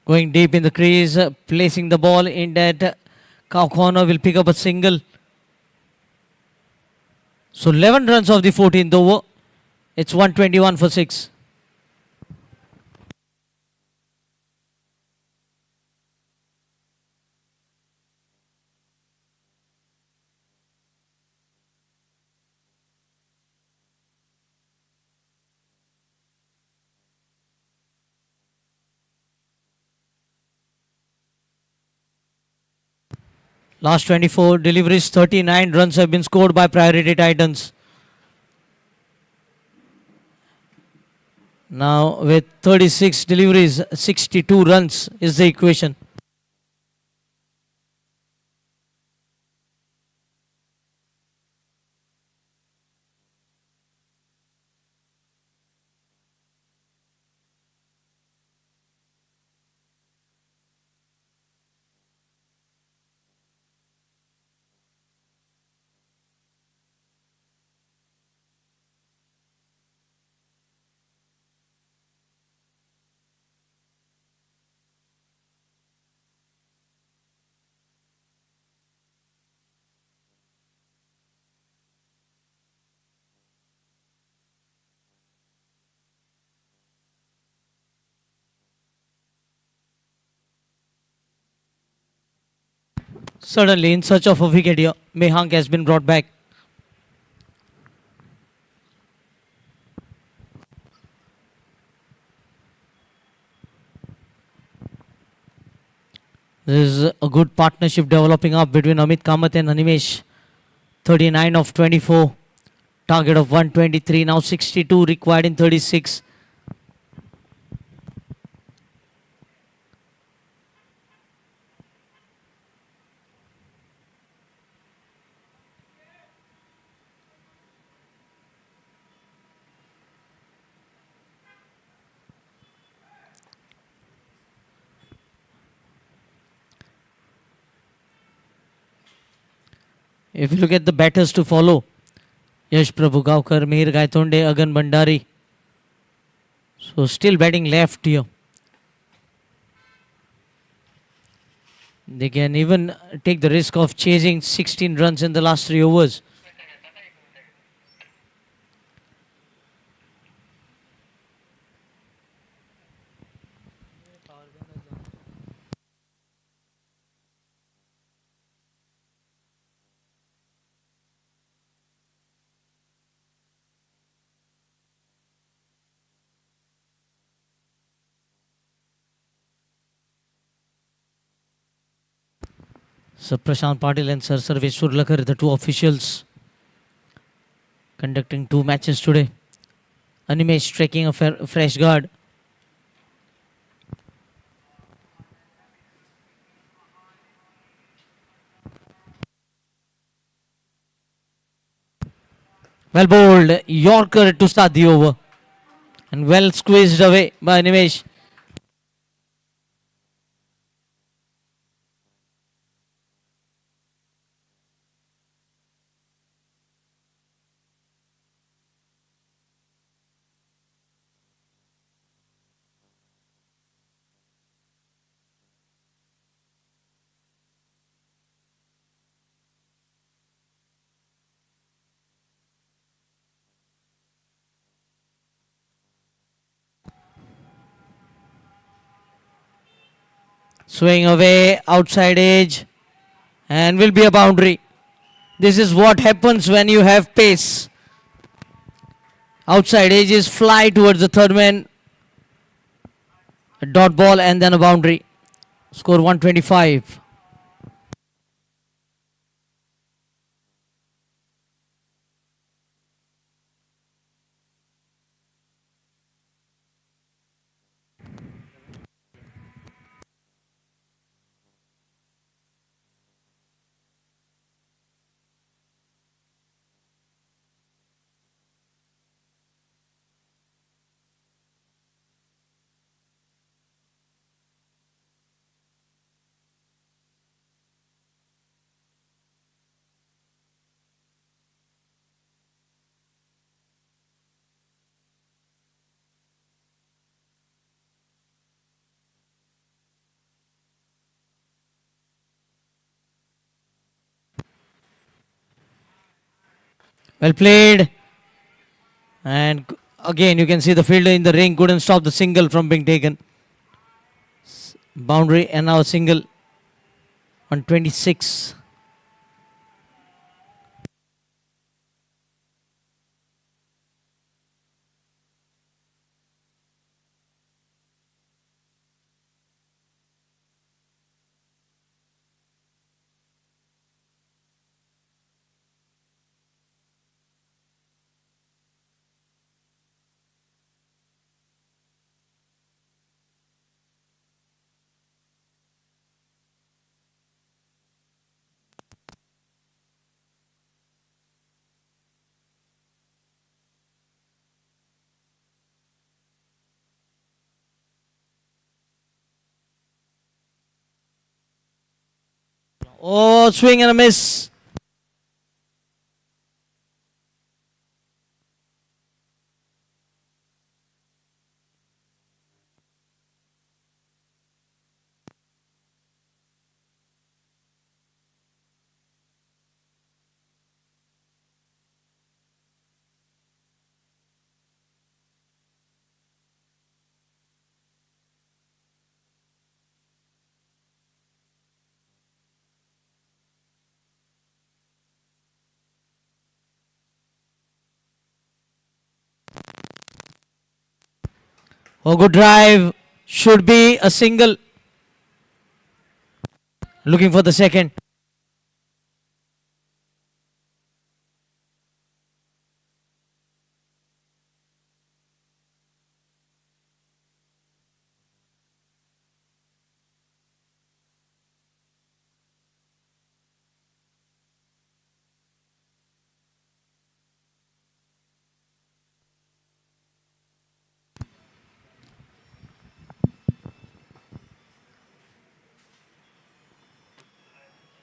S1: Going deep in the crease, placing the ball in that cow corner, will pick up a single. So 11 runs of the 14th over. It's 121 for 6. Last 24 deliveries, 39 runs have been scored by Priority Titans. Now with 36 deliveries, 62 runs is the equation. Suddenly, in search of a wicket here, Mehank has been brought back. There is a good partnership developing up between Amit Kamath and Animesh. 39 of 24. Target of 123. Now 62 required in 36. If you look at the batters to follow, Yash Prabhu Gaukar, Mihir Gaitonde, Agan Bandari. So still batting left here. They can even take the risk of chasing 16 runs in the last 3 overs. So Prashant Patil and Sir Sarveshwar Lakhar, the two officials conducting 2 matches today. Animesh striking a fresh guard. Well bowled, Yorker to start the over. And well squeezed away by Animesh. Swing away, outside edge, and will be a boundary. This is what happens when you have pace. Outside edges fly towards the third man. A dot ball and then a boundary. Score 125. Well played. And again, you can see the fielder in the ring couldn't stop the single from being taken. Boundary and now a single on 26. Oh, swing and a miss. Oh, good drive. Should be a single. Looking for the second.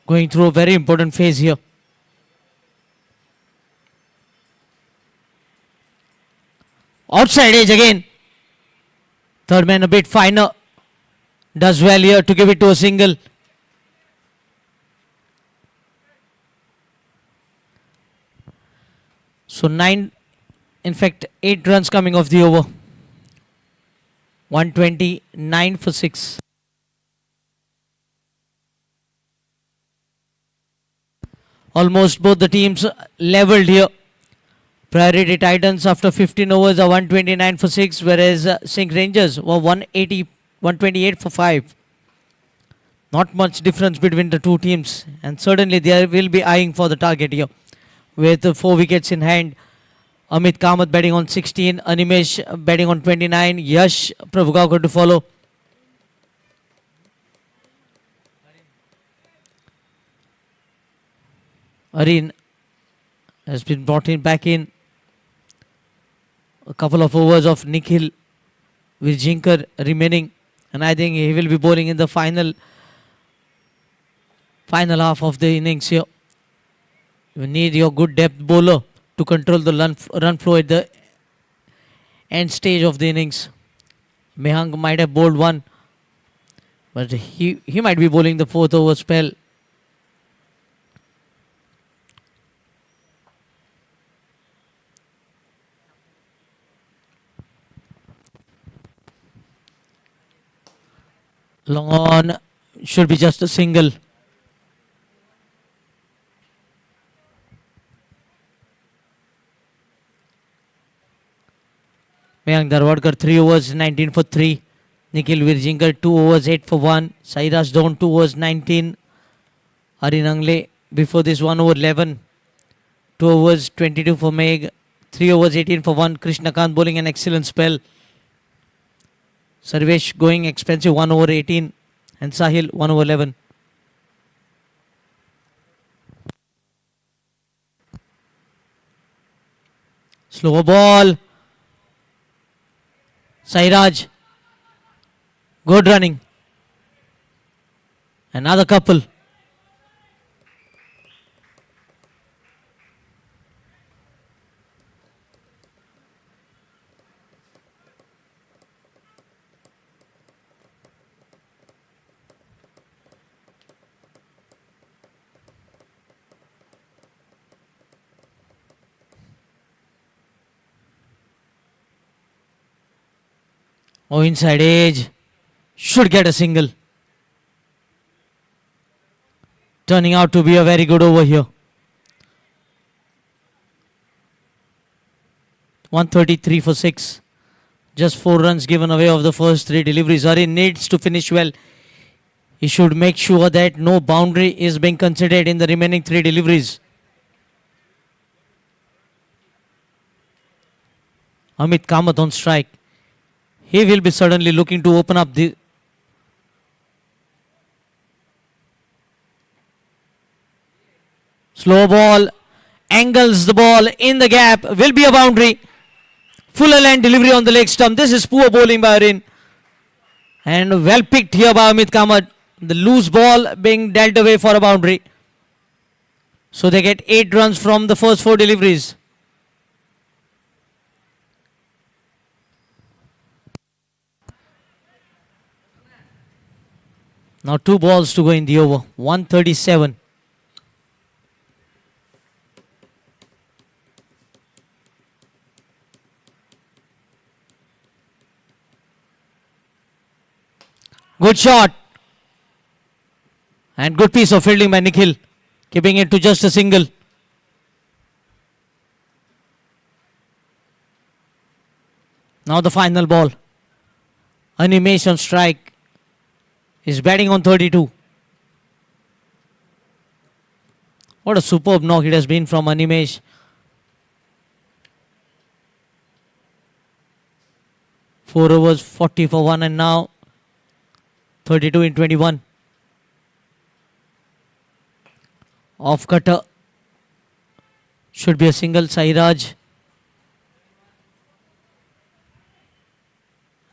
S1: Going through a very important phase here. Outside edge again. Third man a bit finer. Does well here to give it to a single. So 8 runs coming off the over. 129 for 6. Almost both the teams leveled here. Priority Titans after 15 overs are 129 for 6, whereas SINQ Rangers were 128 for 5. Not much difference between the two teams, and certainly they will be eyeing for the target here. With 4 wickets in hand, Amit Kamath batting on 16, Animesh batting on 29, Yash Prabhukaukar to follow. Arin has been brought in back in. A couple of overs of Nikhil with Jinkar remaining, and I think he will be bowling in the final half of the innings here. You need your good depth bowler to control the run flow at the end stage of the innings. Mehang might have bowled one, but he might be bowling the 4th over spell. Long on, should be just a single. Mayank Darwadkar 3 overs 19 for 3. Nikhil Virjinkar 2 overs 8 for 1. Sairaj Dawn 2 overs 19. Harin Angle before this 1 over 11. 2 overs 22 for Meg. 3 overs 18 for 1. Krishna Kant bowling an excellent spell. Sarvesh going expensive 1 over 18. And Sahil 1 over 11. Slow ball. Sairaj. Good running. Another couple. Oh, inside edge. Should get a single. Turning out to be a very good over here. 133 for 6. Just 4 runs given away of the first 3 deliveries. Harin needs to finish well. He should make sure that no boundary is being considered in the remaining 3 deliveries. Amit Kamath on strike. He will be certainly looking to open up the slow ball, angles the ball in the gap, will be a boundary. Fuller line delivery on the leg stump. This is poor bowling by Harin. And well picked here by Amit Kamath. The loose ball being dealt away for a boundary. So they get 8 runs from the first 4 deliveries. Now 2 balls to go in the over. 137. Good shot. And good piece of fielding by Nikhil. Keeping it to just a single. Now the final ball. Animation strike. Is batting on 32. What a superb knock it has been from Animesh. Four overs, 40 for 1, and now 32 in 21. Off cutter. Should be a single. Sairaj.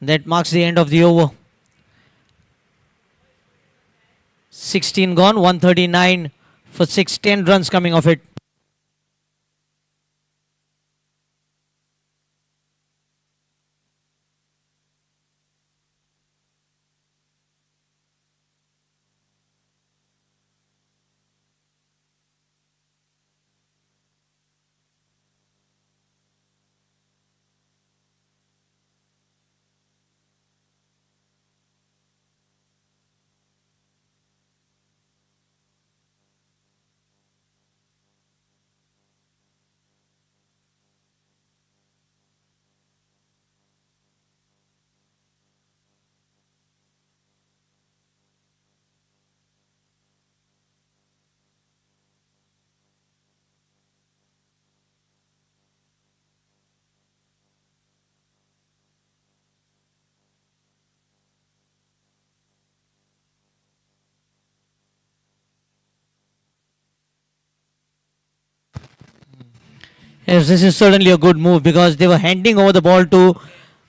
S1: That marks the end of the over. 16 gone, 139 for 6, 10 runs coming off it. Yes, this is certainly a good move because they were handing over the ball to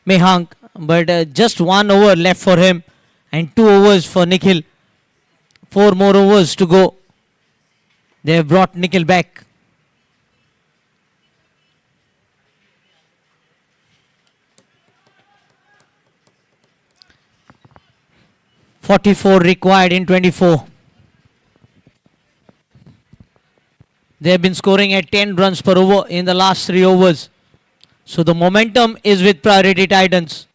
S1: Mehang, but just 1 over left for him and 2 overs for Nikhil. 4 more overs to go. They have brought Nikhil back. .44 required in 24. They have been scoring at 10 runs per over in the last 3 overs. So the momentum is with Priority Titans.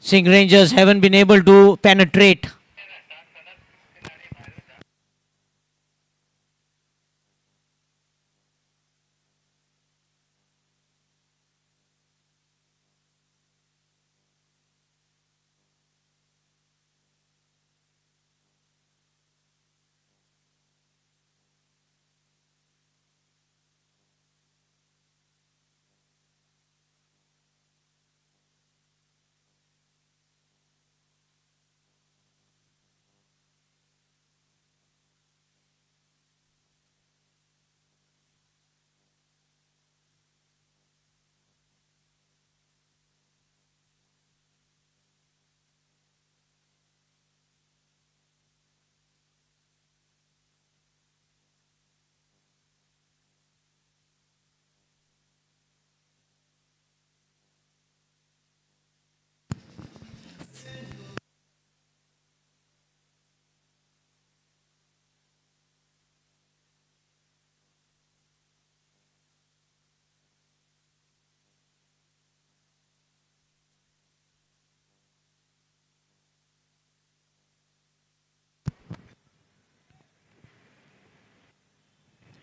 S1: SINQ Rangers haven't been able to penetrate.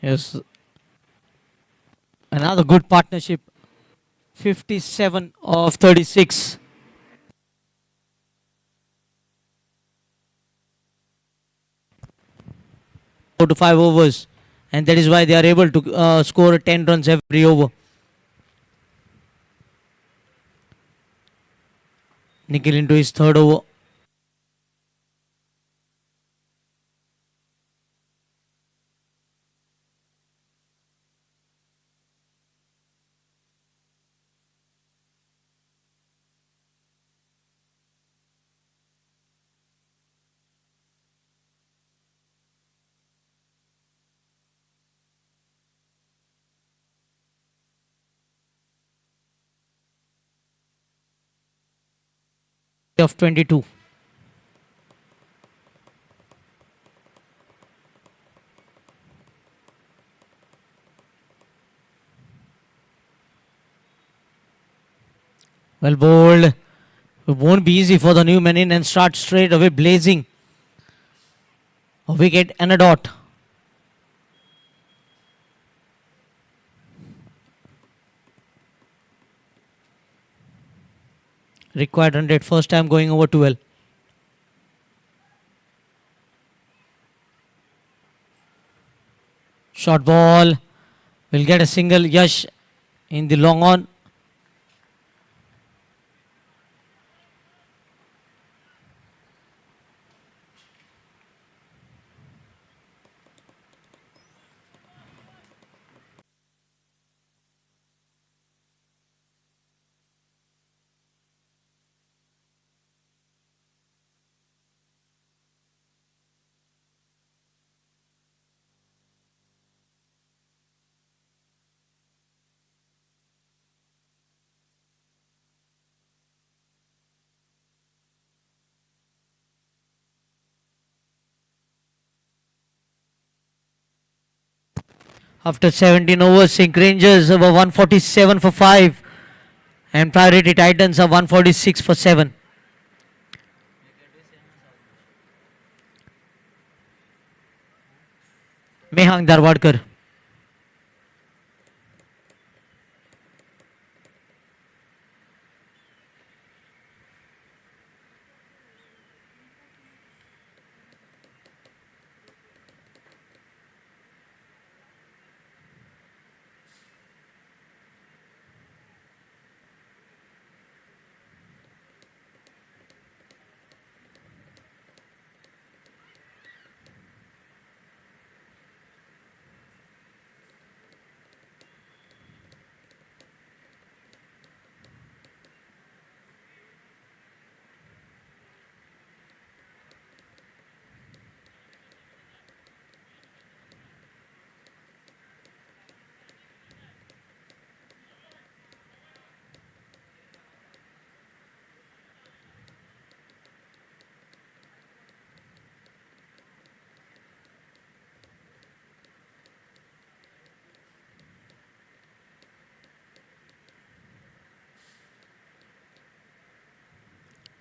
S1: Yes, another good partnership. 57 of 36. Four to 5 overs, and that is why they are able to score 10 runs every over. Nikhil into his third over. Of 22. Well bowled. It won't be easy for the new man in and start straight away blazing. A wicket and a dot. Required 100. First time going over 12. Short ball. Will get a single. Yash in the long on. After 17 overs, SINQ Rangers were 147 for 5 and Priority Titans are 146 for 7. Mehang Darwadkar.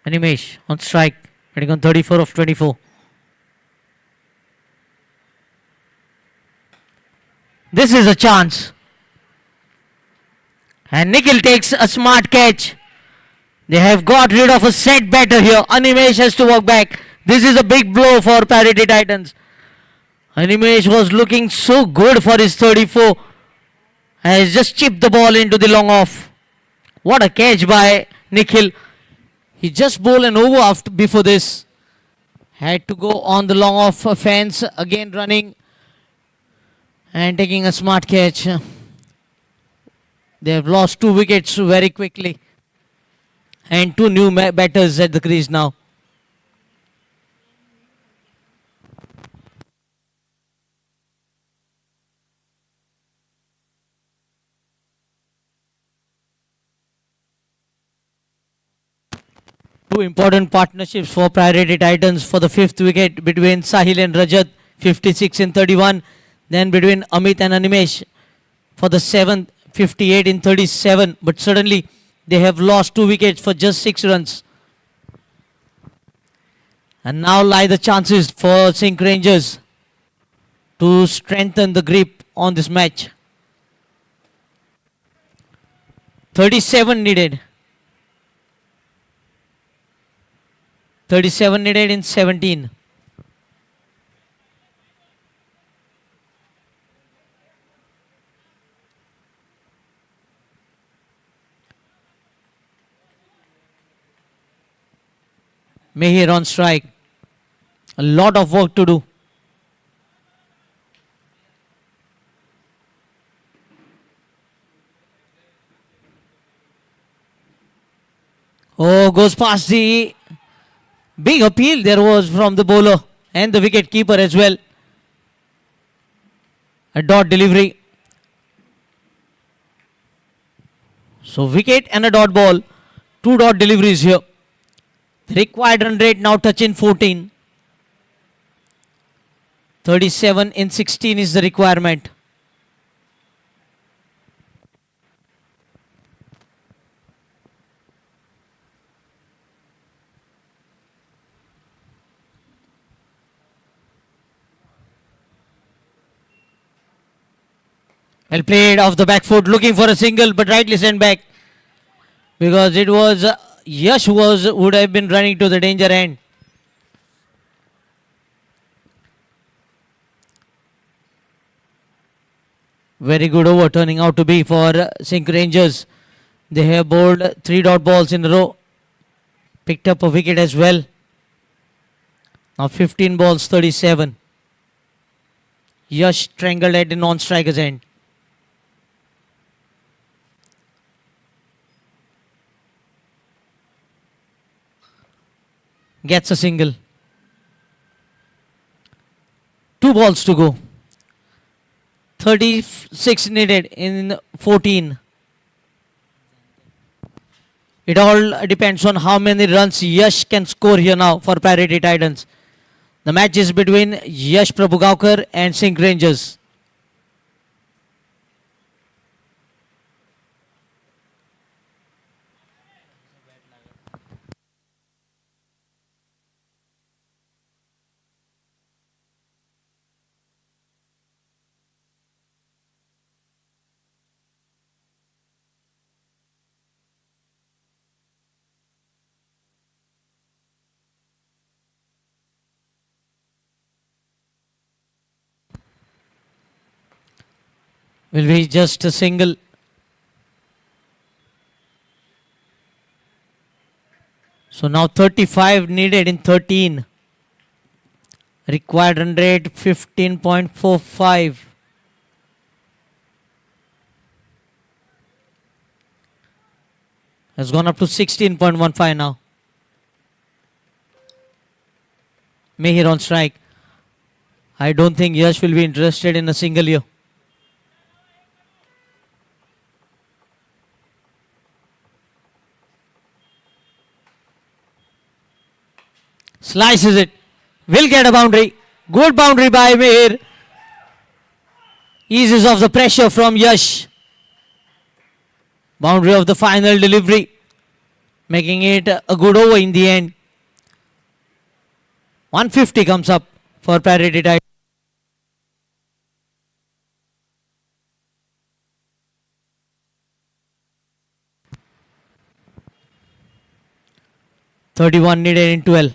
S1: Animesh on strike, hitting on 34 of 24. This is a chance. And Nikhil takes a smart catch. They have got rid of a set batter here. Animesh has to walk back. This is a big blow for Parity Titans. Animesh was looking so good for his 34. Has just chipped the ball into the long off. What a catch by Nikhil. He just bowled an over after before this. Had to go on the long off fence. Again running. And taking a smart catch. They have lost 2 wickets very quickly. And 2 new batters at the crease now. Two important partnerships for Priority Titans for the 5th wicket between Sahil and Rajat, 56 in 31. Then between Amit and Animesh for the 7th, 58 in 37. But suddenly they have lost 2 wickets for just 6 runs. And now lie the chances for SINQ Rangers to strengthen the grip on this match. 37 needed. 37 needed in 17. Mahir on strike. A lot of work to do. Oh, goes past the big appeal there was from the bowler and the wicket keeper as well. A dot delivery. So wicket and a dot ball. 2 dot deliveries here. The required run rate now touching 14. 37 in 16 is the requirement. Well played off the back foot, looking for a single, but rightly sent back because it was Yash would have been running to the danger end. Very good over turning out to be for SINQ Rangers. They have bowled 3 dot balls in a row. Picked up a wicket as well. Now 15 balls, 37. Yash strangled at the non-striker's end. Gets a single. 2 balls to go. 36 needed in 14. It all depends on how many runs Yash can score here now for Priority Titans. The match is between Yash Prabhugaonkar and SINQ Rangers. Will be just a single. So now 35 needed in 13. Required run rate 15.45. Has gone up to 16.15 now. Mahir on strike. I don't think Yash will be interested in a single here. Slices it. Will get a boundary. Good boundary by Mahir. Eases off the pressure from Yash. Boundary of the final delivery. making it a good over in the end. 150 comes up for parity tie. .31 needed in 12.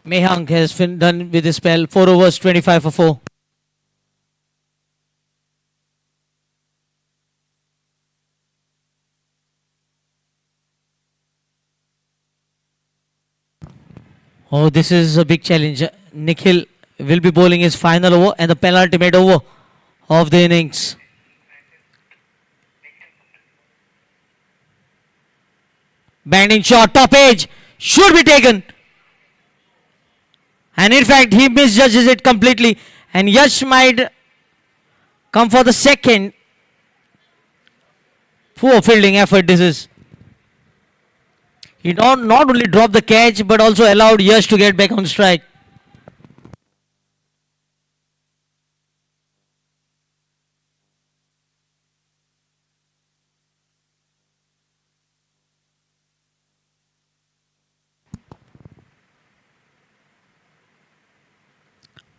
S1: Mehang has done with his spell. 4 overs, 25 for 4. Oh, this is a big challenge. Nikhil will be bowling his final over and the penultimate over of the innings. Banging shot, top edge, should be taken. And in fact, he misjudges it completely. And Yash might come for the second. Poor fielding effort this is. He not only dropped the catch, but also allowed Yash to get back on strike.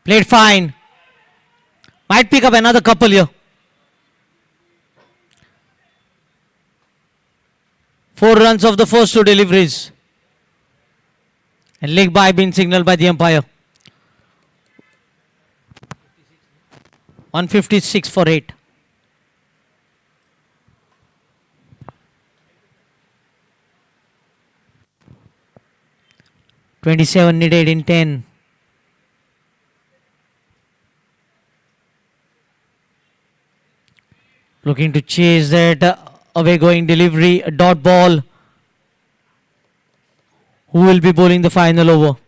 S1: Played fine. Might pick up another couple here. 4 runs of the first 2 deliveries. And leg by being signaled by the umpire. 156 for 8. .27 needed in 10. Looking to chase that away going delivery, a dot ball. Who will be bowling the final over?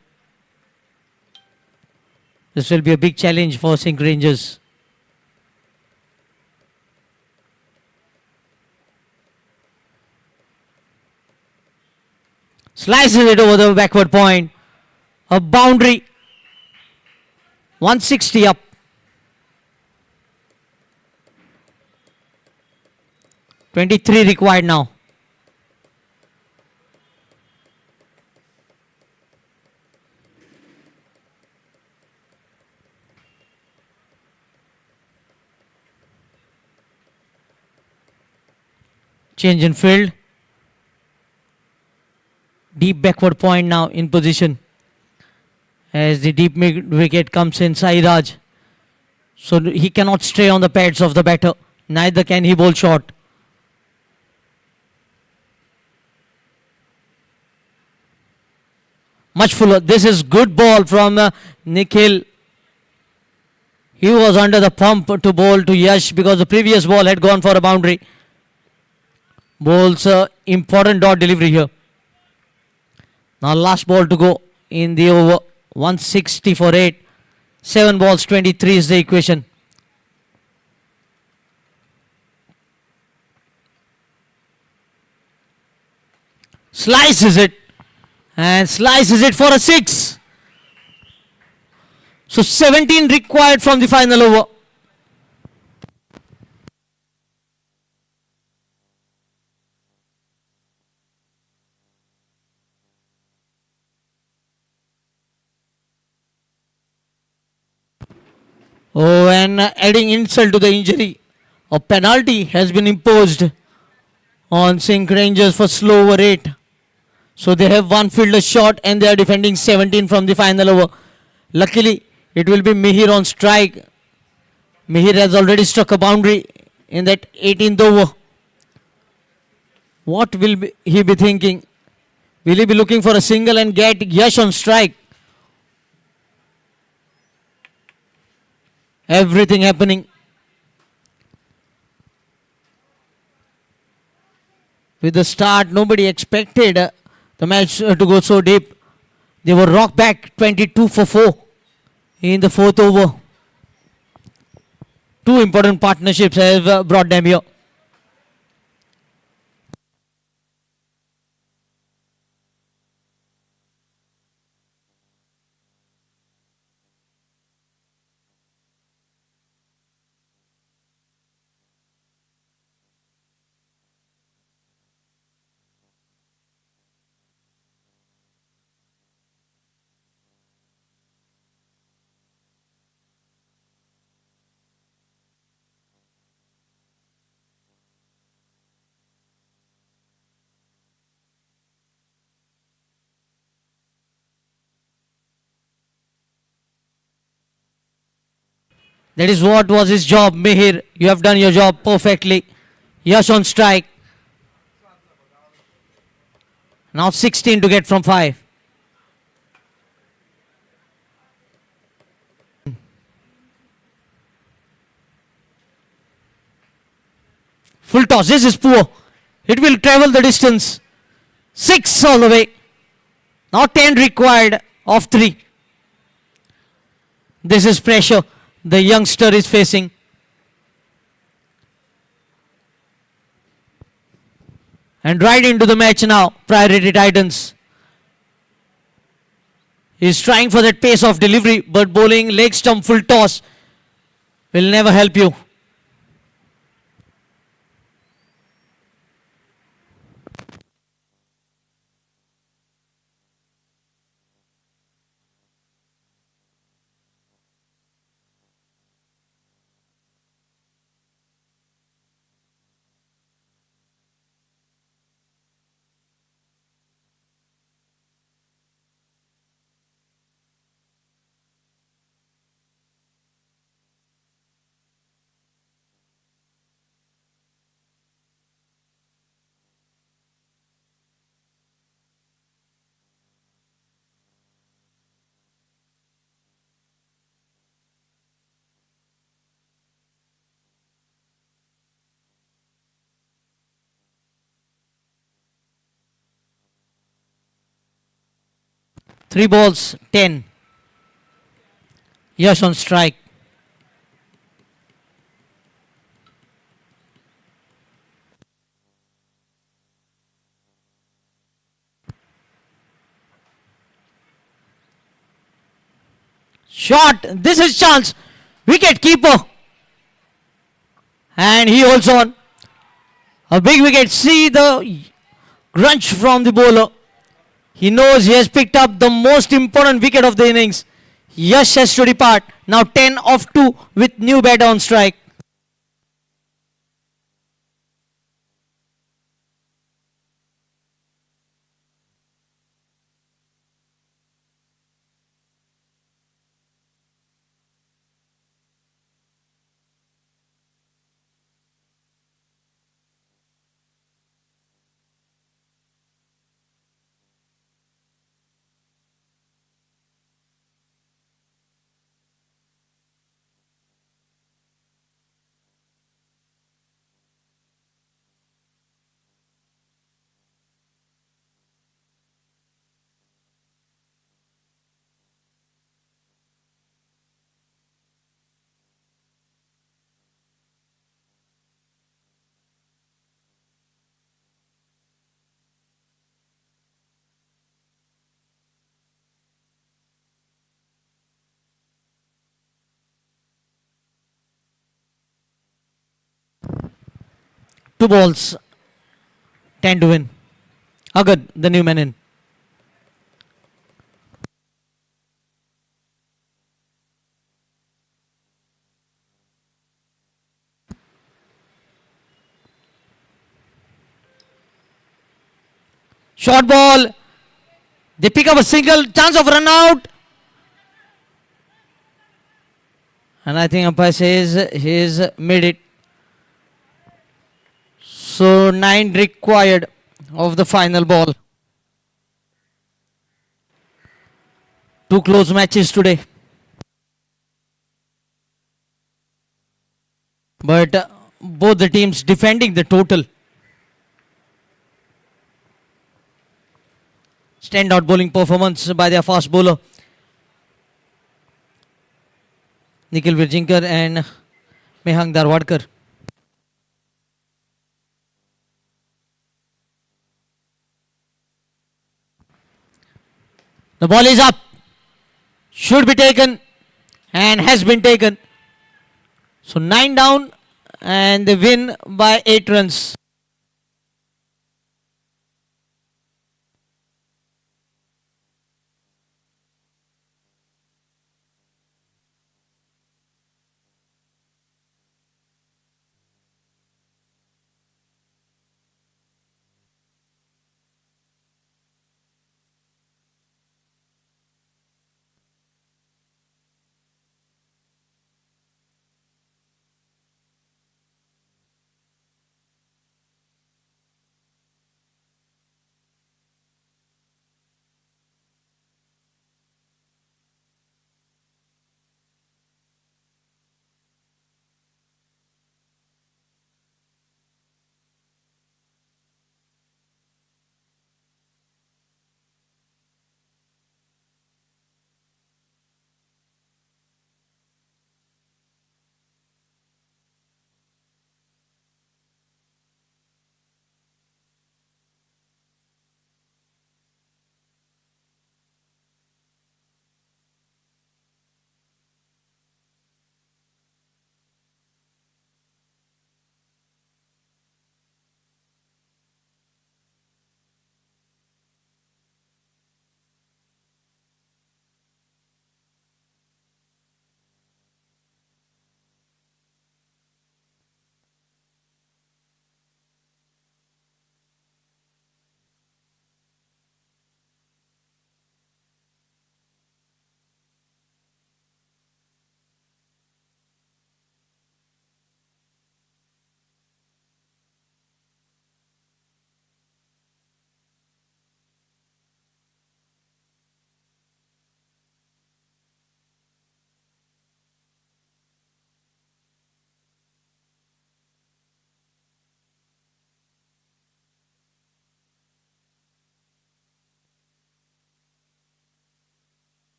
S1: This will be a big challenge for SINQ Rangers. Slices it over the backward point. A boundary. 160 up. .23 required now. Change in field. Deep backward point now in position. As the deep mid wicket comes in Sairaj. So he cannot stray on the pads of the batter. Neither can he bowl short. Much fuller. This is good ball from Nikhil. He was under the pump to bowl to Yash because the previous ball had gone for a boundary. Bowls important dot delivery here. Now last ball to go in the over. 160 for 8. 7 balls, 23 is the equation. Slices it. And slices it for a 6. So 17 required from the final over. Oh, and adding insult to the injury, a penalty has been imposed on SINQ Rangers for slow over 8. So they have one fielder short and they are defending 17 from the final over. Luckily, it will be Mihir on strike. Mihir has already struck a boundary in that 18th over. What will he be thinking? Will he be looking for a single and get Yash on strike? Everything happening. With the start, nobody expected the match to go so deep. They were rocked back 22 for 4 in the 4th over. 2 important partnerships have brought them here. That is what was his job. Mihir, you have done your job perfectly. Yash on strike. Now 16 to get from 5. Full toss. This is poor. It will travel the distance. 6 all the way. Now 10 required of 3. This is pressure the youngster is facing. And right into the match now. Priority Titans. He's trying for that pace of delivery, but bowling leg stump full toss will never help you. Three balls, 10. Yash on strike. Shot. This is chance. Wicket keeper. And he holds on. A big wicket. See the grunge from the bowler. He knows he has picked up the most important wicket of the innings. Yash has to depart. Now 10 of 2 with new batter on strike. Two balls, 10 to win. Agad, the new man in. Short ball. They pick up a single. Chance of run out. And I think umpire says he's made it. So 9 required of the final ball. Two close matches today. But both the teams defending the total. Standout bowling performance by their fast bowler Nikhil Virjinkar and Mehang Darwadkar. The ball is up. Should be taken and has been taken. So 9 down and they win by 8 runs.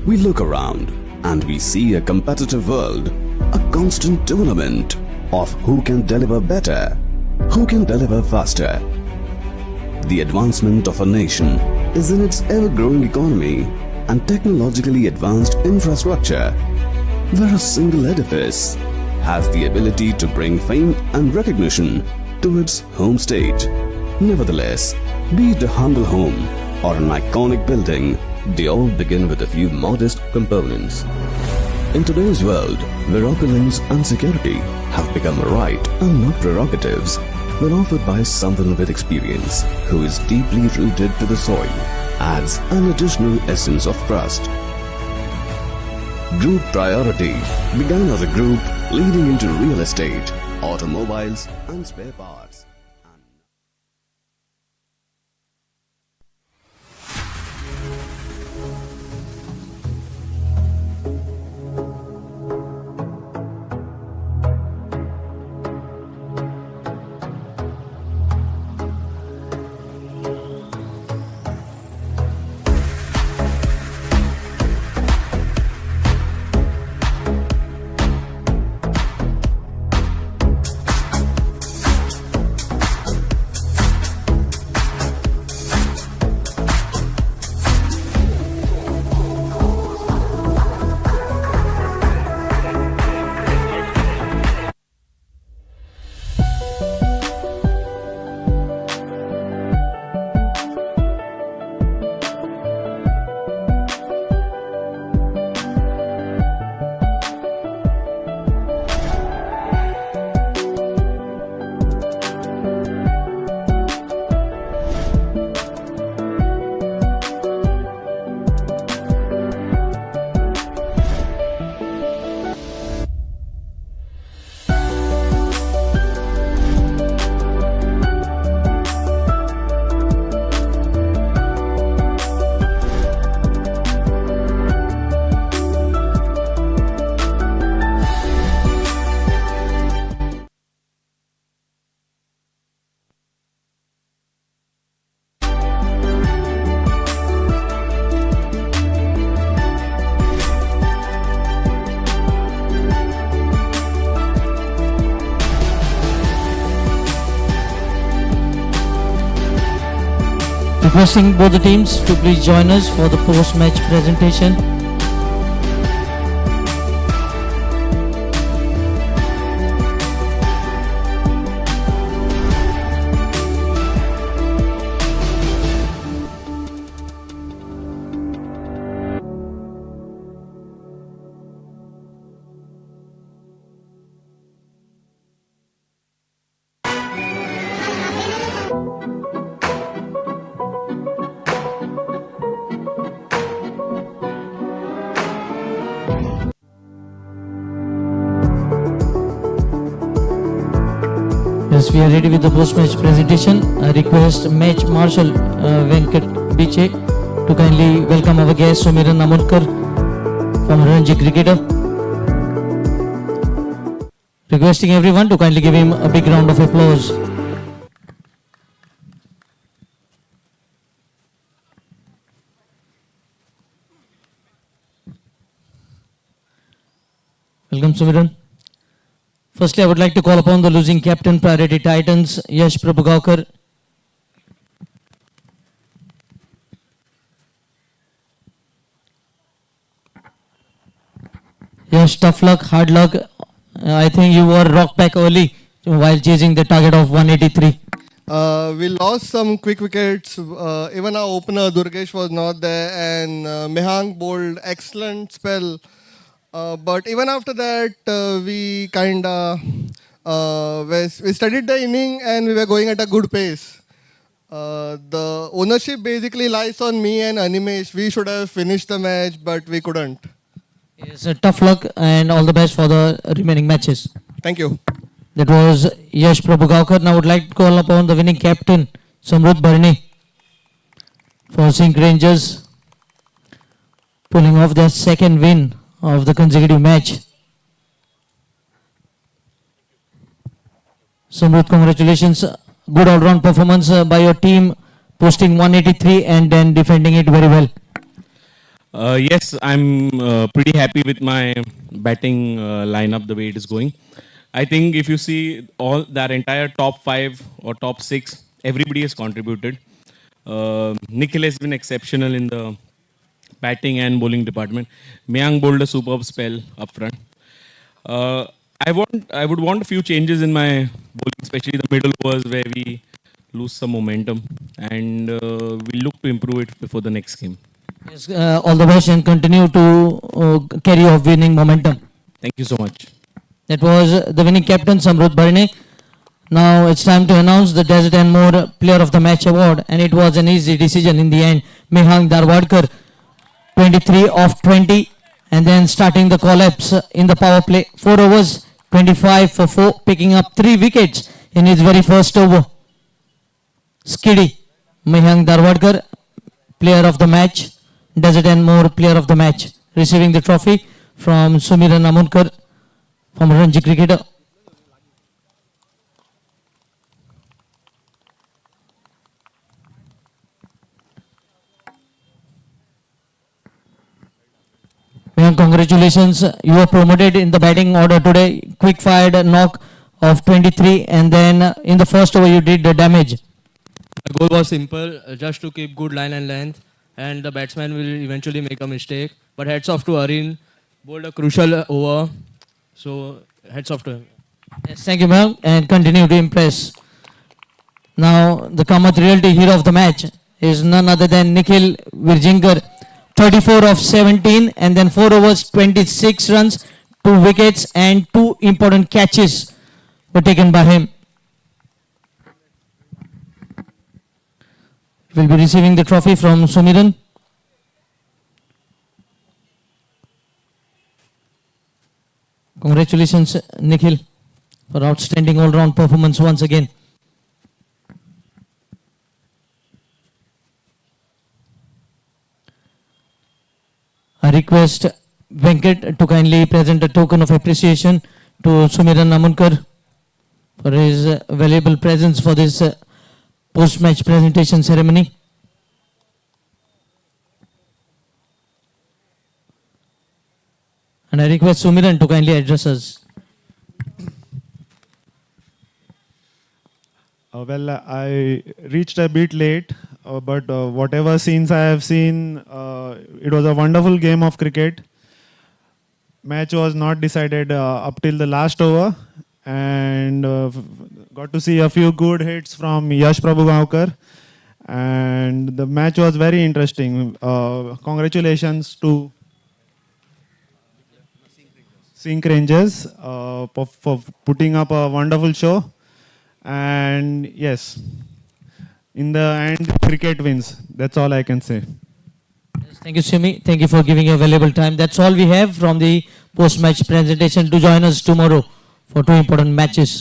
S3: We look around and we see a competitive world, a constant tournament of who can deliver better, who can deliver faster. The advancement of a nation is in its ever-growing economy and technologically advanced infrastructure, where a single edifice has the ability to bring fame and recognition to its home state. Nevertheless, be it a humble home or an iconic building, they all begin with a few modest components. In today's world, where opulence and security have become a right and not prerogatives, when offered by someone with experience who is deeply rooted to the soil, adds an additional essence of trust. Group Priority began as a group leading into real estate, automobiles and spare parts.
S1: Requesting both the teams to please join us for the post-match presentation. Yes, we are ready with the post-match presentation. I request Match Marshal Venkat Biche to kindly welcome our guest Sumiran Amulkar from Ranji Cricketer. Requesting everyone to kindly give him a big round of applause. Welcome, Sumiran. Firstly, I would like to call upon the losing captain, Priority Titans, Yash Prabhugaukar. Yash, tough luck, hard luck. I think you were rocked back early while chasing the target of 183.
S4: We lost some quick wickets. Even our opener Durgesh was not there, and Mehang bowled excellent spell. But even after that, we we studied the inning and we were going at a good pace. The ownership basically lies on me and Animesh. We should have finished the match, but we couldn't.
S1: Yes, tough luck and all the best for the remaining matches.
S4: Thank you.
S1: That was Yash Prabhugaukar. Now I would like to call upon the winning captain, Samruddh Barni, for SINQ Rangers, pulling off their second win of the consecutive match. Samruddh, congratulations. Good all-round performance by your team, posting 183 and then defending it very well.
S2: Yes, I'm pretty happy with my batting lineup the way it is going. I think if you see all that entire top five or top six, everybody has contributed. Nikhil has been exceptional in the batting and bowling department. Mayank bowled a superb spell up front. Uh, I would want a few changes in my bowling, especially the middle overs where we lose some momentum, and we look to improve it before the next game.
S1: Yes, all the best and continue to carry off winning momentum.
S2: Thank you so much.
S1: That was the winning captain Samruddh Bharne. Now it's time to announce the Desert and More Player of the Match award, and it was an easy decision in the end. Mehang Darwadkar, 23 of 20, and then starting the collapse in the power play. 4 overs, 25 for 4, picking up 3 wickets in his very first over. Skiddy, Mehang Darwadkar, Player of the Match, Desert and More Player of the Match, receiving the trophy from Sumiran Amunkar, former Ranji cricketer. Mehang, congratulations. You were promoted in the batting order today. Quick fired knock of 23, and then in the first over you did the damage.
S5: The goal was simple, just to keep good line and length, and the batsman will eventually make a mistake. But hats off to Arin, bowled a crucial over. So hats off to him.
S1: Yes, thank you, Mehang, and continue to impress. Now, the Kamath Realty hero of the match is none other than Nikhil Virjinkar, 34 of 17, and then 4 overs, 26 runs, 2 wickets, and 2 important catches were taken by him. Will be receiving the trophy from Sumiran. Congratulations, Nikhil, for outstanding all-round performance once again. I request Venkat to kindly present a token of appreciation to Sumiran Amunkar for his valuable presence for this post-match presentation ceremony. And I request Sumiran to kindly address us.
S6: I reached a bit late, but whatever scenes I have seen, it was a wonderful game of cricket. Match was not decided up till the last over, and got to see a few good hits from Yash Prabhugaonkar, and the match was very interesting. Congratulations to SINQ Rangers for putting up a wonderful show. And yes, in the end, cricket wins. That's all I can say.
S1: Yes, thank you, Simi. Thank you for giving your valuable time. That's all we have from the post-match presentation. Do join us tomorrow for 2 important matches.